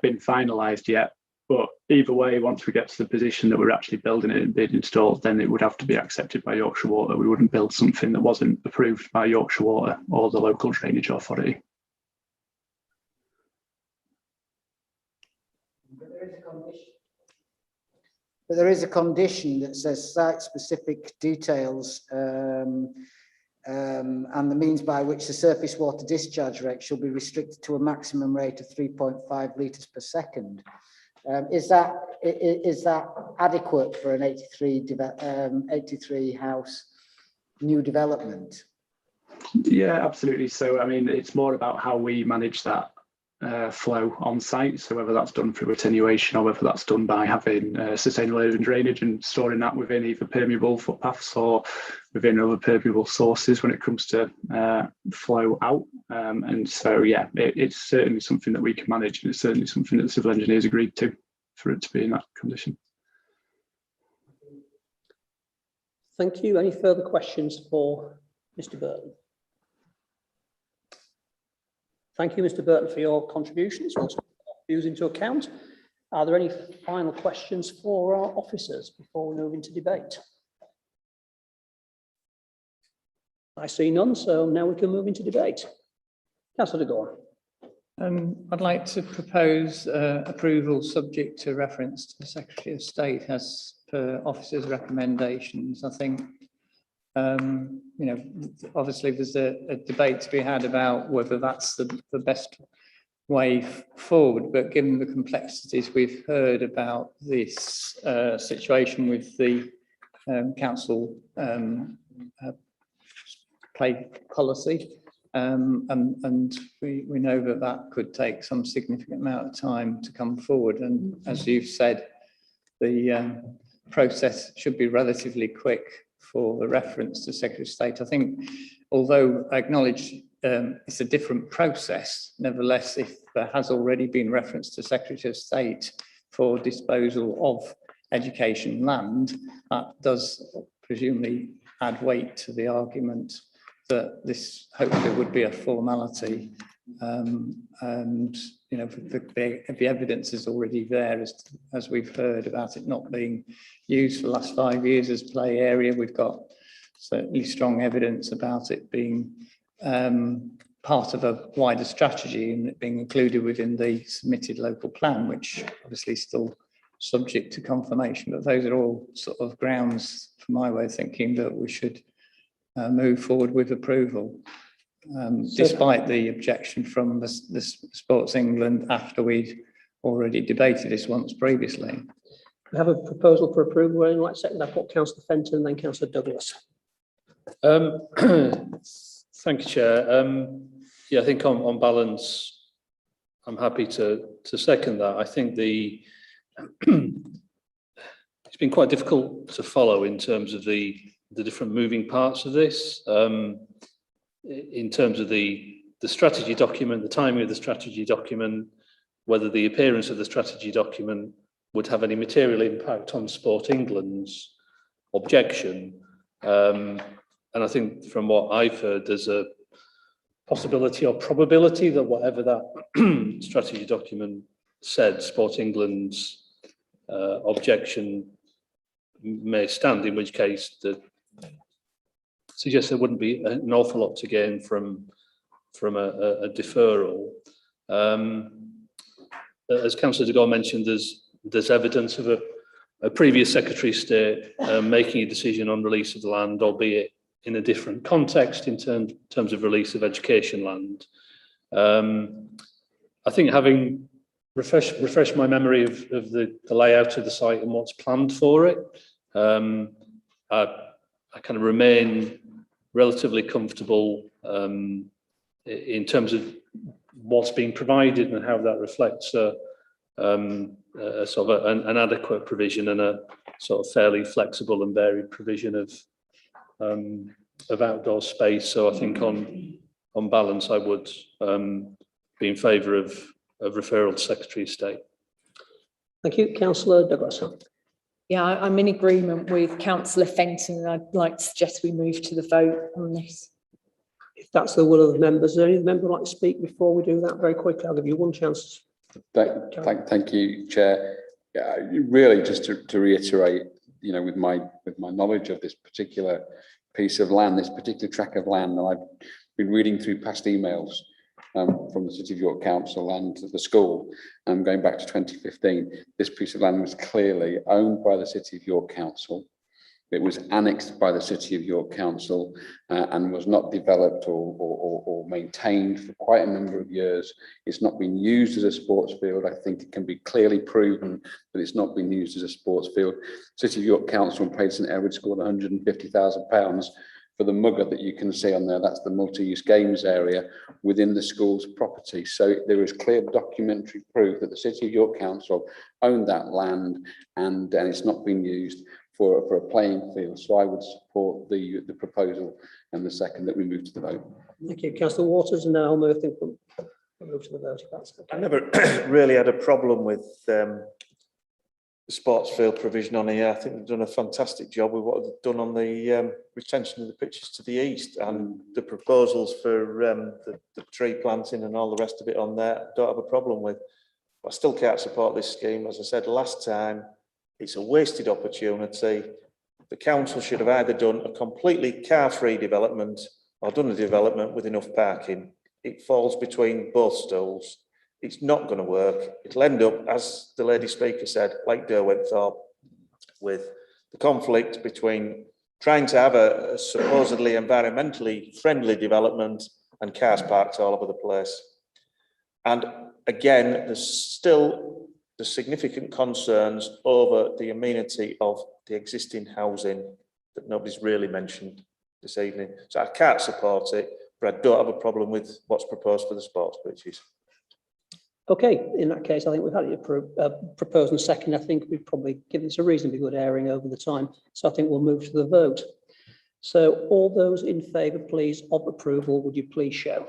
been finalised yet. But either way, once we get to the position that we're actually building it and being installed, then it would have to be accepted by Yorkshire Water. We wouldn't build something that wasn't approved by Yorkshire Water or the local drainage authority. But there is a condition that says site-specific details and the means by which the surface water discharge rate shall be restricted to a maximum rate of 3.5 litres per second. Is that adequate for an 83 house new development? Yeah, absolutely. So, I mean, it's more about how we manage that flow on site. So whether that's done through attenuation or whether that's done by having sustainable area and drainage and storing that within either permeable footpaths or within other permeable sources when it comes to flow out. And so, yeah, it's certainly something that we can manage, and it's certainly something that the civil engineers agreed to for it to be in that condition. Thank you. Any further questions for Mr. Burton? Thank you, Mr. Burton, for your contributions. We'll take our views into account. Are there any final questions for our officers before we move into debate? I see none, so now we can move into debate. Councillor de Gore. I'd like to propose approval subject to reference to the Secretary of State as per officers' recommendations. I think you know, obviously there's a debate to be had about whether that's the best way forward, but given the complexities we've heard about this situation with the council play policy, and we know that that could take some significant amount of time to come forward, and as you've said, the process should be relatively quick for the reference to Secretary of State. I think, although I acknowledge it's a different process, nevertheless, if there has already been reference to Secretary of State for disposal of education land, that does presumably add weight to the argument that this hopefully would be a formality. And you know, the evidence is already there, as we've heard about it not being used for the last 5 years as play area. We've got certainly strong evidence about it being part of a wider strategy and it being included within the submitted local plan, which obviously is still subject to confirmation. But those are all sort of grounds, from my way of thinking, that we should move forward with approval. Despite the objection from the Sports England after we'd already debated this once previously. We have a proposal for approval. Would anyone like to second that? Put Councillor Fenton and then Councillor Douglas. Thank you, Chair. Yeah, I think on balance, I'm happy to second that. I think it's been quite difficult to follow in terms of the different moving parts of this. In terms of the strategy document, the timing of the strategy document, whether the appearance of the strategy document would have any material impact on Sport England's objection. And I think from what I've heard, there's a possibility or probability that whatever that strategy document said, Sport England's objection may stand, in which case the suggests there wouldn't be an awful lot to gain from a deferral. As Councillor de Gore mentioned, there's evidence of a previous Secretary of State making a decision on release of the land, albeit in a different context in terms of release of education land. I think having refreshed my memory of the layout of the site and what's planned for it, I kind of remain relatively comfortable in terms of what's being provided and how that reflects a sort of an adequate provision and a sort of fairly flexible and varied provision of outdoor space. So I think on balance, I would be in favour of referral to Secretary of State. Thank you, Councillor Douglas. Yeah, I'm in agreement with Councillor Fenton, and I'd like to suggest we move to the vote on this. If that's the will of the members, is there any member like to speak before we do that? Very quickly, I'll give you one chance. Thank you, Chair. Yeah, really, just to reiterate, you know, with my knowledge of this particular piece of land, this particular tract of land, and I've been reading through past emails from the City of York Council and the school, going back to 2015. This piece of land was clearly owned by the City of York Council. It was annexed by the City of York Council and was not developed or maintained for quite a number of years. It's not been used as a sports field. I think it can be clearly proven that it's not been used as a sports field. City of York Council paid St Edward's School £150,000 for the mugger that you can see on there. That's the multi-use games area within the school's property. So there is clear documentary proof that the City of York Council owned that land and it's not been used for a playing field. So I would support the proposal and the second that we move to the vote. Thank you, Councillor Waters, and now I'll move to the vote. If that's okay. I never really had a problem with the sports field provision on here. I think they've done a fantastic job with what they've done on the retention of the pitches to the east and the proposals for the tree planting and all the rest of it on there. I don't have a problem with. But I still can't support this scheme. As I said last time, it's a wasted opportunity. The council should have either done a completely car-free development or done a development with enough parking. It falls between both stools. It's not going to work. It'll end up, as the lady speaker said, like Derwentthorpe, with the conflict between trying to have a supposedly environmentally friendly development and cars parked all over the place. And again, there's still the significant concerns over the amenity of the existing housing that nobody's really mentioned this evening. So I can't support it, but I don't have a problem with what's proposed for the sports pitches. Okay, in that case, I think we've had it proposed and second. I think we've probably given this a reasonably good airing over the time. So I think we'll move to the vote. So all those in favour, please, of approval, would you please show?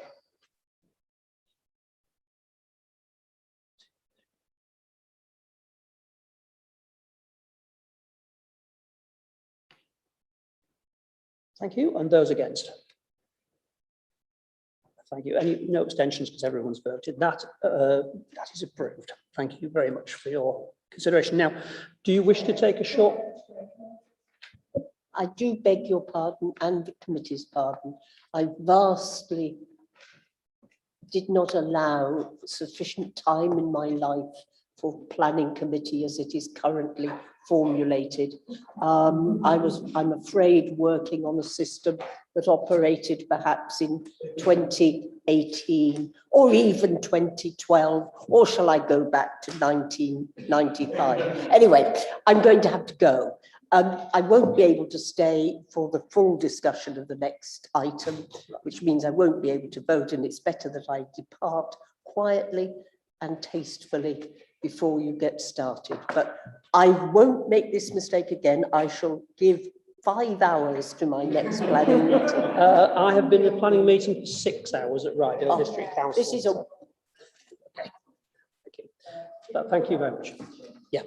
Thank you. And those against? Thank you. No abstentions because everyone's voted. That is approved. Thank you very much for your consideration. Now, do you wish to take a short? I do beg your pardon and the committee's pardon. I vastly did not allow sufficient time in my life for planning committee as it is currently formulated. I'm afraid working on a system that operated perhaps in 2018 or even 2012, or shall I go back to 1995? Anyway, I'm going to have to go. I won't be able to stay for the full discussion of the next item, which means I won't be able to vote, and it's better that I depart quietly and tastefully before you get started. But I won't make this mistake again. I shall give 5 hours to my next planning meeting. I have been in a planning meeting for 6 hours at Rydale District Council. This is a... Okay. Thank you. But thank you very much. Yeah.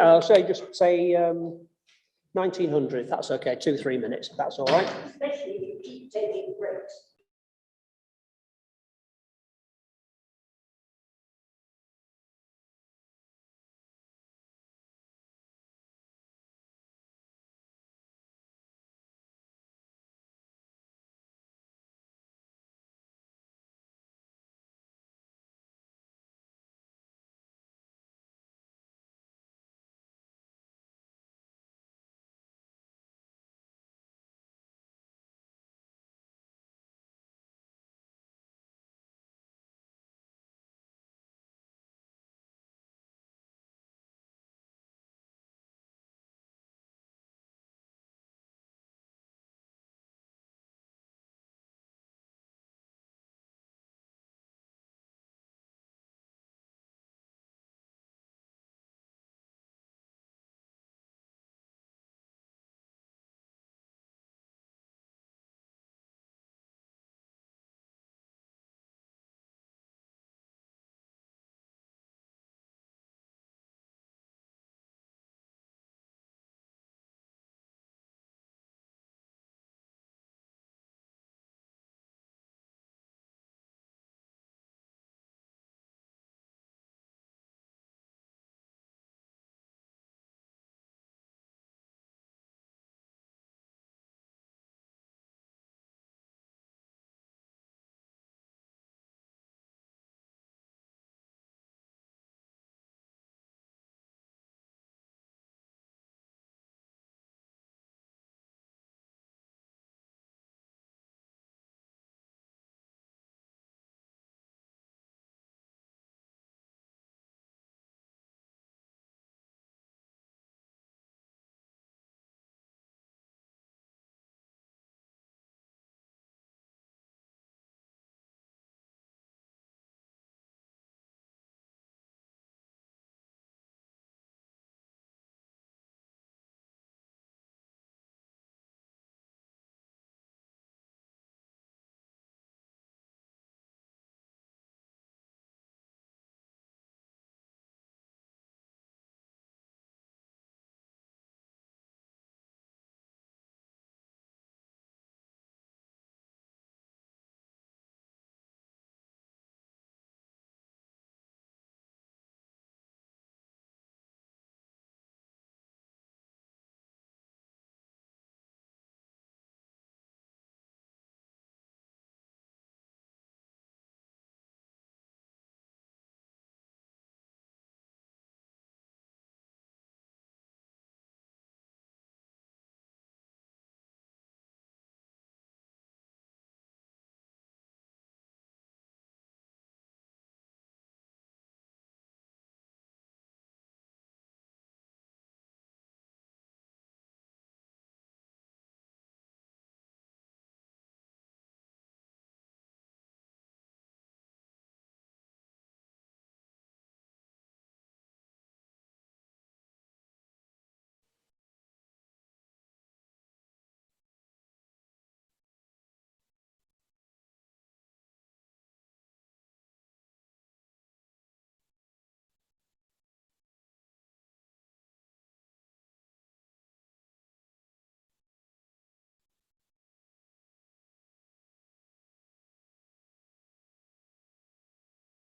I'll say just say 1900. That's okay. 2-3 minutes. That's all right. Especially if you keep taking breaks.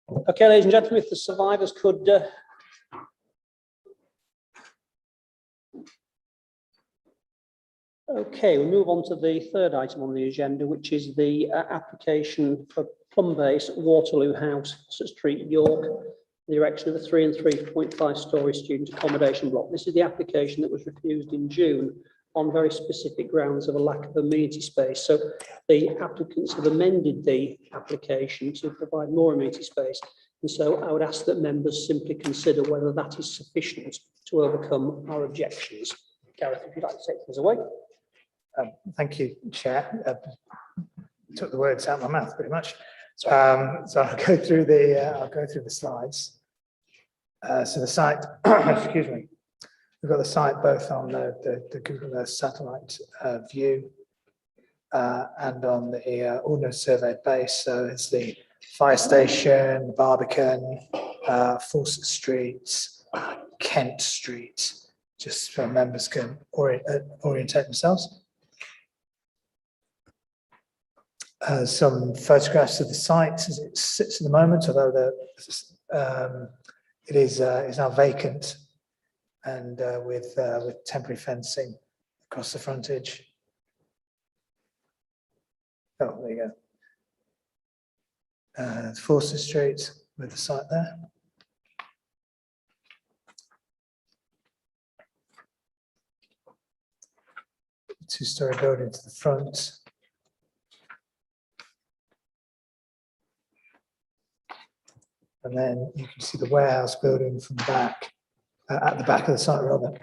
Okay, ladies and gentlemen, if the survivors could okay, we'll move on to the third item on the agenda, which is the application for Plumbase, Waterloo House, Fawcett Street, York, the erection of a 3 and 3.5 storey student accommodation block. This is the application that was refused in June on very specific grounds of a lack of amenity space. So the applicants have amended the application to provide more amenity space. And so I would ask that members simply consider whether that is sufficient to overcome our objections. Gareth, if you'd like to take things away. Thank you, Chair. Took the words out of my mouth pretty much. So I'll go through the slides. So the site, excuse me, we've got the site both on the Google Earth satellite view and on the Ordnance Survey base. So it's the fire station, Barbican, Fawcett Street, Kent Street, just so members can orientate themselves. Some photographs of the site as it sits at the moment, although it is now vacant and with temporary fencing across the frontage. Oh, there you go. Fawcett Street with the site there. Two-storey building to the front. And then you can see the warehouse building from the back, at the back of the site rather,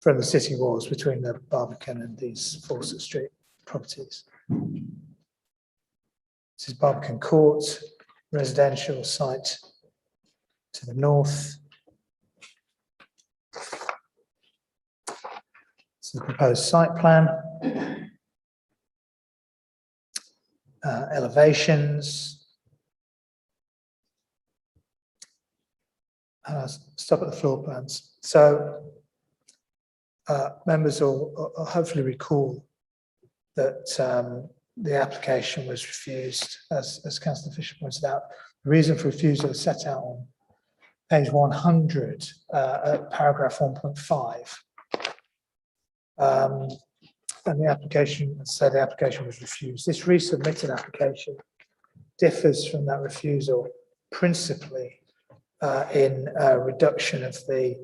from the city walls between the Barbican and these Fawcett Street properties. This is Barbican Court, residential site to the north. This is the proposed site plan. Elevations. Stop at the floor plans. So members will hopefully recall that the application was refused, as Councillor Fisher pointed out. The reason for refusal is set out on page 100, paragraph 1.5. And the application, so the application was refused. This resubmitted application differs from that refusal principally in reduction of the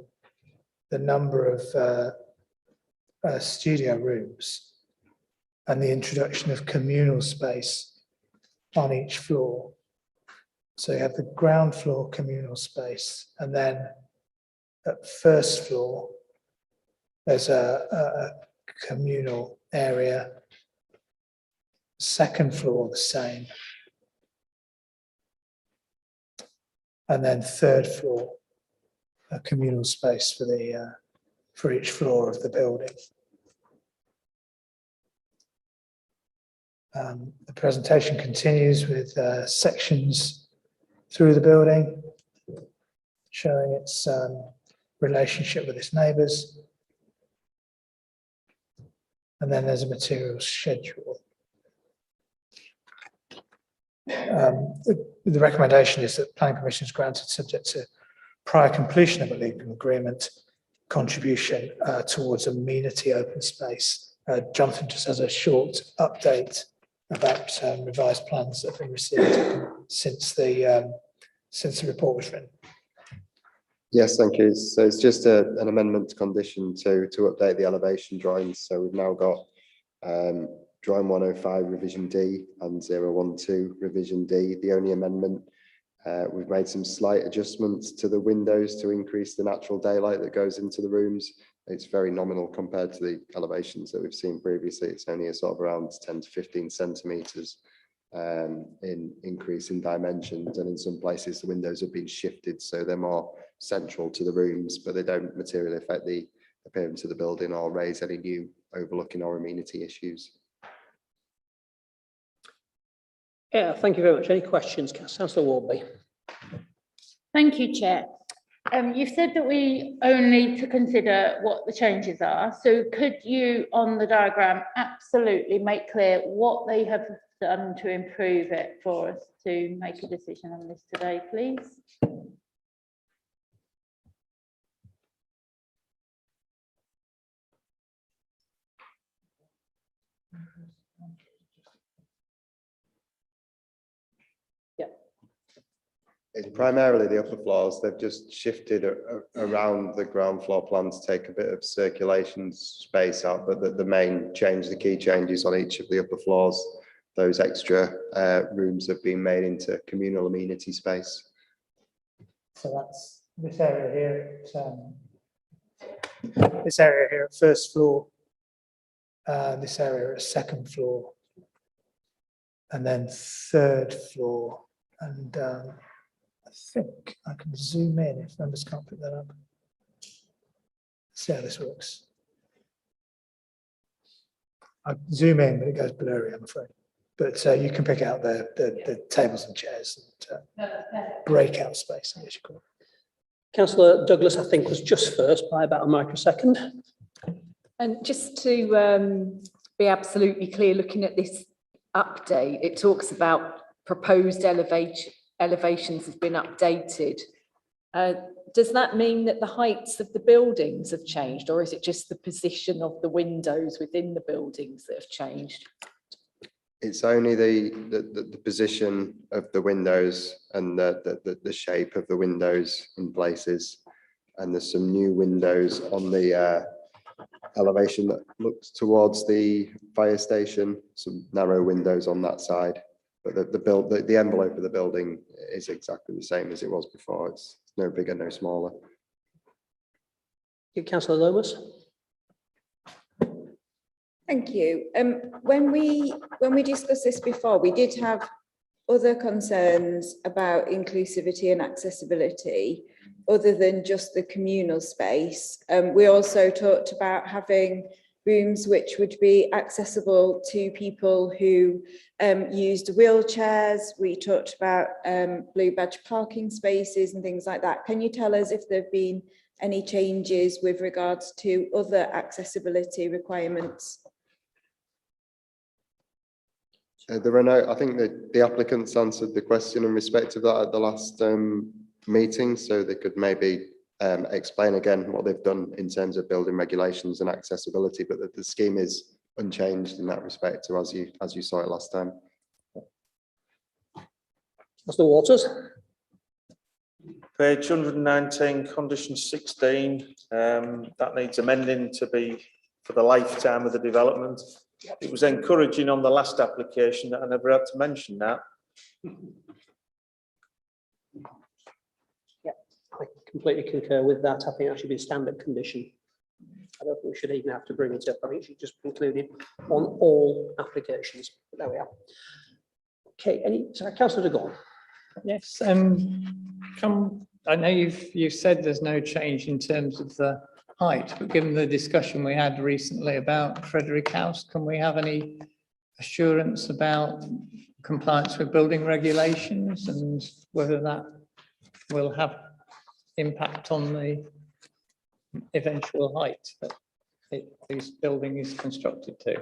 number of studio rooms and the introduction of communal space on each floor. So you have the ground floor communal space, and then at first floor there's a communal area. Second floor the same. And then third floor, a communal space for each floor of the building. The presentation continues with sections through the building, showing its relationship with its neighbours. And then there's a materials schedule. The recommendation is that planning permission is granted subject to prior completion of a legal agreement, contribution towards amenity open space. Jonathan just has a short update about revised plans that have been received since the report was written. Yes, thank you. So it's just an amendment to condition to update the elevation drawings. So we've now got drawing 105 revision D and 012 revision D. The only amendment, we've made some slight adjustments to the windows to increase the natural daylight that goes into the rooms. It's very nominal compared to the elevations that we've seen previously. It's only a sort of around 10 to 15 centimetres in increase in dimensions, and in some places the windows have been shifted so they're more central to the rooms, but they don't materially affect the appearance of the building or raise any new overlooking or amenity issues. Yeah, thank you very much. Any questions, Councillor Wardby? Thank you, Chair. You've said that we only need to consider what the changes are. So could you, on the diagram, absolutely make clear what they have done to improve it for us to make a decision on this today, please? It's primarily the upper floors. They've just shifted around the ground floor plan to take a bit of circulation space out, but the main change, the key changes on each of the upper floors, those extra rooms have been made into communal amenity space. So that's this area here. This area here at first floor, this area at second floor, and then third floor. And I think I can zoom in if members can't pick that up. See how this works. I zoom in, but it goes blurry, I'm afraid. But you can pick out the tables and chairs and breakout space, I guess you call it. Councillor Douglas, I think, was just first by about a microsecond. And just to be absolutely clear, looking at this update, it talks about proposed elevations have been updated. Does that mean that the heights of the buildings have changed, or is it just the position of the windows within the buildings that have changed? It's only the position of the windows and the shape of the windows in places. And there's some new windows on the elevation that looks towards the fire station, some narrow windows on that side. But the envelope of the building is exactly the same as it was before. It's no bigger, no smaller. Councillor Lomas. Thank you. When we discussed this before, we did have other concerns about inclusivity and accessibility other than just the communal space. We also talked about having rooms which would be accessible to people who used wheelchairs. We talked about blue badge parking spaces and things like that. Can you tell us if there have been any changes with regards to other accessibility requirements? There are no, I think that the applicants answered the question in respect of that at the last meeting, so they could maybe explain again what they've done in terms of building regulations and accessibility, but the scheme is unchanged in that respect to as you saw it last time. Councillor Waters. Page 119, condition 16, that needs amending to be for the lifetime of the development. It was encouraging on the last application that I never had to mention that. Yeah, I completely concur with that. I think that should be a standard condition. I don't think we should even have to bring it up. I think it should just be included on all applications. But there we are. Okay, sorry, Councillor de Gaulle. Yes, I know you've said there's no change in terms of the height, but given the discussion we had recently about Frederick House, can we have any assurance about compliance with building regulations and whether that will have impact on the eventual height that this building is constructed to?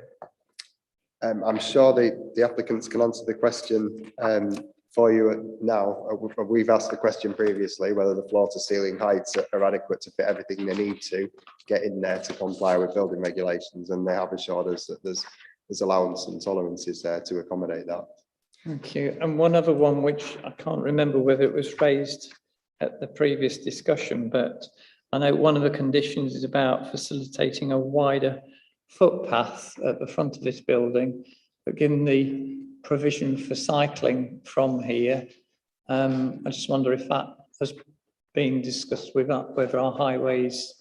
I'm sure the applicants can answer the question for you now. We've asked the question previously whether the floor to ceiling heights are adequate to fit everything they need to get in there to comply with building regulations, and they have assured us that there's allowance and tolerances there to accommodate that. Thank you. And one other one, which I can't remember whether it was raised at the previous discussion, but I know one of the conditions is about facilitating a wider footpath at the front of this building, but given the provision for cycling from here, I just wonder if that has been discussed with whether our highways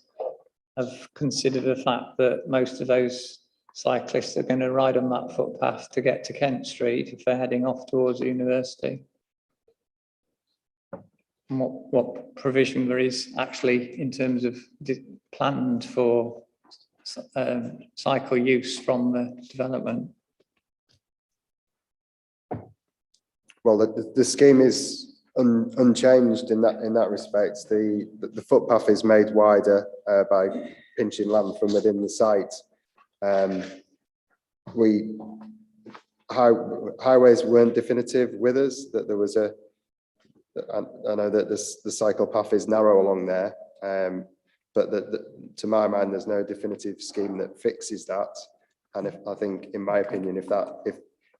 have considered the fact that most of those cyclists are going to ride on that footpath to get to Kent Street if they're heading off towards the university. And what provision there is actually in terms of planned for cycle use from the development. Well, the scheme is unchanged in that respect. The footpath is made wider by pinching land from within the site. Highways weren't definitive with us, that there was I know that the cycle path is narrow along there, but to my mind, there's no definitive scheme that fixes that. And I think, in my opinion,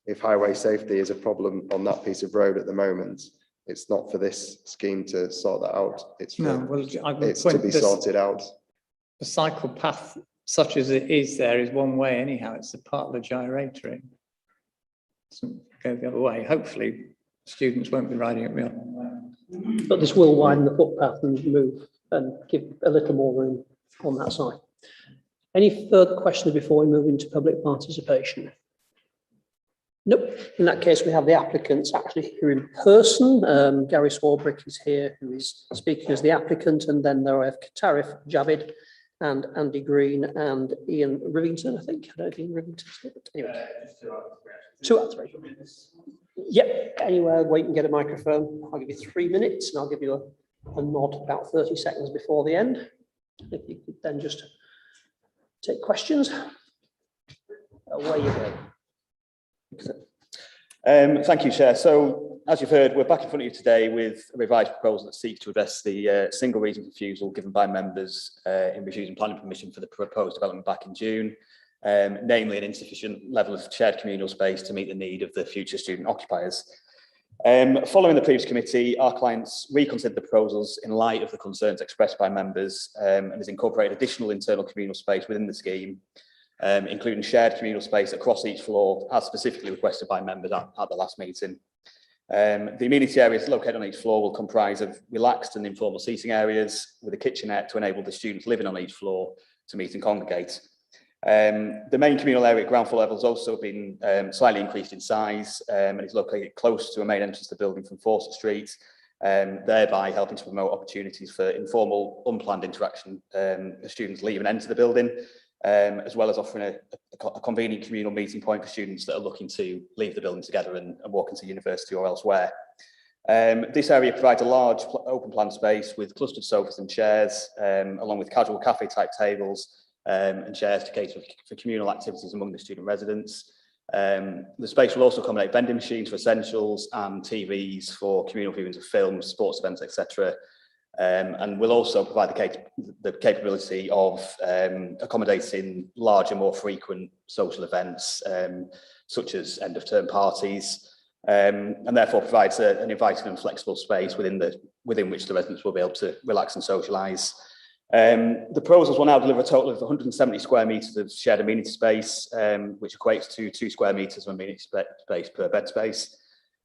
if highway safety is a problem on that piece of road at the moment, it's not for this scheme to sort that out. It's to be sorted out. The cycle path, such as it is there, is one way anyhow. It's a part of the gyratory. It doesn't go the other way. Hopefully, students won't be riding it the other way. But this will widen the footpath and move and give a little more room on that side. Any further questions before we move into public participation? Nope. In that case, we have the applicants actually here in person. Gary Swarbrick is here, who is speaking as the applicant, and then there are Tarif Javid and Andy Green and Ian Rivington, I think. I don't think Rivington's here, but anyway. 2 out of 3. Yep, anywhere where you can get a microphone. I'll give you 3 minutes and I'll give you a nod about 30 seconds before the end. If you could then just take questions. Away you go. Thank you, Chair. So, as you've heard, we're back in front of you today with a revised proposal that seeks to address the single reason refusal given by members in refusing planning permission for the proposed development back in June, namely an insufficient level of shared communal space to meet the need of the future student occupiers. Following the previous committee, our clients reconsidered the proposals in light of the concerns expressed by members and has incorporated additional internal communal space within the scheme, including shared communal space across each floor, as specifically requested by members at the last meeting. The amenity areas located on each floor will comprise of relaxed and informal seating areas with a kitchenette to enable the students living on each floor to meet and congregate. The main communal area at ground floor level has also been slightly increased in size and is located close to a main entrance to the building from Fawcett Street, thereby helping to promote opportunities for informal, unplanned interaction as students leave and enter the building, as well as offering a convenient communal meeting point for students that are looking to leave the building together and walk into university or elsewhere. This area provides a large open plan space with clustered sofas and chairs, along with casual cafe type tables and chairs to cater for communal activities among the student residents. The space will also accommodate vending machines for essentials and TVs for communal viewings of films, sports events, etc. And will also provide the capability of accommodating larger, more frequent social events, such as end of term parties, and therefore provides an inviting and flexible space within which the residents will be able to relax and socialise. The proposals will now deliver a total of 170 square metres of shared amenity space, which equates to 2 square metres of amenity space per bed space.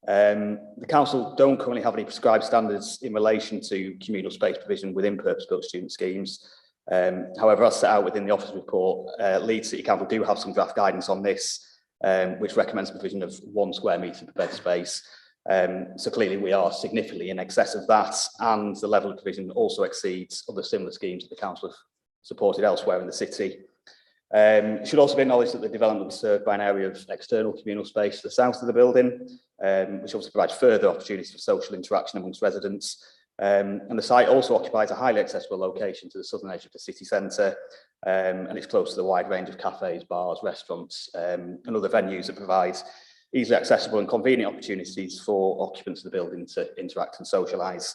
The council don't currently have any prescribed standards in relation to communal space provision within purpose-built student schemes. However, as set out within the office report, Leeds City Council do have some draft guidance on this, which recommends the provision of 1 square metre per bed space. So clearly we are significantly in excess of that, and the level of provision also exceeds other similar schemes that the council have supported elsewhere in the city. It should also be acknowledged that the development is served by an area of external communal space to the south of the building, which obviously provides further opportunities for social interaction amongst residents. And the site also occupies a highly accessible location to the southern edge of the city centre, and it's close to the wide range of cafes, bars, restaurants, and other venues that provide easily accessible and convenient opportunities for occupants of the building to interact and socialise.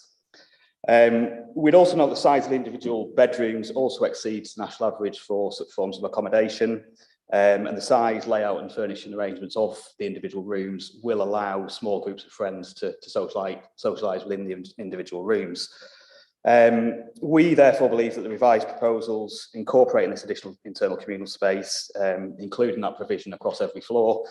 We'd also note the size of the individual bedrooms also exceeds the national average for such forms of accommodation, and the size, layout and furnishing arrangements of the individual rooms will allow small groups of friends to socialise within the individual rooms. We therefore believe that the revised proposals incorporating this additional internal communal space, including that provision across every floor,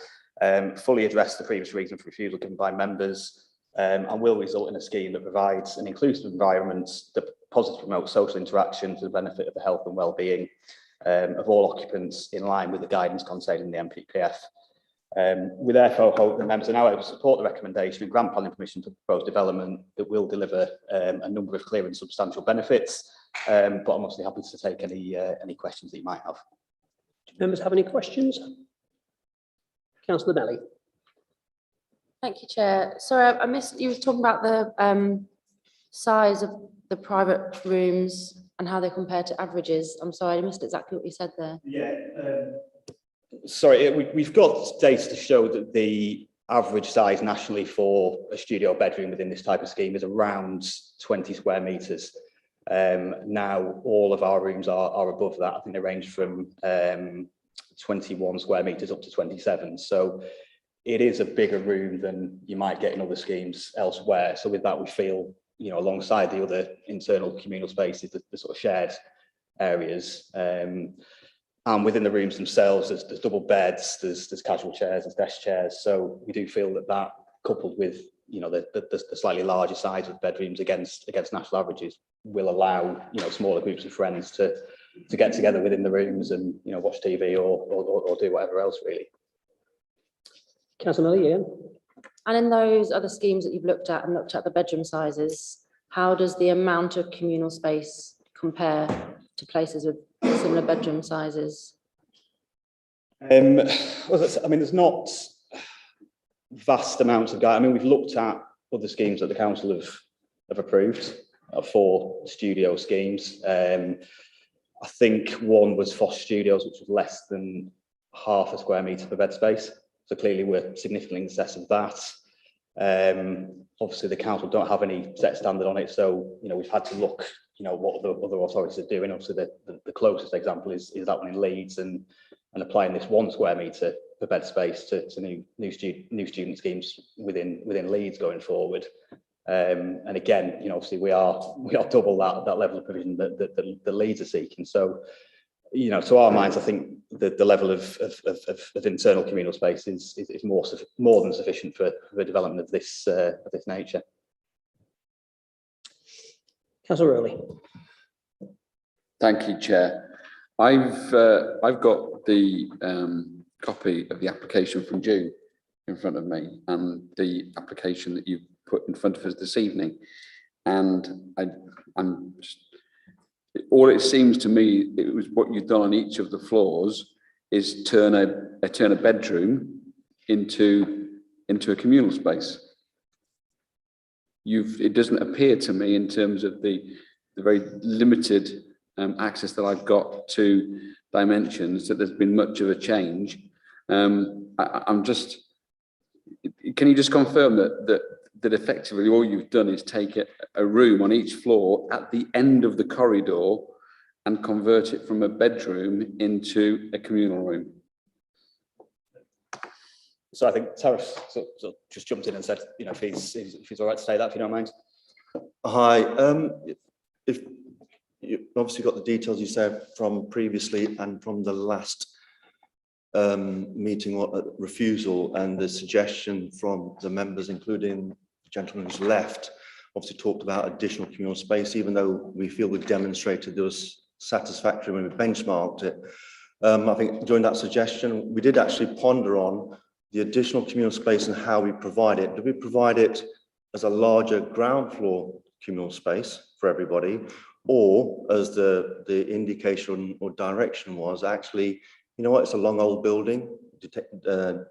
fully address the previous reason for refusal given by members, and will result in a scheme that provides an inclusive environment that positively promotes social interaction to the benefit of the health and well-being of all occupants, in line with the guidance contained in the MPPF. We therefore hope that members are now able to support the recommendation and grant planning permission for the proposed development that will deliver a number of clear and substantial benefits, but I'm obviously happy to take any questions that you might have. Do members have any questions? Councillor Belly. Thank you, Chair. Sorry, I missed, you were talking about the size of the private rooms and how they compare to averages. I'm sorry, I missed exactly what you said there. Yeah. Sorry, we've got data to show that the average size nationally for a studio bedroom within this type of scheme is around 20 square metres. Now, all of our rooms are above that. I think they range from 21 square metres up to 27. So it is a bigger room than you might get in other schemes elsewhere. So with that, we feel, you know, alongside the other internal communal spaces, the sort of shared areas, and within the rooms themselves, there's double beds, there's casual chairs, there's desk chairs. So we do feel that coupled with, you know, the slightly larger size of bedrooms against national averages will allow, you know, smaller groups of friends to get together within the rooms and, you know, watch TV or do whatever else really. Councillor Miller, yeah. And in those other schemes that you've looked at the bedroom sizes, how does the amount of communal space compare to places with similar bedroom sizes? Well, I mean, there's not vast amounts of I mean, we've looked at other schemes that the council have approved for studio schemes. I think one was Foss Studios, which was less than half a square metre per bed space. So clearly we're significantly in excess of that. Obviously the council don't have any set standard on it. So, you know, we've had to look, you know, what the other authorities are doing. Obviously the closest example is that one in Leeds and applying this 1 square metre per bed space to new student schemes within Leeds going forward. And again, you know, obviously we are double that level of provision that the Leeds are seeking. So, you know, to our minds, I think the level of internal communal space is more than sufficient for the development of this nature. Councillor Rowley. Thank you, Chair. I've got the copy of the application from June in front of me and the application that you've put in front of us this evening, and I'm just, all it seems to me, it was what you've done on each of the floors is turn a bedroom into a communal space. It doesn't appear to me, in terms of the very limited access that I've got to dimensions, that there's been much of a change. I'm just, can you just confirm that effectively all you've done is take a room on each floor at the end of the corridor and convert it from a bedroom into a communal room? So I think Tarif just jumped in and said, you know, if he's all right to say that, if you don't mind. Hi. If you obviously got the details you said from previously and from the last meeting or refusal, and the suggestion from the members, including the gentleman who's left, obviously talked about additional communal space, even though we feel we've demonstrated there was satisfactory when we benchmarked it. I think during that suggestion, we did actually ponder on the additional communal space and how we provide it. Do we provide it as a larger ground floor communal space for everybody, or as the indication or direction was actually, you know what, it's a long old building, depending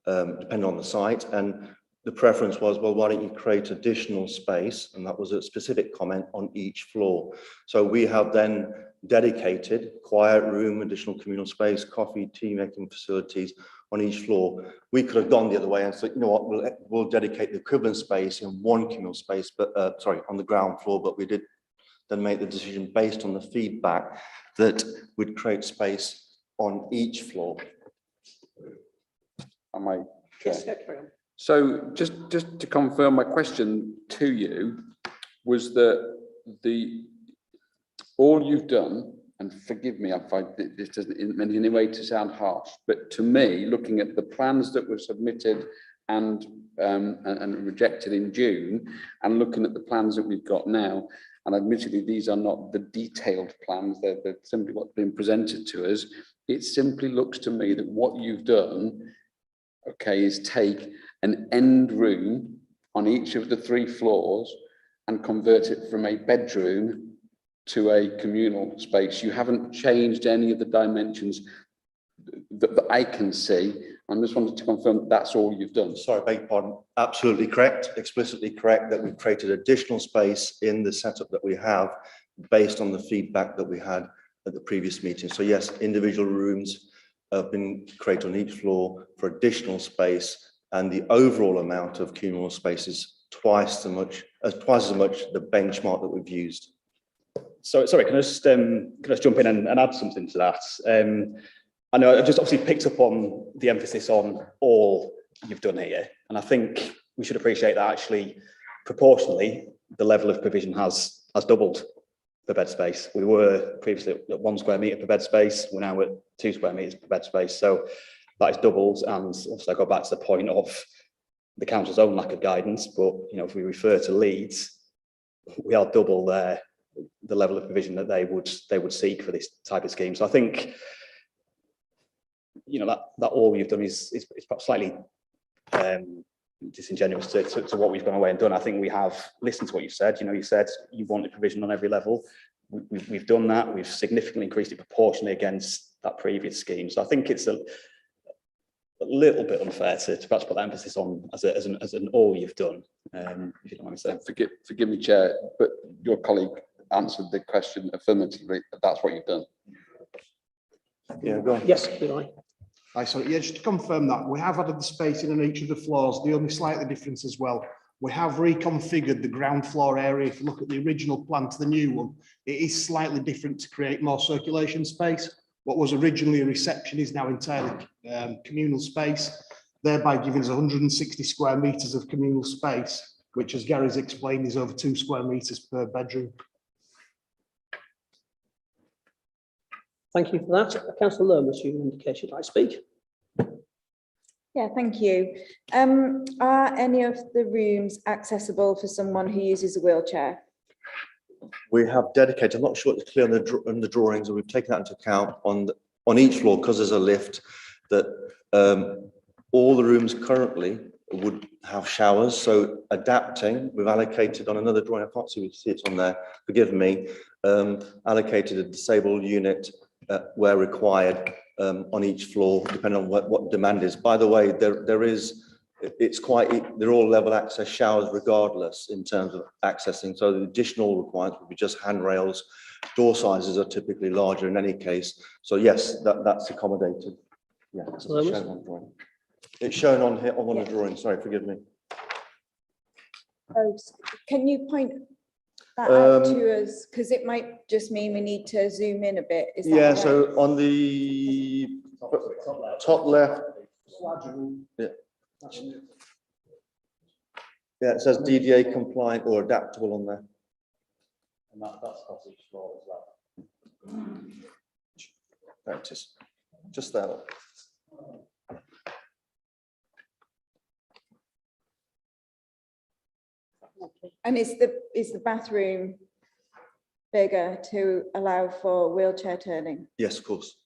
on the site, and the preference was, well, why don't you create additional space? And that was a specific comment on each floor. So we have then dedicated quiet room, additional communal space, coffee, tea making facilities on each floor. We could have gone the other way and said, you know what, we'll dedicate the equivalent space in one communal space, but on the ground floor, but we did then make the decision based on the feedback that we'd create space on each floor. Am I? Yes, carry on. So just to confirm, my question to you was that all you've done, and forgive me if this doesn't in any way to sound harsh, but to me, looking at the plans that were submitted and rejected in June, and looking at the plans that we've got now, and admittedly these are not the detailed plans, they're simply what's been presented to us. It simply looks to me that what you've done, okay, is take an end room on each of the 3 floors and convert it from a bedroom to a communal space. You haven't changed any of the dimensions that I can see I just wanted to confirm that's all you've done. Sorry, beg your pardon. Absolutely correct, explicitly correct, that we've created additional space in the setup that we have based on the feedback that we had at the previous meeting. So yes, individual rooms have been created on each floor for additional space, and the overall amount of communal space is twice as much the benchmark that we've used. So, sorry, can I just jump in and add something to that? I know I just obviously picked up on the emphasis on all you've done here, and I think we should appreciate that actually proportionally the level of provision has doubled per bed space. We were previously at 1 square metre per bed space, we're now at 2 square metres per bed space, so that is doubled. And also I go back to the point of the council's own lack of guidance, but you know, if we refer to Leeds, we are double the level of provision that they would seek for this type of scheme. So I think, you know, that all you've done is perhaps slightly disingenuous to what we've gone away and done. I think we have listened to what you said. You know, you said you wanted provision on every level. We've done that. We've significantly increased it proportionally against that previous scheme. So I think it's a little bit unfair to perhaps put that emphasis on as an all you've done. If you don't mind me saying. Forgive me, Chair, but your colleague answered the question affirmatively. That's what you've done. Yeah, go on. Yes, do I? Sorry, yeah, just to confirm that, we have added the spacing on each of the floors. The only slightly difference as well, we have reconfigured the ground floor area. If you look at the original plan to the new one, it is slightly different to create more circulation space. What was originally a reception is now entirely communal space, thereby giving us 160 square metres of communal space, which, as Gary's explained, is over 2 square metres per bedroom. Thank you for that. Councillor Lomas, you indicate you'd like to speak. Yeah, thank you. Are any of the rooms accessible for someone who uses a wheelchair? We have dedicated, I'm not sure it's clear on the drawings, and we've taken that into account on each floor, because there's a lift, that all the rooms currently would have showers. So adapting, we've allocated on another drawing, I can't see it's on there, forgive me, allocated a disabled unit where required on each floor, depending on what demand is. By the way, they're all level access showers regardless in terms of accessing. So the additional requirements would be just handrails. Door sizes are typically larger in any case. So yes, that's accommodated. Yeah, it's shown on here on one of the drawings. Sorry, forgive me. Oh, can you point that out to us? Because it might just mean we need to zoom in a bit. Is that Yeah, right? so on the top left. Yeah. Yeah, it says DDA compliant or adaptable on there. And that's across each floor as well. There it is. Just there. And is the bathroom bigger to allow for wheelchair turning? Yes, of course.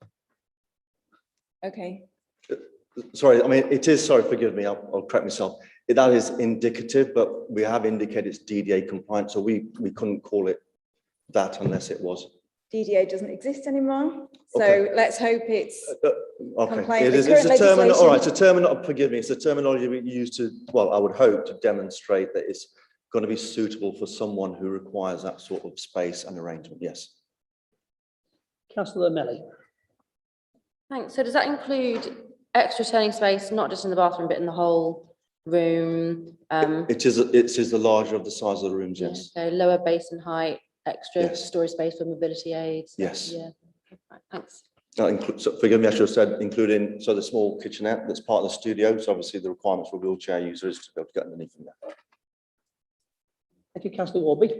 Okay. Sorry, I mean, it is, sorry, forgive me, I'll correct myself. That is indicative, but we have indicated it's DDA compliant, so we couldn't call it that unless it was. DDA doesn't exist anymore, so Okay. let's hope it's Okay, compliant it with is, it's current a terminology, all right, legislation. it's a terminology, forgive me, it's a terminology we use to, well, I would hope to demonstrate that it's going to be suitable for someone who requires that sort of space and arrangement, yes. Councillor Melly. Thanks. So does that include extra turning space, not just in the bathroom, but in the whole room? It is the larger of the size of the rooms, yes. So lower basin height, extra Yes. storage space for mobility aids. Yes. Yeah. Right, thanks. That includes, so forgive me, I should have said, including, so the small kitchenette that's part of the studio. So obviously the requirements for wheelchair users to be able to get underneath them there. Thank you, Councillor Warby.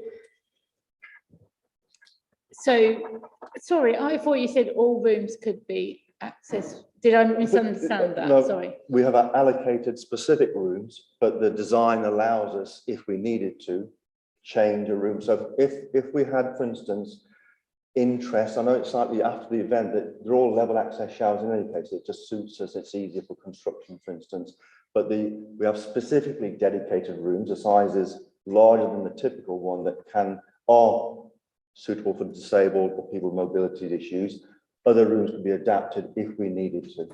So, sorry, I thought you said all rooms could be accessed. Did I misunderstand that? No, Sorry. we have allocated specific rooms, but the design allows us, if we needed to, change a room. So if we had, for instance, interest, I know it's slightly after the event, that they're all level access showers in any case, it just suits us, it's easier for construction, for instance. But we have specifically dedicated rooms, the size is larger than the typical one that are suitable for disabled or people with mobility issues. Other rooms can be adapted if we needed to.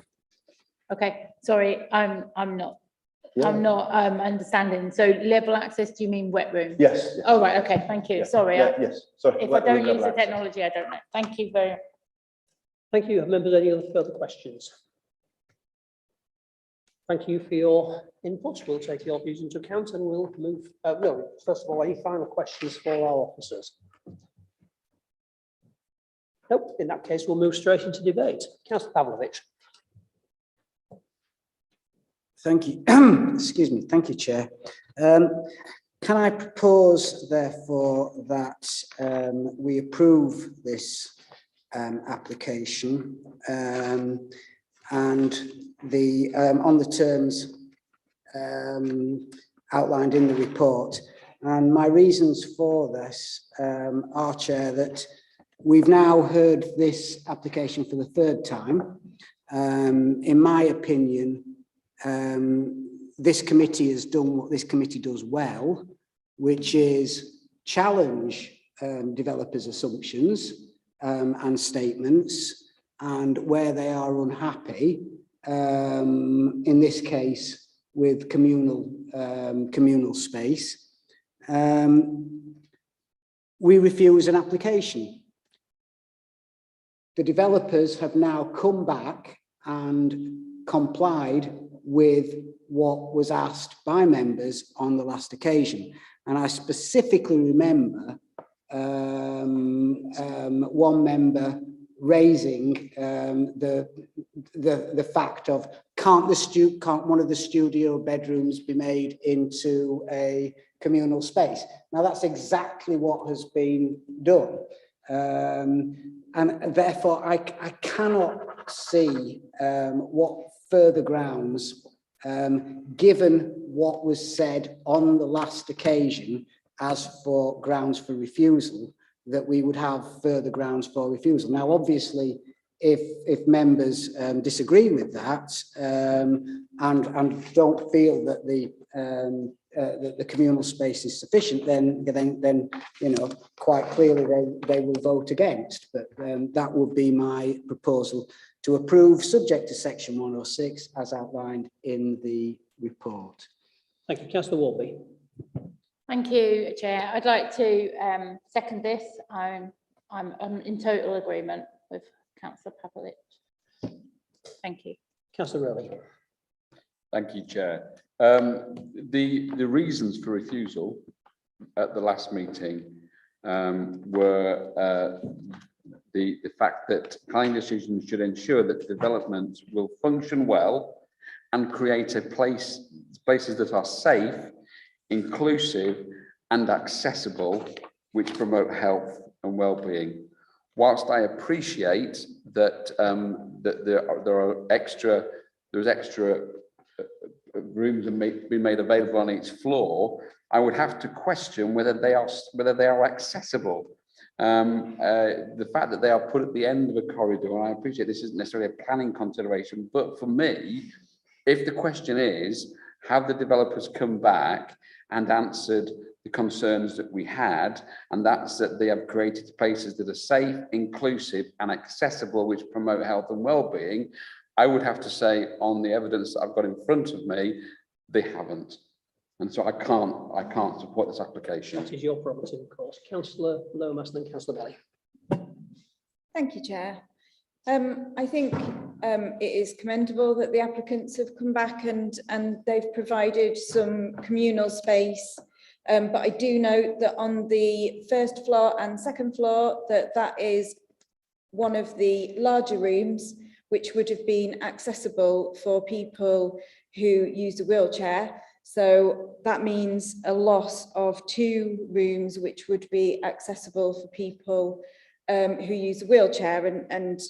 Okay, sorry, I'm not. Yeah. I'm not understanding. So level access, do you mean wet room? Yes. Yes. Oh, right, okay, thank you. Yeah. Sorry. Yeah, yes. Sorry. If I wet room don't use level the access. technology, I don't know. Thank you very much. Thank you. Have members any other further questions? Thank you for your inputs. We'll take your views into account and we'll move. No, first of all, any final questions for our officers? Nope. In that case, we'll move straight into debate. Councillor Pavlovich. Thank you. Excuse me. Thank you, Chair. Can I propose, therefore, that we approve this application and the on the terms outlined in the report? And my reasons for this are, Chair, that we've now heard this application for the third time. In my opinion, this committee has done what this committee does well, which is challenge developers' assumptions and statements, and where they are unhappy, in this case with communal space, we refuse an application. The developers have now come back and complied with what was asked by members on the last occasion. And I specifically remember one member raising the fact of can't one of the studio bedrooms be made into a communal space? Now that's exactly what has been done. And therefore I cannot see what further grounds, given what was said on the last occasion as for grounds for refusal, that we would have further grounds for refusal. Now, obviously, if members disagree with that and don't feel that the communal space is sufficient, then you know, quite clearly they will vote against. But that would be my proposal, to approve subject to section 106 as outlined in the report. Thank you, Councillor Warby. Thank you, Chair. I'd like to second this. I'm in total agreement with Councillor Pavlovich. Thank you. Councillor Rowley. Thank you, Chair. The reasons for refusal at the last meeting were the fact that planning decisions should ensure that development will function well and create places that are safe, inclusive and accessible, which promote health and well-being. Whilst I appreciate that there's extra rooms being made available on each floor, I would have to question whether they are accessible. The fact that they are put at the end of a corridor, and I appreciate this isn't necessarily a planning consideration, but for me, if the question is, have the developers come back and answered the concerns that we had, and that's that they have created places that are safe, inclusive and accessible, which promote health and well-being, I would have to say, on the evidence that I've got in front of me, they haven't. And so I can't support this application. That is your prerogative, of course. Councillor Lomas, then Councillor Belly. Thank you, Chair. I think it is commendable that the applicants have come back and they've provided some communal space. But I do note that on the first floor and second floor, that is one of the larger rooms, which would have been accessible for people who use a wheelchair. So that means a loss of 2 rooms, which would be accessible for people who use a wheelchair. And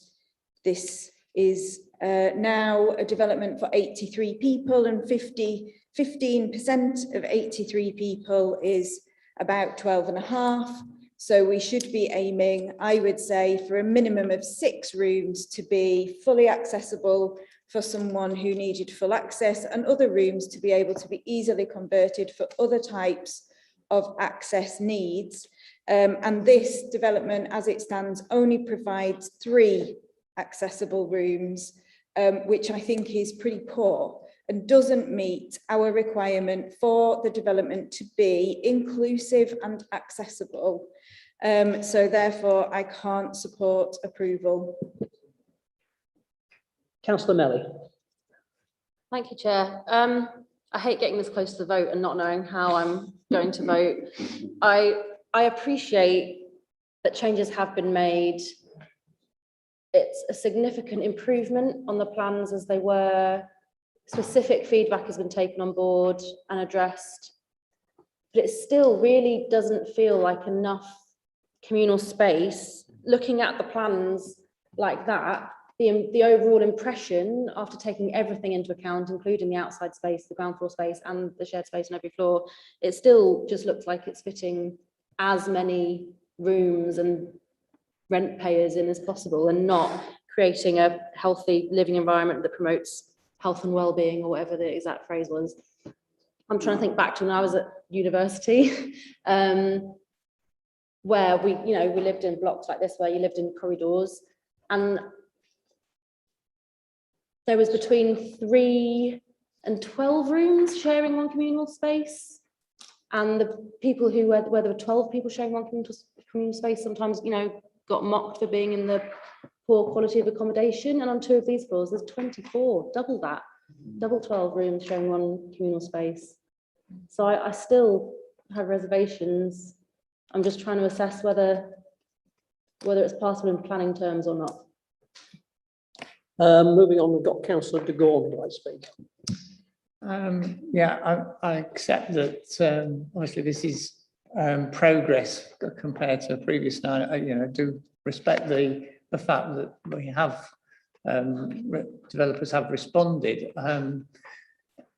this is now a development for 83 people, and 15% of 83 people is about 12.5. So we should be aiming, I would say, for a minimum of 6 rooms to be fully accessible for someone who needed full access, and other rooms to be able to be easily converted for other types of access needs. And this development, as it stands, only provides 3 accessible rooms which I think is pretty poor and doesn't meet our requirement for the development to be inclusive and accessible. So therefore, I can't support approval. Councillor Melly. Thank you, Chair. I hate getting this close to the vote and not knowing how I'm going to vote. I appreciate that changes have been made. It's a significant improvement on the plans as they were. Specific feedback has been taken on board and addressed, but it still really doesn't feel like enough communal space. Looking at the plans like that, the overall impression after taking everything into account, including the outside space, the ground floor space and the shared space on every floor, it still just looks like it's fitting as many rooms and rent payers in as possible and not creating a healthy living environment that promotes health and well-being, or whatever the exact phrase was. I'm trying to think back to when I was at university, where we lived in blocks like this, where you lived in corridors, and there was between 3 and 12 rooms sharing one communal space. And the people where there were 12 people sharing one communal space sometimes, got mocked for being in the poor quality of accommodation. And on 2 of these floors, there's 24, double that, double 12 rooms sharing one communal space. So I still have reservations. I'm just trying to assess whether it's passable in planning terms or not. Moving on, we've got Councillor de Gorne, would I speak? Yeah, I accept that obviously this is progress compared to previous night. I do respect the fact that we have developers have responded. I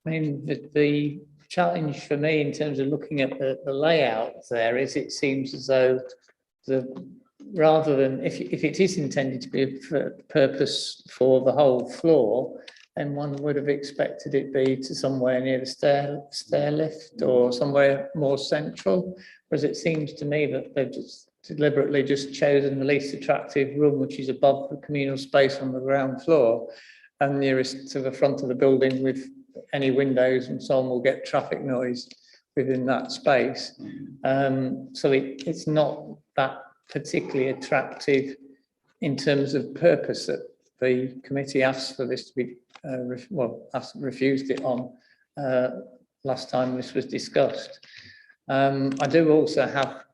mean, the challenge for me in terms of looking at the layout there is it seems as though rather than if it is intended to be for purpose for the whole floor, then one would have expected it be to somewhere near the stair lift or somewhere more central, whereas it seems to me that they've just deliberately just chosen the least attractive room, which is above the communal space on the ground floor and nearest to the front of the building with any windows and so on will get traffic noise within that space. So it's not that particularly attractive in terms of purpose that the committee asked for this to be, refused it on last time this was discussed. I do also have,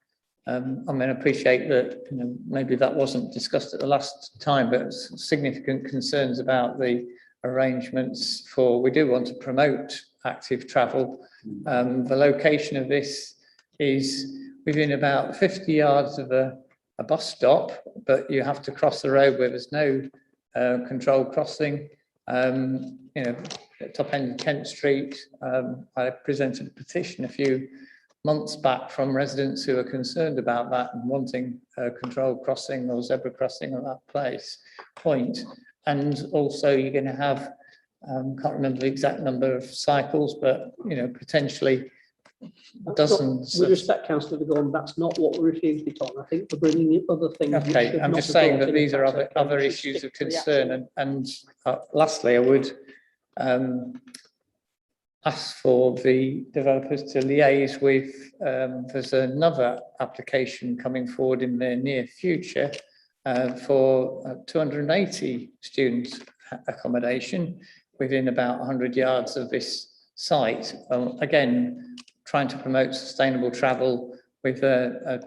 I appreciate that maybe that wasn't discussed at the last time, but significant concerns about the arrangements for, we do want to promote active travel. The location of this is within about 50 yards of a bus stop, but you have to cross the road where there's no controlled crossing. At top end of Kent Street, I presented a petition a few months back from residents who are concerned about that and wanting a controlled crossing or zebra crossing at that point. And also you're going to have, can't remember the exact number of cycles, but potentially dozens. With respect, Councillor de Gorne, that's not what we refused it on. I think we're bringing in other things. Okay, I'm just saying that these are other issues of concern. And lastly, I would ask for the developers to liaise with, there's another application coming forward in the near future for 280 student accommodation within about 100 yards of this site. Again, trying to promote sustainable travel with a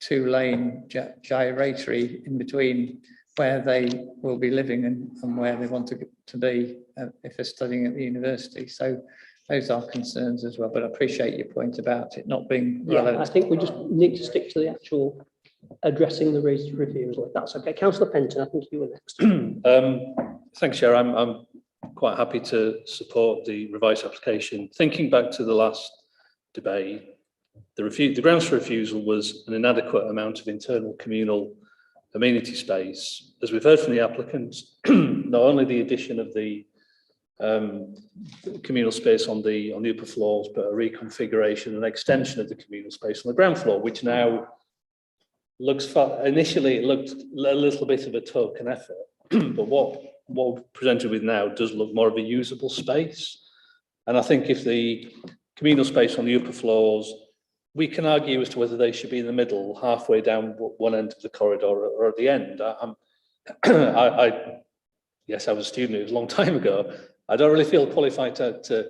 2-lane gyratory in between where they will be living and where they want to be if they're studying at the university. So those are concerns as well, but I appreciate your point about it not being relevant. Yeah, I think we just need to stick to the actual addressing the reasons for refusal, if that's okay. Councillor Penton, I think you were next. Thanks, Chair. I'm quite happy to support the revised application. Thinking back to the last debate, the grounds for refusal was an inadequate amount of internal communal amenity space. As we've heard from the applicants, not only the addition of the communal space on the upper floors, but a reconfiguration and extension of the communal space on the ground floor, which now looks initially it looked a little bit of a token effort, but what what we're presented with now does look more of a usable space. And I think if the communal space on the upper floors, we can argue as to whether they should be in the middle, halfway down one end of the corridor or at the end. Yes, I was a student, it was a long time ago. I don't really feel qualified to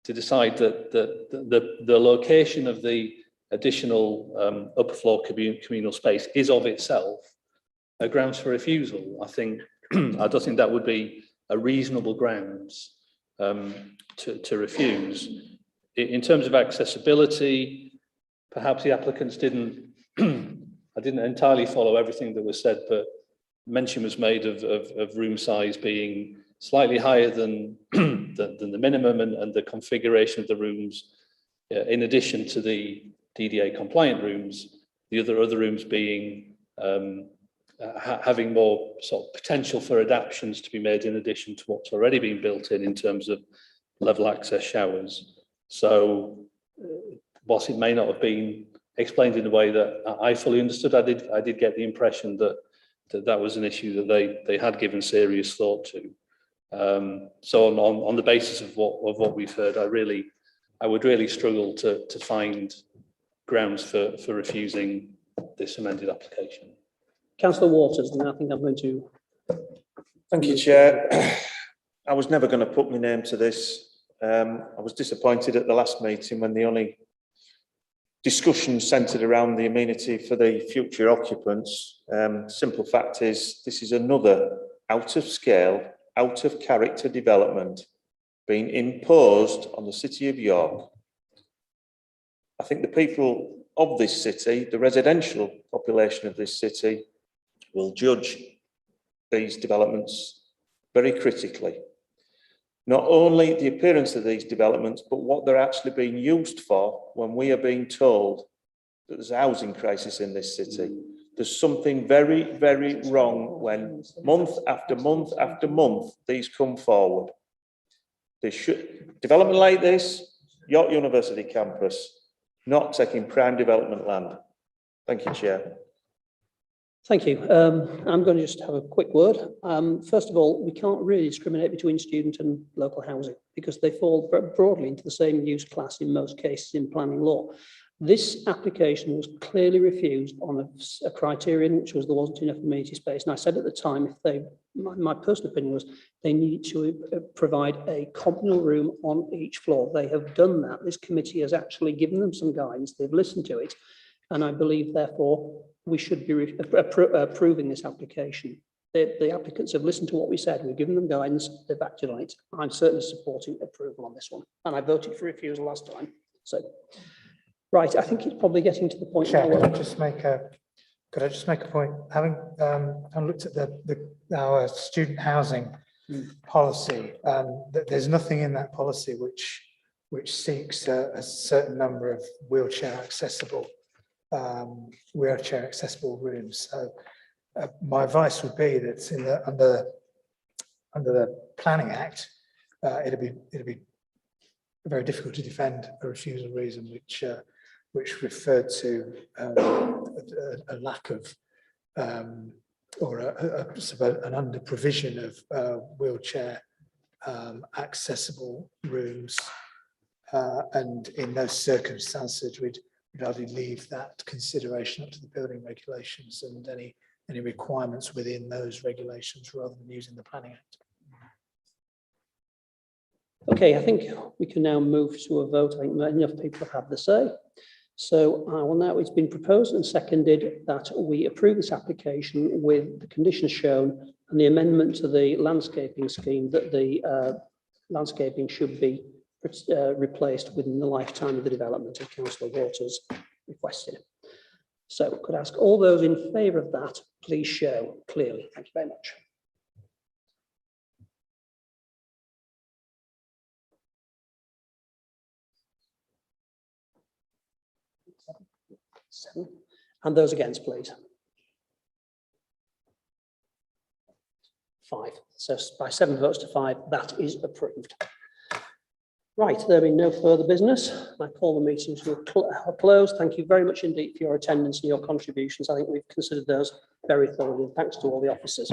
decide that the location of the additional upper floor communal space is of itself a grounds for refusal. I think I don't think that would be a reasonable grounds to refuse. In terms of accessibility, perhaps the applicants didn't. I didn't entirely follow everything that was said, but mention was made of room size being slightly higher than the minimum, and the configuration of the rooms, in addition to the DDA compliant rooms, the other rooms being having more sort of potential for adaptations to be made in addition to what's already been built in terms of level access showers. So whilst it may not have been explained in a way that I fully understood, I did get the impression that was an issue that they had given serious thought to. So on the basis of what we've heard, I would really struggle to find grounds for refusing this amended application. Councillor Waters, and I think I'm going to. Thank you, Chair. I was never going to put my name to this. I was disappointed at the last meeting when the only discussion centred around the amenity for the future occupants. Simple fact is, this is another out of scale, out of character development being imposed on the City of York. I think the people of this city, the residential population of this city, will judge these developments very critically. Not only the appearance of these developments, but what they're actually being used for when we are being told that there's a housing crisis in this city. There's something very, very wrong when month after month after month these come forward. Development like this, York University campus, not taking prime development land. Thank you, Chair. Thank you. I'm going to just have a quick word. First of all, we can't really discriminate between student and local housing because they fall broadly into the same use class in most cases in planning law. This application was clearly refused on a criterion, which was there wasn't enough amenity space. And I said at the time, my personal opinion was they needed to provide a communal room on each floor. They have done that. This committee has actually given them some guidance. They've listened to it. And I believe, therefore, we should be approving this application. The applicants have listened to what we said. We've given them guidance. They've acted on it. I'm certainly supporting approval on this one. And I voted for refusal last time. So, right, I think it's probably getting to the point. Chair, could I just make a point? Having looked at our student housing policy, there's nothing in that policy which seeks a certain number of wheelchair accessible rooms. So my advice would be that under the Planning Act, it'd be very difficult to defend a refusal reason which referred to a lack of or an under provision of wheelchair accessible rooms, and in those circumstances we'd rather leave that consideration up to the building regulations and any requirements within those regulations rather than using the Planning Act. Okay, I think we can now move to a vote. I think enough people have had the say. So it's been proposed and seconded that we approve this application with the conditions shown and the amendment to the landscaping scheme that the landscaping should be replaced within the lifetime of the development of Councillor Waters requested. So could I ask all those in favour of that, please show clearly. Thank you very much. Seven. And those against, please. 5. So by 7 votes to 5, that is approved. Right, there being no further business, I call the meeting to a close. Thank you very much indeed for your attendance and your contributions. I think we've considered those very thoroughly. Thanks to all the officers.